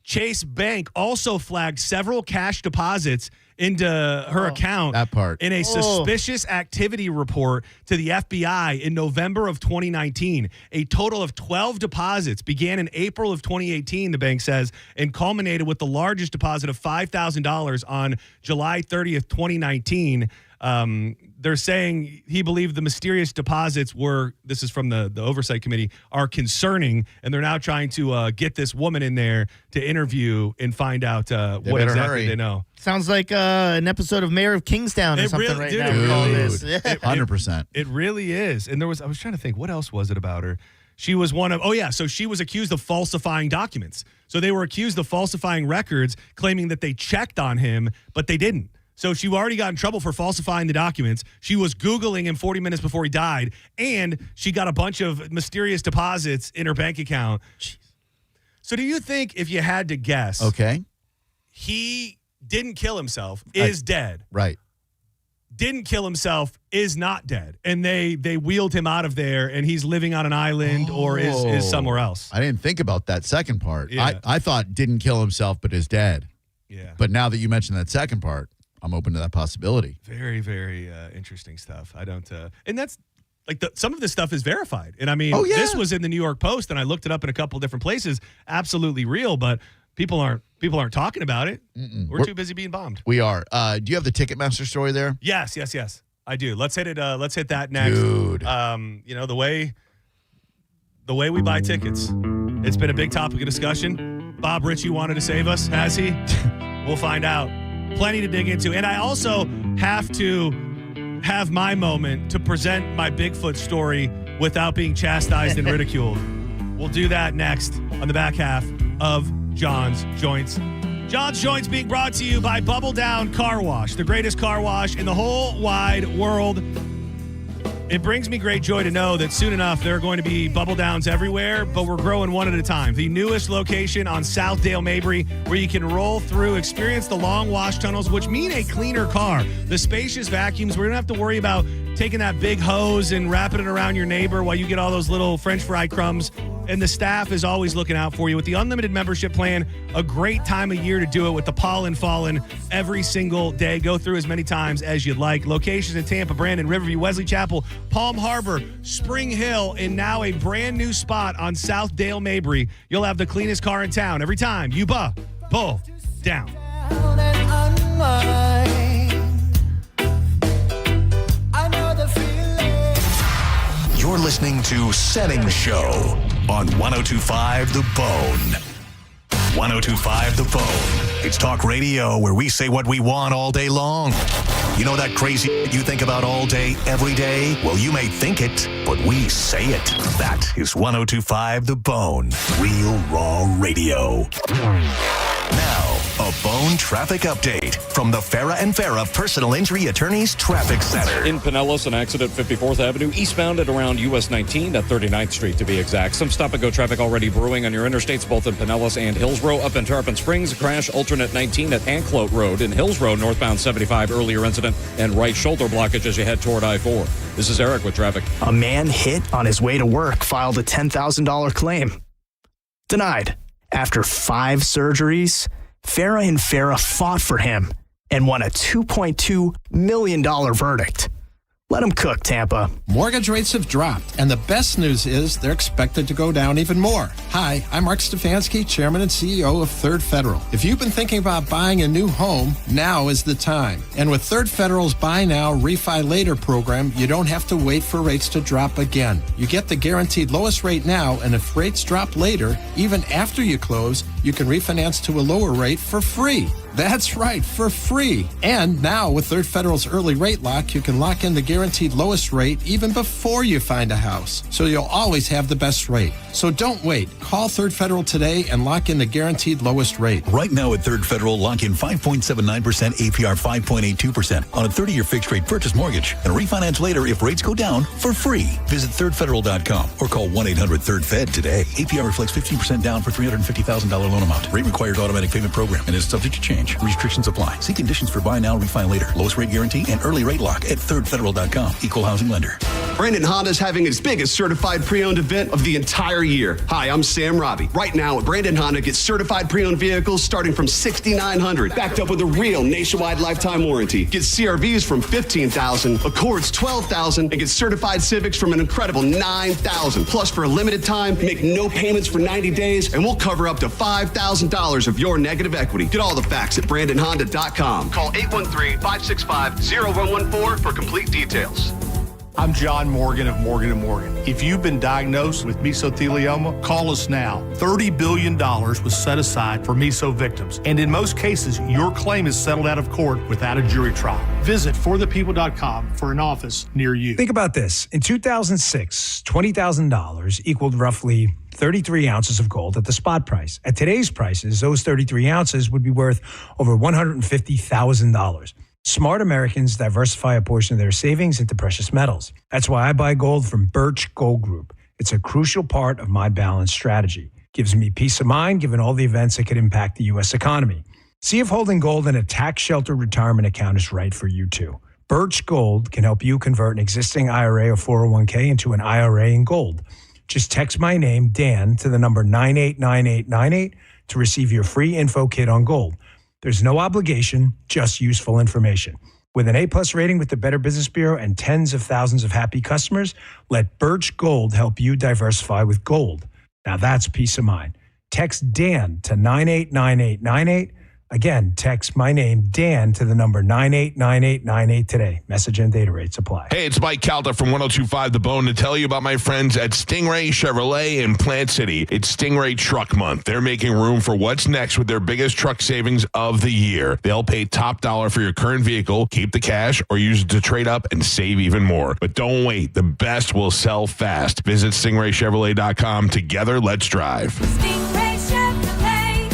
Chase Bank also flagged several cash deposits into her account in a suspicious activity report to the FBI in November of 2019. A total of 12 deposits began in April of 2018, the bank says, and culminated with the largest deposit of $5,000 on July 30th, 2019. They're saying he believed the mysterious deposits this is from the Oversight Committee, are concerning, and they're now trying to get this woman in there to interview and find out what exactly they know. Sounds like an episode of Mayor of Kingstown or something right now. Dude, Yeah. 100%. It really is. And I was trying to think, what else was it about her? She was so she was accused of falsifying documents. So they were accused of falsifying records, claiming that they checked on him, but they didn't. So she already got in trouble for falsifying the documents. She was Googling him 40 minutes before he died, and she got a bunch of mysterious deposits in her bank account. Jeez. So do you think, if you had to guess, he didn't kill himself, is dead? Right. Didn't kill himself, is not dead. And they wheeled him out of there, and he's living on an island or is somewhere else. I didn't think about that second part. Yeah. I thought didn't kill himself, but is dead. Yeah. But now that you mentioned that second part, I'm open to that possibility. Very, very interesting stuff. I don't, and that's like some of this stuff is verified. And I mean, this was in the New York Post, and I looked it up in a couple different places. Absolutely real, but people aren't talking about it. We're too busy being bombed. We are. Do you have the Ticketmaster story there? Yes, I do. Let's hit it. Let's hit that next. Dude. The way we buy tickets. It's been a big topic of discussion. Bob Ritchie wanted to save us. Has he? We'll find out. Plenty to dig into. And I also have to have my moment to present my Bigfoot story without being chastised and ridiculed. We'll do that next on the back half of John's Joints. John's Joints being brought to you by Bubble Down Car Wash, the greatest car wash in the whole wide world. It brings me great joy to know that soon enough there are going to be Bubble Downs everywhere, but we're growing one at a time. The newest location on Southdale Mabry, where you can roll through, experience the long wash tunnels, which mean a cleaner car. The spacious vacuums, we're going to have to worry about taking that big hose and wrapping it around your neighbor while you get all those little French fry crumbs. And the staff is always looking out for you. With the unlimited membership plan, a great time of year to do it with the pollen falling every single day. Go through as many times as you'd like. Locations in Tampa, Brandon, Riverview, Wesley Chapel, Palm Harbor, Spring Hill, and now a brand new spot on Southdale Mabry. You'll have the cleanest car in town every time you pull down. You're listening to Senning Show on 102.5 The Bone. 102.5 The Bone. It's talk radio where we say what we want all day long. You know that crazy you think about all day, every day? Well, you may think it, but we say it. That is 102.5 The Bone. Real raw radio. Now, a Bone traffic update from the Farah and Farah Personal Injury Attorneys Traffic Center. In Pinellas, an accident 54th Avenue, eastbound at around US 19 at 39th Street to be exact. Some stop-and-go traffic already brewing on your interstates, both in Pinellas and Hillsborough. Up in Tarpon Springs, a crash alternate 19 at Anclote Road. In Hillsborough, northbound 75, earlier incident, and right shoulder blockage as you head toward I-4. This is Eric with traffic. A man hit on his way to work filed a $10,000 claim. Denied. After 5 surgeries, Farah and Farah fought for him and won a $2.2 million verdict. Let him cook, Tampa. Mortgage rates have dropped, and the best news is they're expected to go down even more. Hi, I'm Mark Stefanski, Chairman and CEO of Third Federal. If you've been thinking about buying a new home, now is the time. And with Third Federal's Buy Now, Refi Later program, you don't have to wait for rates to drop again. You get the guaranteed lowest rate now, and if rates drop later, even after you close, you can refinance to a lower rate for free. That's right, for free. And now with Third Federal's early rate lock, you can lock in the guaranteed lowest rate even before you find a house. So you'll always have the best rate. So don't wait. Call Third Federal today and lock in the guaranteed lowest rate. Right now at Third Federal, lock in 5.79% APR 5.82% on a 30-year fixed rate purchase mortgage and refinance later if rates go down for free. Visit thirdfederal.com or call 1-800-3rd-FED today. APR reflects 15% down for $350,000 loan amount. Rate requires automatic payment program and is subject to change. Restrictions apply. See conditions for buy now, refi later. Lowest rate guarantee and early rate lock at thirdfederal.com. Equal housing lender. Brandon Honda's having its biggest certified pre-owned event of the entire year. Hi, I'm Sam Robbie. Right now, Brandon Honda gets certified pre-owned vehicles starting from $6,900, backed up with a real nationwide lifetime warranty. Get CRVs from $15,000, Accords $12,000, and get certified Civics from an incredible $9,000. Plus, for a limited time, make no payments for 90 days, and we'll cover up to $5,000 of your negative equity. Get all the facts at BrandonHonda.com. Call 813-565-0114 for complete details. I'm John Morgan of Morgan & Morgan. If you've been diagnosed with mesothelioma, call us now. $30 billion was set aside for meso victims, and in most cases, your claim is settled out of court without a jury trial. Visit forthepeople.com for an office near you. Think about this. In 2006, $20,000 equaled roughly 33 ounces of gold at the spot price. At today's prices, those 33 ounces would be worth over $150,000. Smart Americans diversify a portion of their savings into precious metals. That's why I buy gold from Birch Gold Group. It's a crucial part of my balanced strategy. Gives me peace of mind given all the events that could impact the U.S. economy. See if holding gold in a tax-sheltered retirement account is right for you too. Birch Gold can help you convert an existing IRA or 401k into an IRA in gold. Just text my name, Dan, to the number 989898 to receive your free info kit on gold. There's no obligation, just useful information. With an A+ rating with the Better Business Bureau and tens of thousands of happy customers, let Birch Gold help you diversify with gold. Now that's peace of mind. Text Dan to 989898. Again, text my name, Dan, to the number 989898 today. Message and data rates apply. Hey, it's Mike Calta from 102.5 The Bone to tell you about my friends at Stingray Chevrolet in Plant City. It's Stingray Truck Month. They're making room for what's next with their biggest truck savings of the year. They'll pay top dollar for your current vehicle, keep the cash, or use it to trade up and save even more. But don't wait. The best will sell fast. Visit StingrayChevrolet.com. Together, let's drive. Stingray Chevrolet.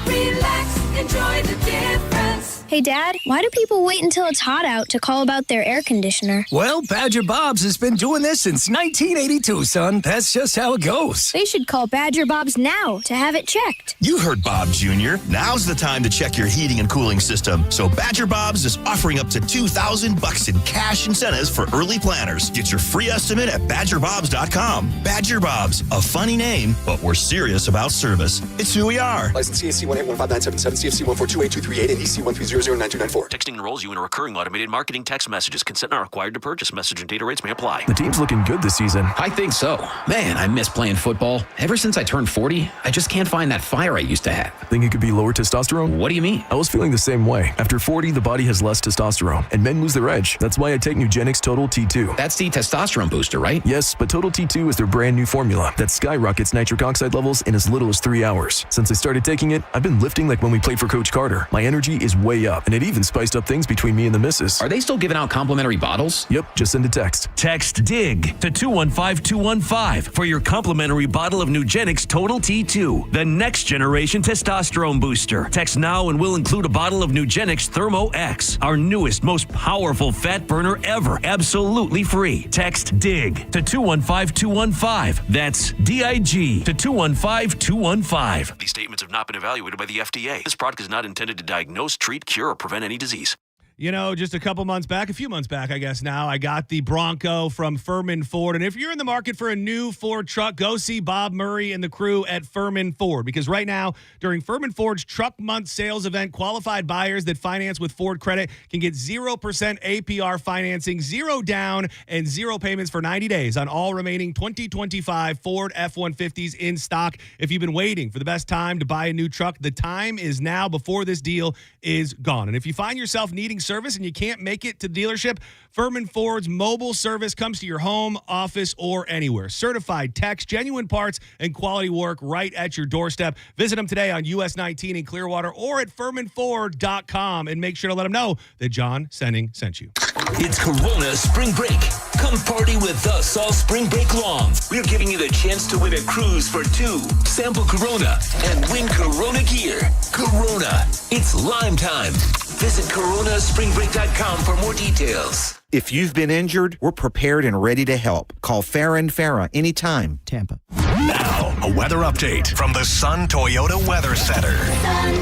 Relax. Enjoy the difference. Hey, Dad, why do people wait until it's hot out to call about their air conditioner? Well, Badger Bob's has been doing this since 1982, son. That's just how it goes. They should call Badger Bob's now to have it checked. You heard Bob Jr. Now's the time to check your heating and cooling system. So Badger Bob's is offering up to $2,000 in cash incentives for early planners. Get your free estimate at badgerbobs.com. Badger Bob's, a funny name, but we're serious about service. It's who we are. License CAC 1815977, CFC 1428238, and EC 130. Texting enrolls you in a recurring automated marketing text messages. Consent not required to purchase. Message and data rates may apply. The team's looking good this season. I think so. Man, I miss playing football. Ever since I turned 40, I just can't find that fire I used to have. Think it could be lower testosterone? What do you mean? I was feeling the same way. After 40, the body has less testosterone, and men lose their edge. That's why I take Nugenix Total T2. That's the testosterone booster, right? Yes, but Total T2 is their brand new formula that skyrockets nitric oxide levels in as little as 3 hours. Since I started taking it, I've been lifting like when we played for Coach Carter. My energy is way up. up, and it even spiced up things between me and the missus. Are they still giving out complimentary bottles? Yep, just send a text. Text DIG to 215-215 for your complimentary bottle of Nugenix Total T2, the next generation testosterone booster. Text now and we'll include a bottle of Nugenix Thermo X, our newest, most powerful fat burner ever, absolutely free. Text DIG to 215-215. That's DIG to 215-215. These statements have not been evaluated by the FDA. This product is not intended to diagnose, treat, cure, or prevent any disease. You know, just a few months back, I guess now, I got the Bronco from Furman Ford. And if you're in the market for a new Ford truck, go see Bob Murray and the crew at Furman Ford. Because right now, during Furman Ford's Truck Month sales event, qualified buyers that finance with Ford credit can get 0% APR financing, 0 down, and 0 payments for 90 days on all remaining 2025 Ford F-150s in stock. If you've been waiting for the best time to buy a new truck, the time is now before this deal is gone. And if you find yourself needing service and you can't make it to the dealership, Furman Ford's mobile service comes to your home, office, or anywhere. Certified techs, genuine parts, and quality work right at your doorstep. Visit them today on US 19 in Clearwater or at FurmanFord.com and make sure to let them know that John Senning sent you. It's Corona Spring Break. Come party with us all spring break long. We're giving you the chance to win a cruise for 2, sample Corona, and win Corona gear. Corona, it's Lime time. Visit coronaspringbreak.com for more details. If you've been injured, we're prepared and ready to help. Call Farah Farah anytime. Tampa. Now, a weather update from the Sun Toyota Weather Center. Sun,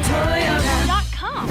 Toyota.com.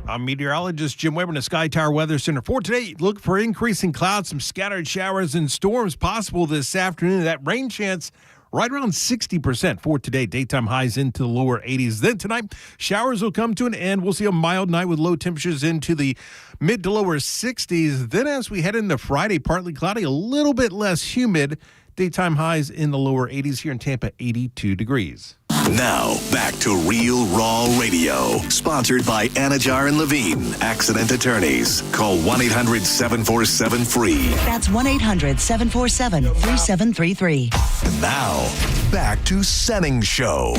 I'm meteorologist Jim Weber in the Sky Tower Weather Center. For today, look for increasing clouds, some scattered showers and storms possible this afternoon. That rain chance right around 60% for today. Daytime highs into the lower 80s. Then tonight, showers will come to an end. We'll see a mild night with low temperatures into the mid to lower 60s. Then as we head into Friday, partly cloudy, a little bit less humid. Daytime highs in the lower 80s here in Tampa, 82 degrees. Now, back to Real Raw Radio. Sponsored by Anajar and Levine, Accident Attorneys. Call 1-800-747-FREE. That's 1-800-747-3733. And now, back to Senning Show.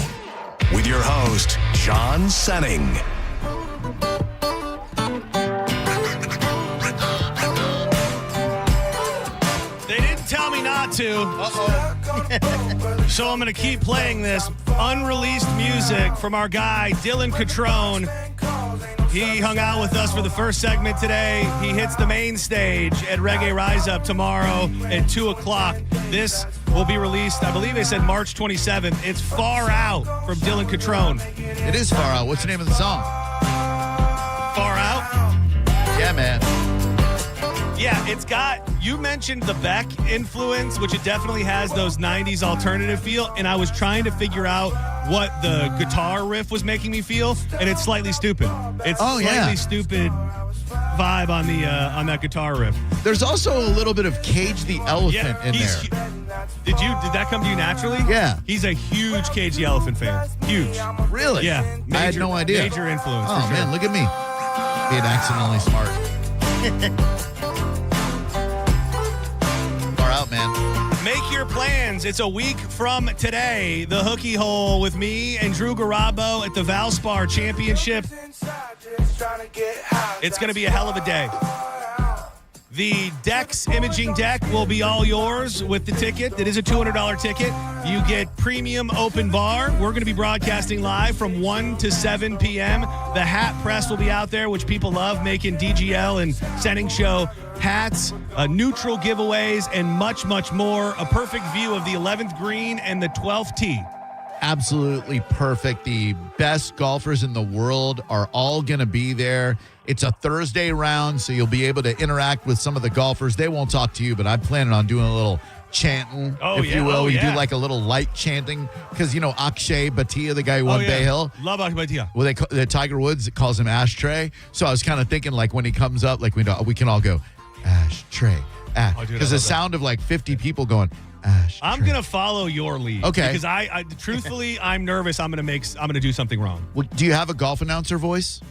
With your host, John Senning. Tell me not to. So I'm going to keep playing this unreleased music from our guy, Dylan Catron. He hung out with us for the first segment today. He hits the main stage at Reggae Rise Up tomorrow at 2 o'clock. This will be released, I believe they said March 27th. It's Far Out from Dylan Catron. It is Far Out. What's the name of the song? Far Out? Yeah, man. Yeah, it's got, you mentioned the Beck influence, which it definitely has those 90s alternative feel, and I was trying to figure out what the guitar riff was making me feel, and it's slightly stupid. It's slightly stupid vibe on the on that guitar riff. There's also a little bit of Cage the Elephant in there. Did that come to you naturally? Yeah. He's a huge Cage the Elephant fan. Huge. Really? Yeah. I had no idea. Major influence. Oh, for man, sure. look at me. Being accidentally smart. Far Out, man. Make your plans. It's a week from today. The Hookie Hole with me and Drew Garabo at the Valspar Championship. It's going to be a hell of a day. The Dex imaging deck will be all yours with the ticket. It is a $200 ticket. You get premium open bar. We're going to be broadcasting live from 1 to 7 p.m. The hat press will be out there, which people love, making DGL and Senning Show hats, neutral giveaways, and much, much more. A perfect view of the 11th green and the 12th tee. Absolutely perfect. The best golfers in the world are all going to be there. It's a Thursday round, so you'll be able to interact with some of the golfers. They won't talk to you, but I'm planning on doing a little chanting, if you will. We do like a little light chanting because, you know, Akshay Bhatia, the guy who won Bay Hill. Love Akshay Bhatia. Well, the Tiger Woods calls him Ashtray. So I was kind of thinking, like, when he comes up, like, we can all go, Ashtray. Because the sound of like 50 people going, I'm going to follow your lead. Okay. Because I truthfully, I'm nervous I'm going to do something wrong. Well, do you have a golf announcer voice?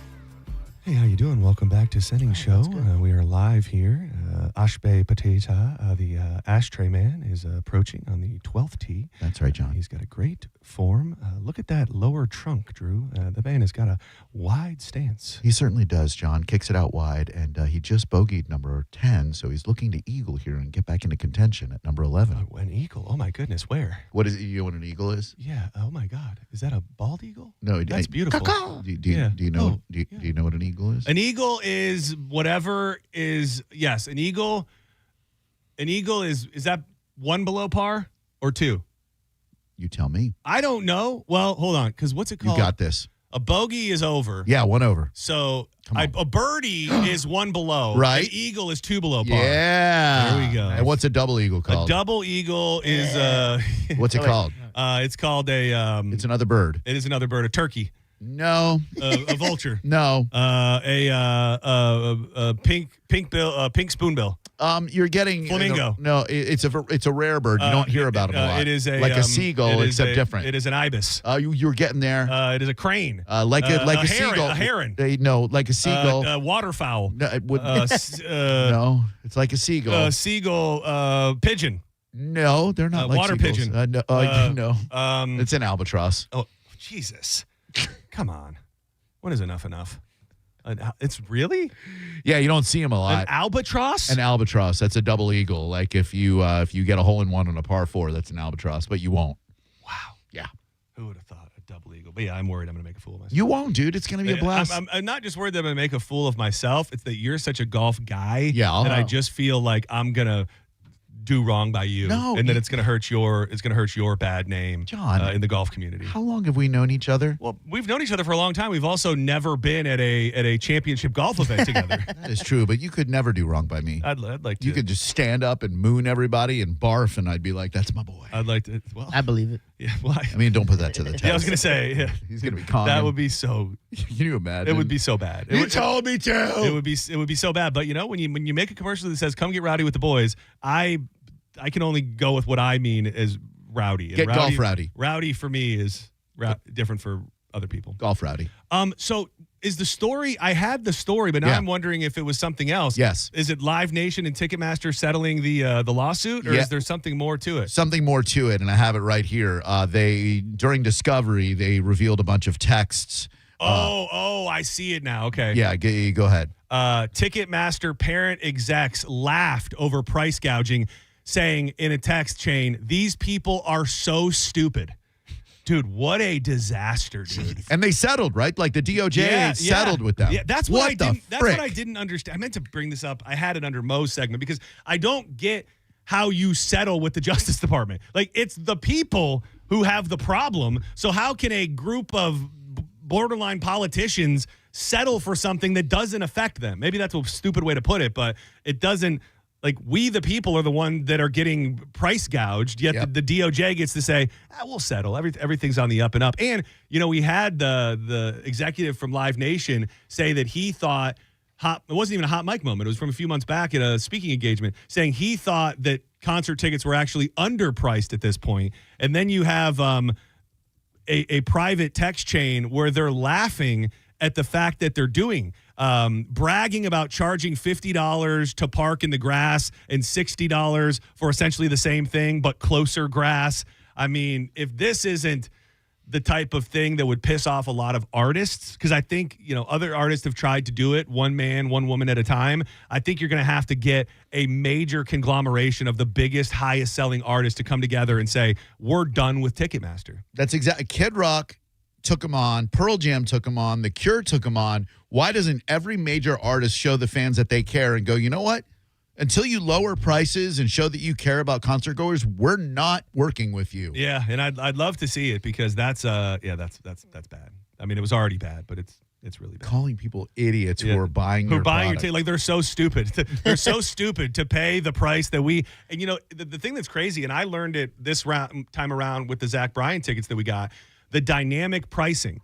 Hey, how you doing? Welcome back to Senning Show. We are live here Ashbe Potato, the ashtray man, is approaching on the 12th tee. That's right, John. He's got a great form. Look at that lower trunk, Drew. The man has got a wide stance. He certainly does, John. Kicks it out wide, and he just bogeyed number 10, so he's looking to eagle here and get back into contention at number 11. An eagle? Oh, my goodness. Where? What is it? You know what an eagle is? Yeah. Oh, my God. Is that a bald eagle? No. That's beautiful. Do you know? Do you know what an eagle is? An eagle is whatever is, yes, an eagle is that one below par or two? You tell me. I don't know. Well, hold on, because what's it called? You got this. A bogey is over. Yeah, one over. So a birdie is one below. Right. An eagle is two below par. Yeah. There we go. And what's a double eagle called? A double eagle is What's it called? It's called a It's another bird. It is another bird, a turkey. No. A vulture. No. A pink spoonbill. You're getting flamingo. No, it's a rare bird. You don't hear about them a lot. It is like a seagull, except different. It is an ibis. You're getting there. It is a crane. Like a seagull. A heron. No, like a seagull. Waterfowl. No, no, it's like a seagull. Seagull. Pigeon. No, they're not like water seagulls. pigeon. No. It's an albatross. Oh, Jesus. Come on. When is enough? It's really? Yeah, you don't see them a lot. An albatross? An albatross. That's a double eagle. Like if you get a hole in one on a par 4, that's an albatross, but you won't. Wow. Yeah. Who would have thought a double eagle? But yeah, I'm worried I'm going to make a fool of myself. You won't, dude. It's going to be a blast. I'm not just worried that I'm going to make a fool of myself. It's that you're such a golf guy Yeah, that I just feel like I'm going to do wrong by you, and then it's going to hurt your bad name, John, in the golf community. How long have we known each other? Well, we've known each other for a long time. We've also never been at a championship golf event together. That is true, but you could never do wrong by me. I'd like to. You could just stand up and moon everybody and barf, and I'd be like, "That's my boy." I'd like to. Well, I believe it. Yeah. Well, I mean, don't put that to the test. Yeah, I was going to say. Yeah. He's going to be calm. That would be so. Can you imagine? It would be so bad. You told me to. It would be so bad. But when you make a commercial that says "Come get rowdy with the boys," I can only go with what I mean as rowdy. Get golf rowdy. Rowdy for me is different for other people. Golf rowdy. So is the story? I had the story, but now I'm wondering if it was something else. Yes. Is it Live Nation and Ticketmaster settling the lawsuit, or is there something more to it? Something more to it, and I have it right here. During Discovery, they revealed a bunch of texts. I see it now. Okay. Yeah, go ahead. Ticketmaster parent execs laughed over price gouging, saying in a text chain, "These people are so stupid." Dude, what a disaster, dude. And they settled, right? Like the DOJ settled with them. Yeah, that's what I didn't understand. I meant to bring this up. I had it under Mo's segment because I don't get how you settle with the Justice Department. Like, it's the people who have the problem. So how can a group of borderline politicians settle for something that doesn't affect them? Maybe that's a stupid way to put it, but it doesn't. Like, we, the people, are the one that are getting price gouged, yet the DOJ gets to say, we'll settle. Everything's on the up and up. And, we had the executive from Live Nation say that he thought, it wasn't even a hot mic moment. It was from a few months back at a speaking engagement, saying he thought that concert tickets were actually underpriced at this point. And then you have a private text chain where they're laughing at the fact that they're doing bragging about charging $50 to park in the grass and $60 for essentially the same thing, but closer grass. I mean, if this isn't the type of thing that would piss off a lot of artists, because I think, other artists have tried to do it one man, one woman at a time. I think you're going to have to get a major conglomeration of the biggest, highest selling artists to come together and say, we're done with Ticketmaster. That's exactly. Kid Rock took him on. Pearl Jam took him on. The Cure took him on. Why doesn't every major artist show the fans that they care and go, you know what? Until you lower prices and show that you care about concert goers, we're not working with you. Yeah, and I'd love to see it because that's bad. I mean, it was already bad, but it's really bad. Calling people idiots who are buying your ticket, like they're so stupid. They're so stupid to pay the price that we. And the thing that's crazy, and I learned it this time around with the Zach Bryan tickets that we got, the dynamic pricing.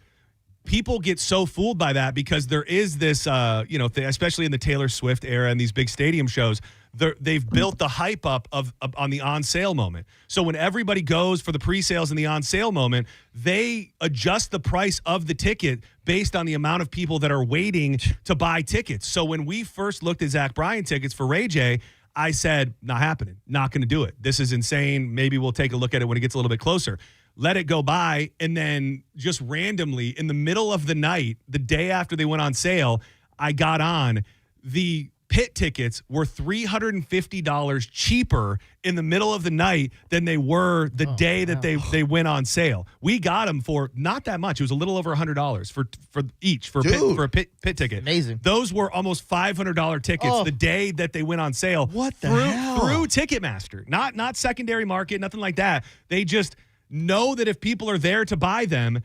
people get so fooled by that because there is this, especially in the Taylor Swift era and these big stadium shows, they've built the hype up on the on sale moment. So when everybody goes for the pre-sales and the on sale moment, they adjust the price of the ticket based on the amount of people that are waiting to buy tickets. So when we first looked at Zach Bryan tickets for Ray J, I said, not happening, not going to do it. This is insane. Maybe we'll take a look at it when it gets a little bit closer. Let it go by, and then just randomly in the middle of the night, the day after they went on sale, I got on. The pit tickets were $350 cheaper in the middle of the night than they were the day that they went on sale. We got them for not that much. It was a little over $100 for a pit ticket. Amazing. Those were almost $500 tickets the day that they went on sale. What the hell? Through Ticketmaster, not secondary market, nothing like that. They just know that if people are there to buy them,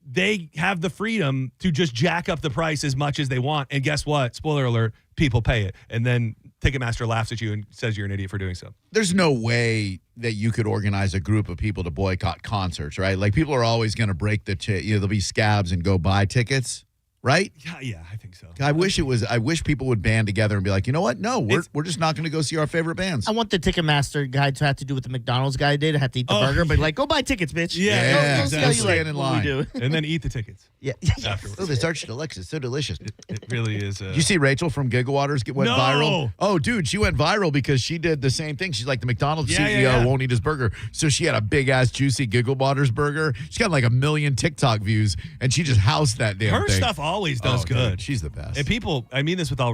they have the freedom to just jack up the price as much as they want. And guess what? Spoiler alert, people pay it. And then Ticketmaster laughs at you and says you're an idiot for doing so. There's no way that you could organize a group of people to boycott concerts, right? Like, people are always going to break there'll be scabs and go buy tickets, right? Yeah, I think so. I wish people would band together and be like, you know what? No, we're just not going to go see our favorite bands. I want the Ticketmaster guy to have to do what the McDonald's guy did. I had to eat the burger, but go buy tickets, bitch. Yeah, go stand in line. Do. And then eat the tickets. Yeah. Afterwards. Oh, this arch deluxe is so delicious. It really is. Did you see Rachel from Gigawaters went viral? Oh, dude, she went viral because she did the same thing. She's like, the McDonald's CEO won't eat his burger. So she had a big-ass, juicy Gigawaters burger. She got like 1 million TikTok views, and she just housed that damn thing. Her stuff always does good. Dude, she's the best. And people, I mean this with all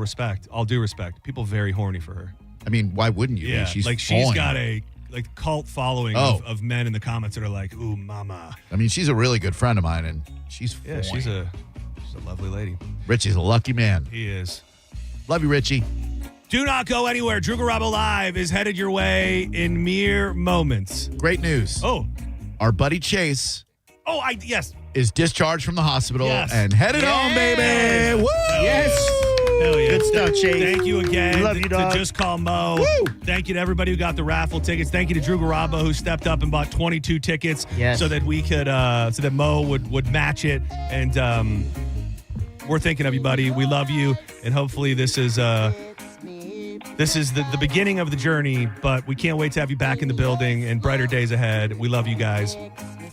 due respect, people very horny for her. I mean, why wouldn't you? Yeah, she's got a cult following of men in the comments that are like, ooh, mama. I mean, she's a really good friend of mine, and she's she's a lovely lady. Richie's a lucky man. He is. Love you, Richie. Do not go anywhere. Drew Garabo Live is headed your way in mere moments. Great news. Oh. Our buddy Chase. Oh, yes. Is discharged from the hospital and headed home, baby. Woo! Yes. Hell yeah. Good stuff, Chase. Thank you again Love you, dog. to Just Call Mo. Woo! Thank you to everybody who got the raffle tickets. Thank you to Drew Garabo, who stepped up and bought 22 tickets so that we could, so that Mo would match it. And we're thinking of you, buddy. We love you, and hopefully this is the beginning of the journey, but we can't wait to have you back in the building and brighter days ahead. We love you guys.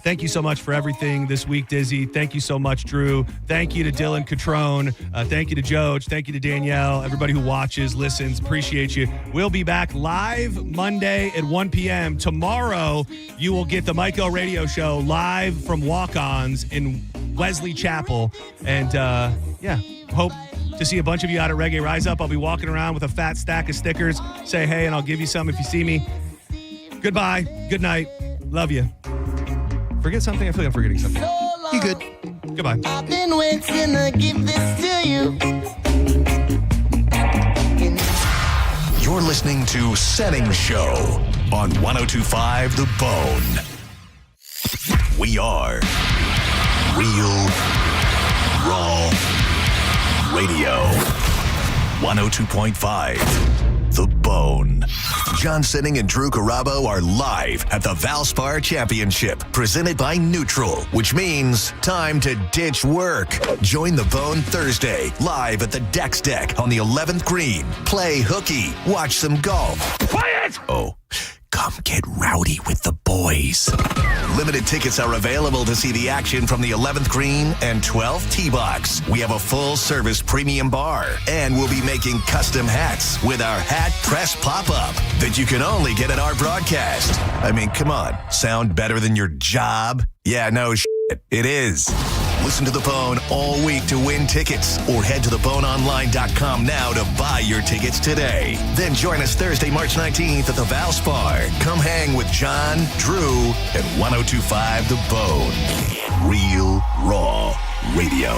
Thank you so much for everything this week, Dizzy. Thank you so much, Drew. Thank you to Dylan Catron. Thank you to Joe. Thank you to Danielle. Everybody who watches, listens, appreciate you. We'll be back live Monday at 1 p.m. Tomorrow, you will get the Mike O Radio Show live from Walk-Ons in Wesley Chapel. And, hope to see a bunch of you out at Reggae Rise Up. I'll be walking around with a fat stack of stickers. Say hey, and I'll give you some if you see me. Goodbye. Good night. Love you. Forget something? I feel like I'm forgetting something. You good. Goodbye. I've been waiting to give this to you. You're listening to Senning Show on 102.5 The Bone. We are Real Raw Radio. 102.5 The Bone. John Senning and Drew Garabo are live at the Valspar Championship, presented by Neutral, which means time to ditch work. Join the Bone Thursday, live at the Dex Deck on the 11th green. Play hooky, watch some golf. Quiet! Oh, come get rowdy with the boys. Limited tickets are available to see the action from the 11th green and 12th tee box. We have a full-service premium bar, and we'll be making custom hats with our hat press pop-up that you can only get at our broadcast. I mean, come on. Sound better than your job? Yeah, no shit. It is. Listen to The Bone all week to win tickets, or head to theboneonline.com now to buy your tickets today. Then join us Thursday, March 19th at the Valspar. Come hang with John, Drew, and 102.5 The Bone. Real Raw Radio.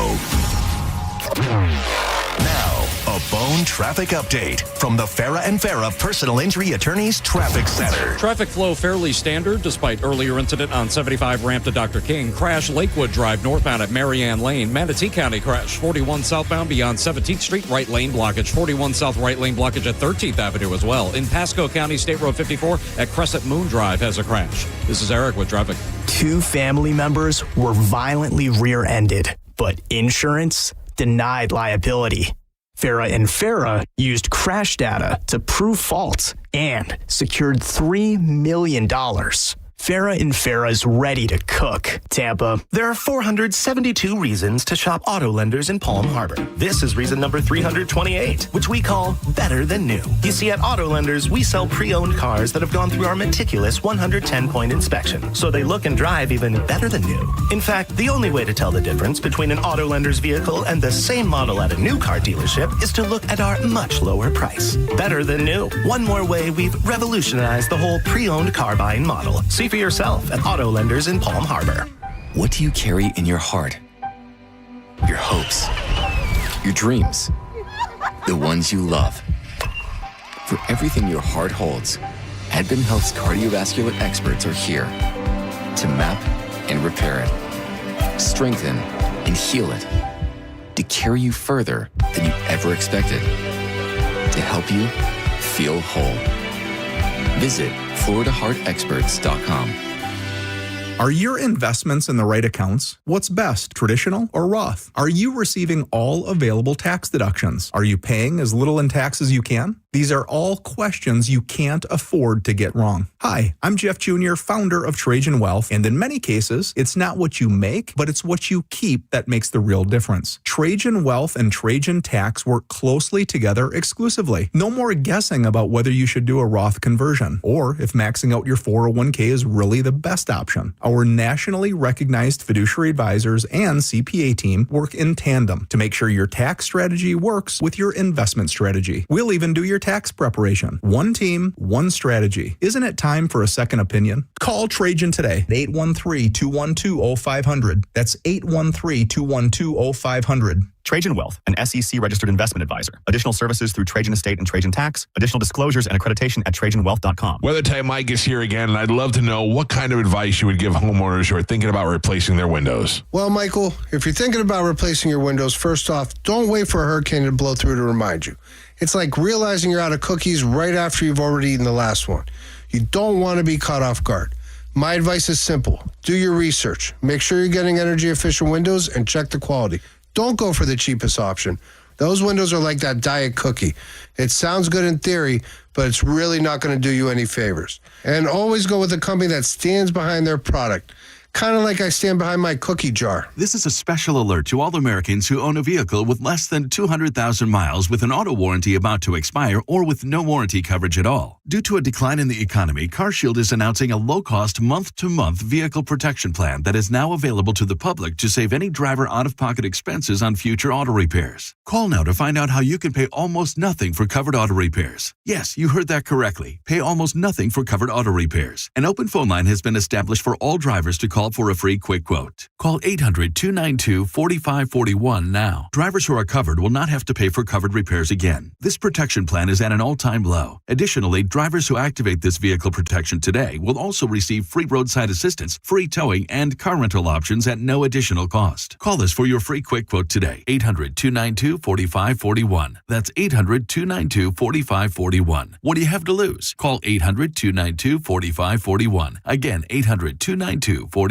Now, a Bone traffic update from the Farah and Farah Personal Injury Attorneys Traffic Center. Traffic flow fairly standard despite earlier incident on 75 ramp to Dr. King. Crash Lakewood Drive northbound at Marianne Lane. Manatee County crash 41 southbound beyond 17th Street, right lane blockage. 41 south right lane blockage at 13th Avenue as well. In Pasco County, State Road 54 at Crescent Moon Drive has a crash. This is Eric with traffic. 2 family members were violently rear-ended but insurance denied liability. Farah and Farah used crash data to prove fault and secured $3 million. Farah and Farah's ready to cook. Tampa. There are 472 reasons to shop auto lenders in Palm Harbor. This is reason number 328, which we call better than new. You see, at auto lenders, we sell pre-owned cars that have gone through our meticulous 110-point inspection, so they look and drive even better than new. In fact, the only way to tell the difference between an auto lender's vehicle and the same model at a new car dealership is to look at our much lower price. Better than new. One more way we've revolutionized the whole pre-owned car buying model. See for yourself at auto lenders in Palm Harbor. What do you carry in your heart? Your hopes, your dreams, the ones you love. For everything your heart holds, Advent Health's cardiovascular experts are here to map and repair it, strengthen and heal it, to carry you further than you ever expected, to help you feel whole. Visit FloridaHeartExperts.com. Are your investments in the right accounts? What's best, traditional or Roth? Are you receiving all available tax deductions? Are you paying as little in tax as you can? These are all questions you can't afford to get wrong. Hi, I'm Jeff Jr., founder of Trajan Wealth, and in many cases, it's not what you make, but it's what you keep that makes the real difference. Trajan Wealth and Trajan Tax work closely together exclusively. No more guessing about whether you should do a Roth conversion, or if maxing out your 401k is really the best option. Our nationally recognized fiduciary advisors and CPA team work in tandem to make sure your tax strategy works with your investment strategy. We'll even do your tax preparation. One team, one strategy. Isn't it time for a second opinion? Call Trajan today. 813-212-0500. That's 813-212-0500. Trajan Wealth, an SEC-registered investment advisor. Additional services through Trajan Estate and Trajan Tax. Additional disclosures and accreditation at TrajanWealth.com. Weather Type Mike is here again, and I'd love to know what kind of advice you would give homeowners who are thinking about replacing their windows. Well, Michael, if you're thinking about replacing your windows, first off, don't wait for a hurricane to blow through to remind you. It's like realizing you're out of cookies right after you've already eaten the last one. You don't want to be caught off guard. My advice is simple. Do your research. Make sure you're getting energy-efficient windows and check the quality. Don't go for the cheapest option. Those windows are like that diet cookie. It sounds good in theory, but it's really not going to do you any favors. And always go with a company that stands behind their product. Kind of like I stand behind my cookie jar. This is a special alert to all Americans who own a vehicle with less than 200,000 miles with an auto warranty about to expire or with no warranty coverage at all. Due to a decline in the economy, CarShield is announcing a low-cost month-to-month vehicle protection plan that is now available to the public to save any driver out-of-pocket expenses on future auto repairs. Call now to find out how you can pay almost nothing for covered auto repairs. Yes, you heard that correctly. Pay almost nothing for covered auto repairs. An open phone line has been established for all drivers to call for a free quick quote. Call 800-292-4541 now. Drivers who are covered will not have to pay for covered repairs again. This protection plan is at an all-time low. Additionally, drivers who activate this vehicle protection today will also receive free roadside assistance, free towing, and car rental options at no additional cost. Call us for your free quick quote today. 800-292-4541. That's 800-292-4541. What do you have to lose? Call 800-292-4541. Again, 800-292-4541.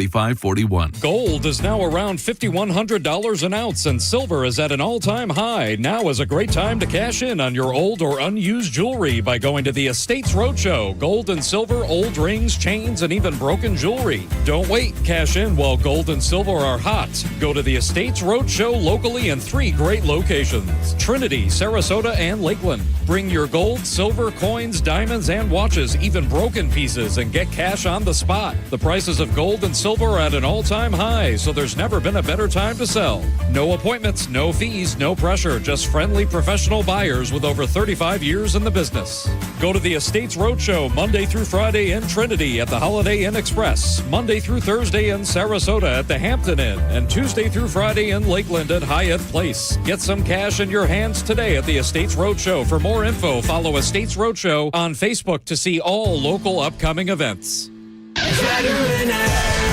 Gold is now around $5,100 an ounce, and silver is at an all-time high. Now is a great time to cash in on your old or unused jewelry by going to the Estates Roadshow. Gold and silver, old rings, chains, and even broken jewelry. Don't wait. Cash in while gold and silver are hot. Go to the Estates Roadshow locally in 3 great locations: Trinity, Sarasota, and Lakeland. Bring your gold, silver, coins, diamonds, and watches, even broken pieces, and get cash on the spot. The prices of gold and silver are at an all-time high, so there's never been a better time to sell. No appointments, no fees, no pressure, just friendly professional buyers with over 35 years in the business. Go to the Estates Roadshow Monday through Friday in Trinity at the Holiday Inn Express, Monday through Thursday in Sarasota at the Hampton Inn, and Tuesday through Friday in Lakeland at Hyatt Place. Get some cash in your hands today at the Estates Roadshow. For more info, follow Estates Roadshow on Facebook to see all local upcoming events.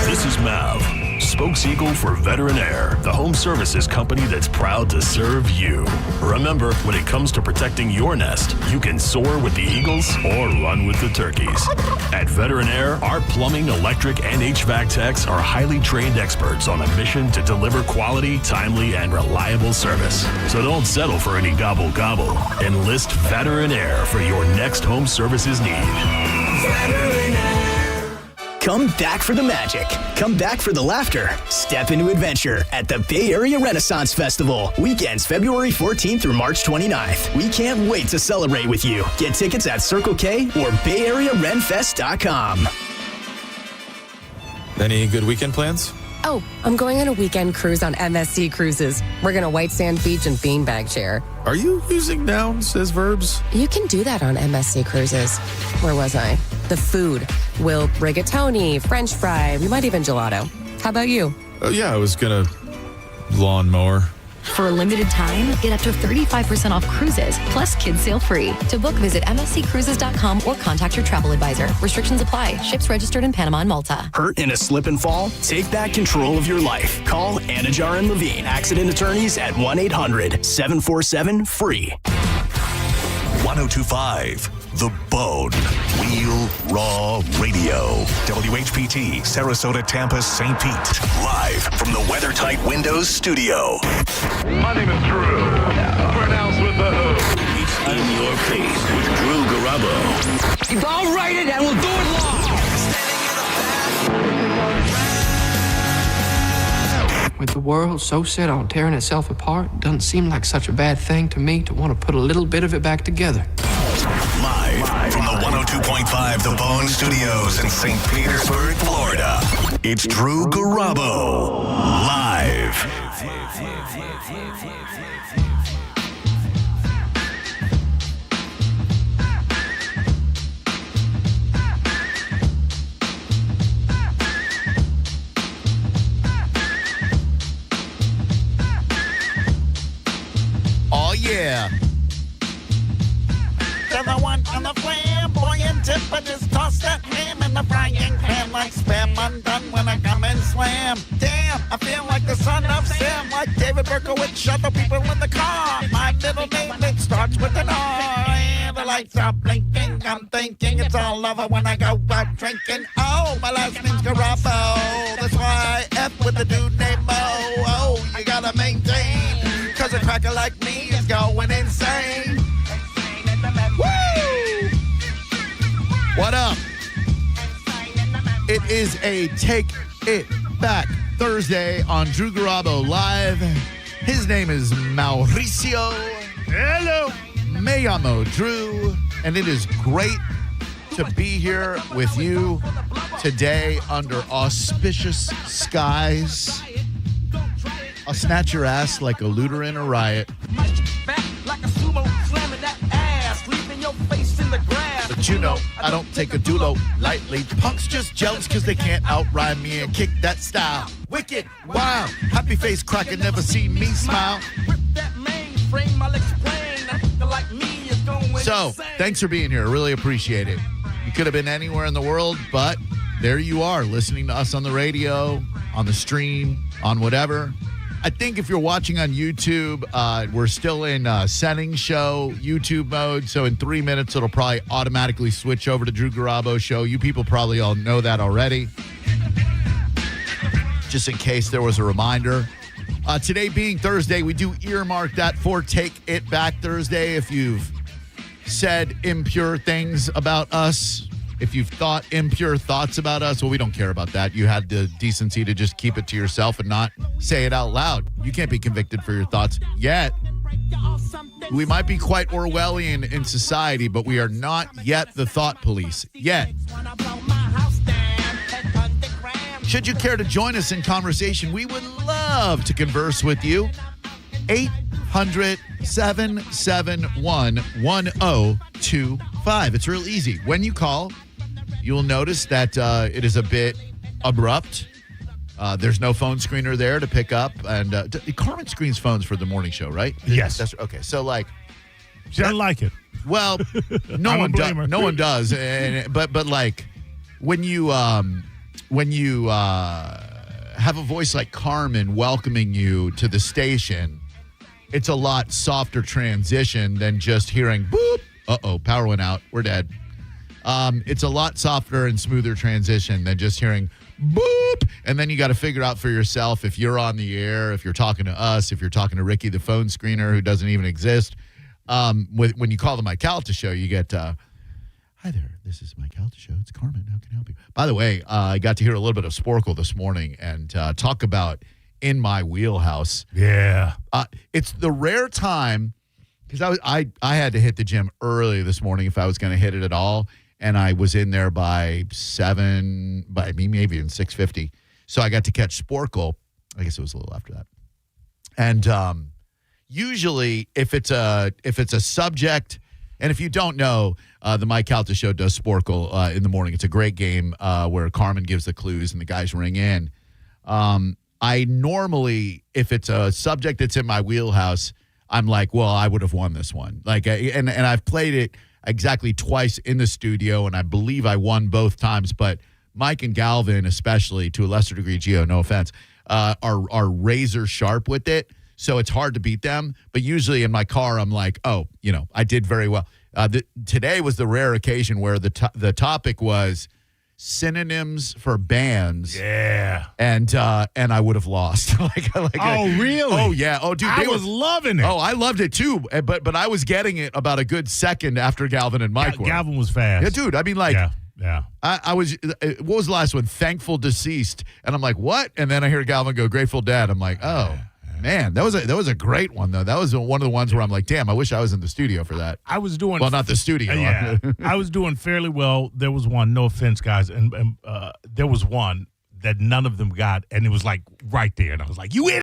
This is Mav, spokeseagle for Veteran Air, the home services company that's proud to serve you. Remember, when it comes to protecting your nest, you can soar with the eagles or run with the turkeys. At Veteran Air, our plumbing, electric, and HVAC techs are highly trained experts on a mission to deliver quality, timely, and reliable service. So don't settle for any gobble-gobble. Enlist Veteran Air for your next home services need. Veteran Air. Come back for the magic. Come back for the laughter. Step into adventure at the Bay Area Renaissance Festival. Weekends February 14th through March 29th. We can't wait to celebrate with you. Get tickets at Circle K or BayAreaRenFest.com. Any good weekend plans? Oh, I'm going on a weekend cruise on MSC Cruises. We're going to White Sand Beach and Beanbag Chair. Are you using nouns as verbs? You can do that on MSC Cruises. Where was I? The food. We'll rigatoni, French fry, we might even gelato. How about you? Oh, yeah, I was going to lawnmower. For a limited time, get up to 35% off cruises, plus kids sail free. To book, visit msccruises.com or contact your travel advisor. Restrictions apply. Ships registered in Panama and Malta. Hurt in a slip and fall? Take back control of your life. Call Anajar and Levine, accident attorneys at 1-800-747-FREE. 1025 The Bone. Real Raw Radio. WHPT, Sarasota, Tampa, St. Pete. Live from the WeatherTight Windows studio. My name is Drew. Pronounced with the Who. It's in your face with Drew Garabo. If I'll write it and we'll do it live. With the world so set on tearing itself apart, it doesn't seem like such a bad thing to me to want to put a little bit of it back together. Live from the 102.5 The Bone Studios in St. Petersburg, Florida. It's Drew Garabo. Live. Oh, yeah. To the one on the flamboyant tip, but just toss that ham in the frying pan like spam undone when I come and slam. Damn, I feel like the son of Sam, like David Berkowitz, shut the people in the car. My middle name, it starts with an R. And the lights are blinking, I'm thinking it's all over when I go out drinking. Oh, my last name's Garabo, that's why I F with the dude named Mo. Oh, you gotta maintain, cause a cracker like me is going insane. Woo! What up? It is a Take It Back Thursday on Drew Garabo Live. His name is Mauricio. Hello. Me llamo Drew. And it is great to be here with you today under auspicious skies. I'll snatch your ass like a looter in a riot. But you know, I don't take a dulo lightly. Punks just jealous because they can't outrhyme me and kick that style. Wicked, wild, happy face cracker, never see me smile. So, thanks for being here. I really appreciate it. You could have been anywhere in the world, but there you are, listening to us on the radio, on the stream, on whatever. I think if you're watching on YouTube, we're still in Senning Show YouTube mode. So in 3 minutes, it'll probably automatically switch over to Drew Garabo Show. You people probably all know that already. Just in case there was a reminder. Today being Thursday, we do earmark that for Take It Back Thursday. If you've said impure things about us, if you've thought impure thoughts about us, well, we don't care about that. You had the decency to just keep it to yourself and not say it out loud. You can't be convicted for your thoughts yet. We might be quite Orwellian in society, but we are not yet the thought police. Yet. Should you care to join us in conversation, we would love to converse with you. 800-771-1025. It's real easy. When you call, you'll notice that it is a bit abrupt. There's no phone screener there to pick up. And Carmen screens phones for the morning show, right? Yes. That's okay. So, like... She doesn't like it. Well, no one does. No one does. But like, when you have a voice like Carmen welcoming you to the station, it's a lot softer transition than just hearing boop. Uh-oh, power went out. We're dead. It's a lot softer and smoother transition than just hearing boop. And then you got to figure out for yourself if you're on the air, if you're talking to us, if you're talking to Ricky, the phone screener who doesn't even exist. When you call the Mike Calta Show, you get, hi there, this is Mike Calta Show. It's Carmen. How can I help you? By the way, I got to hear a little bit of Sporkle this morning and talk about in my wheelhouse. Yeah. It's the rare time, because I had to hit the gym early this morning if I was going to hit it at all. And I was in there by 7, maybe even 6:50. So I got to catch Sporkle. I guess it was a little after that. And usually, if it's a subject, and if you don't know, the Mike Calta Show does Sporkle in the morning. It's a great game where Carmen gives the clues and the guys ring in. I normally, if it's a subject that's in my wheelhouse, I'm like, well, I would have won this one. Like, and I've played it exactly twice in the studio, and I believe I won both times. But Mike and Galvin, especially to a lesser degree, Gio, no offense, are razor sharp with it. So it's hard to beat them. But usually in my car, I'm like, oh, I did very well. Today was the rare occasion where the topic was synonyms for bands. Yeah. And I would have lost. Oh, really? Oh, yeah. Oh, dude. I was loving it. Oh, I loved it too. But I was getting it about a good second after Galvin and Mike were. Galvin was fast. Yeah, dude. I mean, yeah. I was, what was the last one? Thankful Deceased. And I'm like, what? And then I hear Galvin go, Grateful Dead. I'm like, oh. Man, that was a great one, though. That was one of the ones where I'm like, damn, I wish I was in the studio for that. I was doing... Well, not the studio. Yeah. I was doing fairly well. There was one, no offense, guys, and there was one that none of them got, and it was like right there. And I was like, you idiot!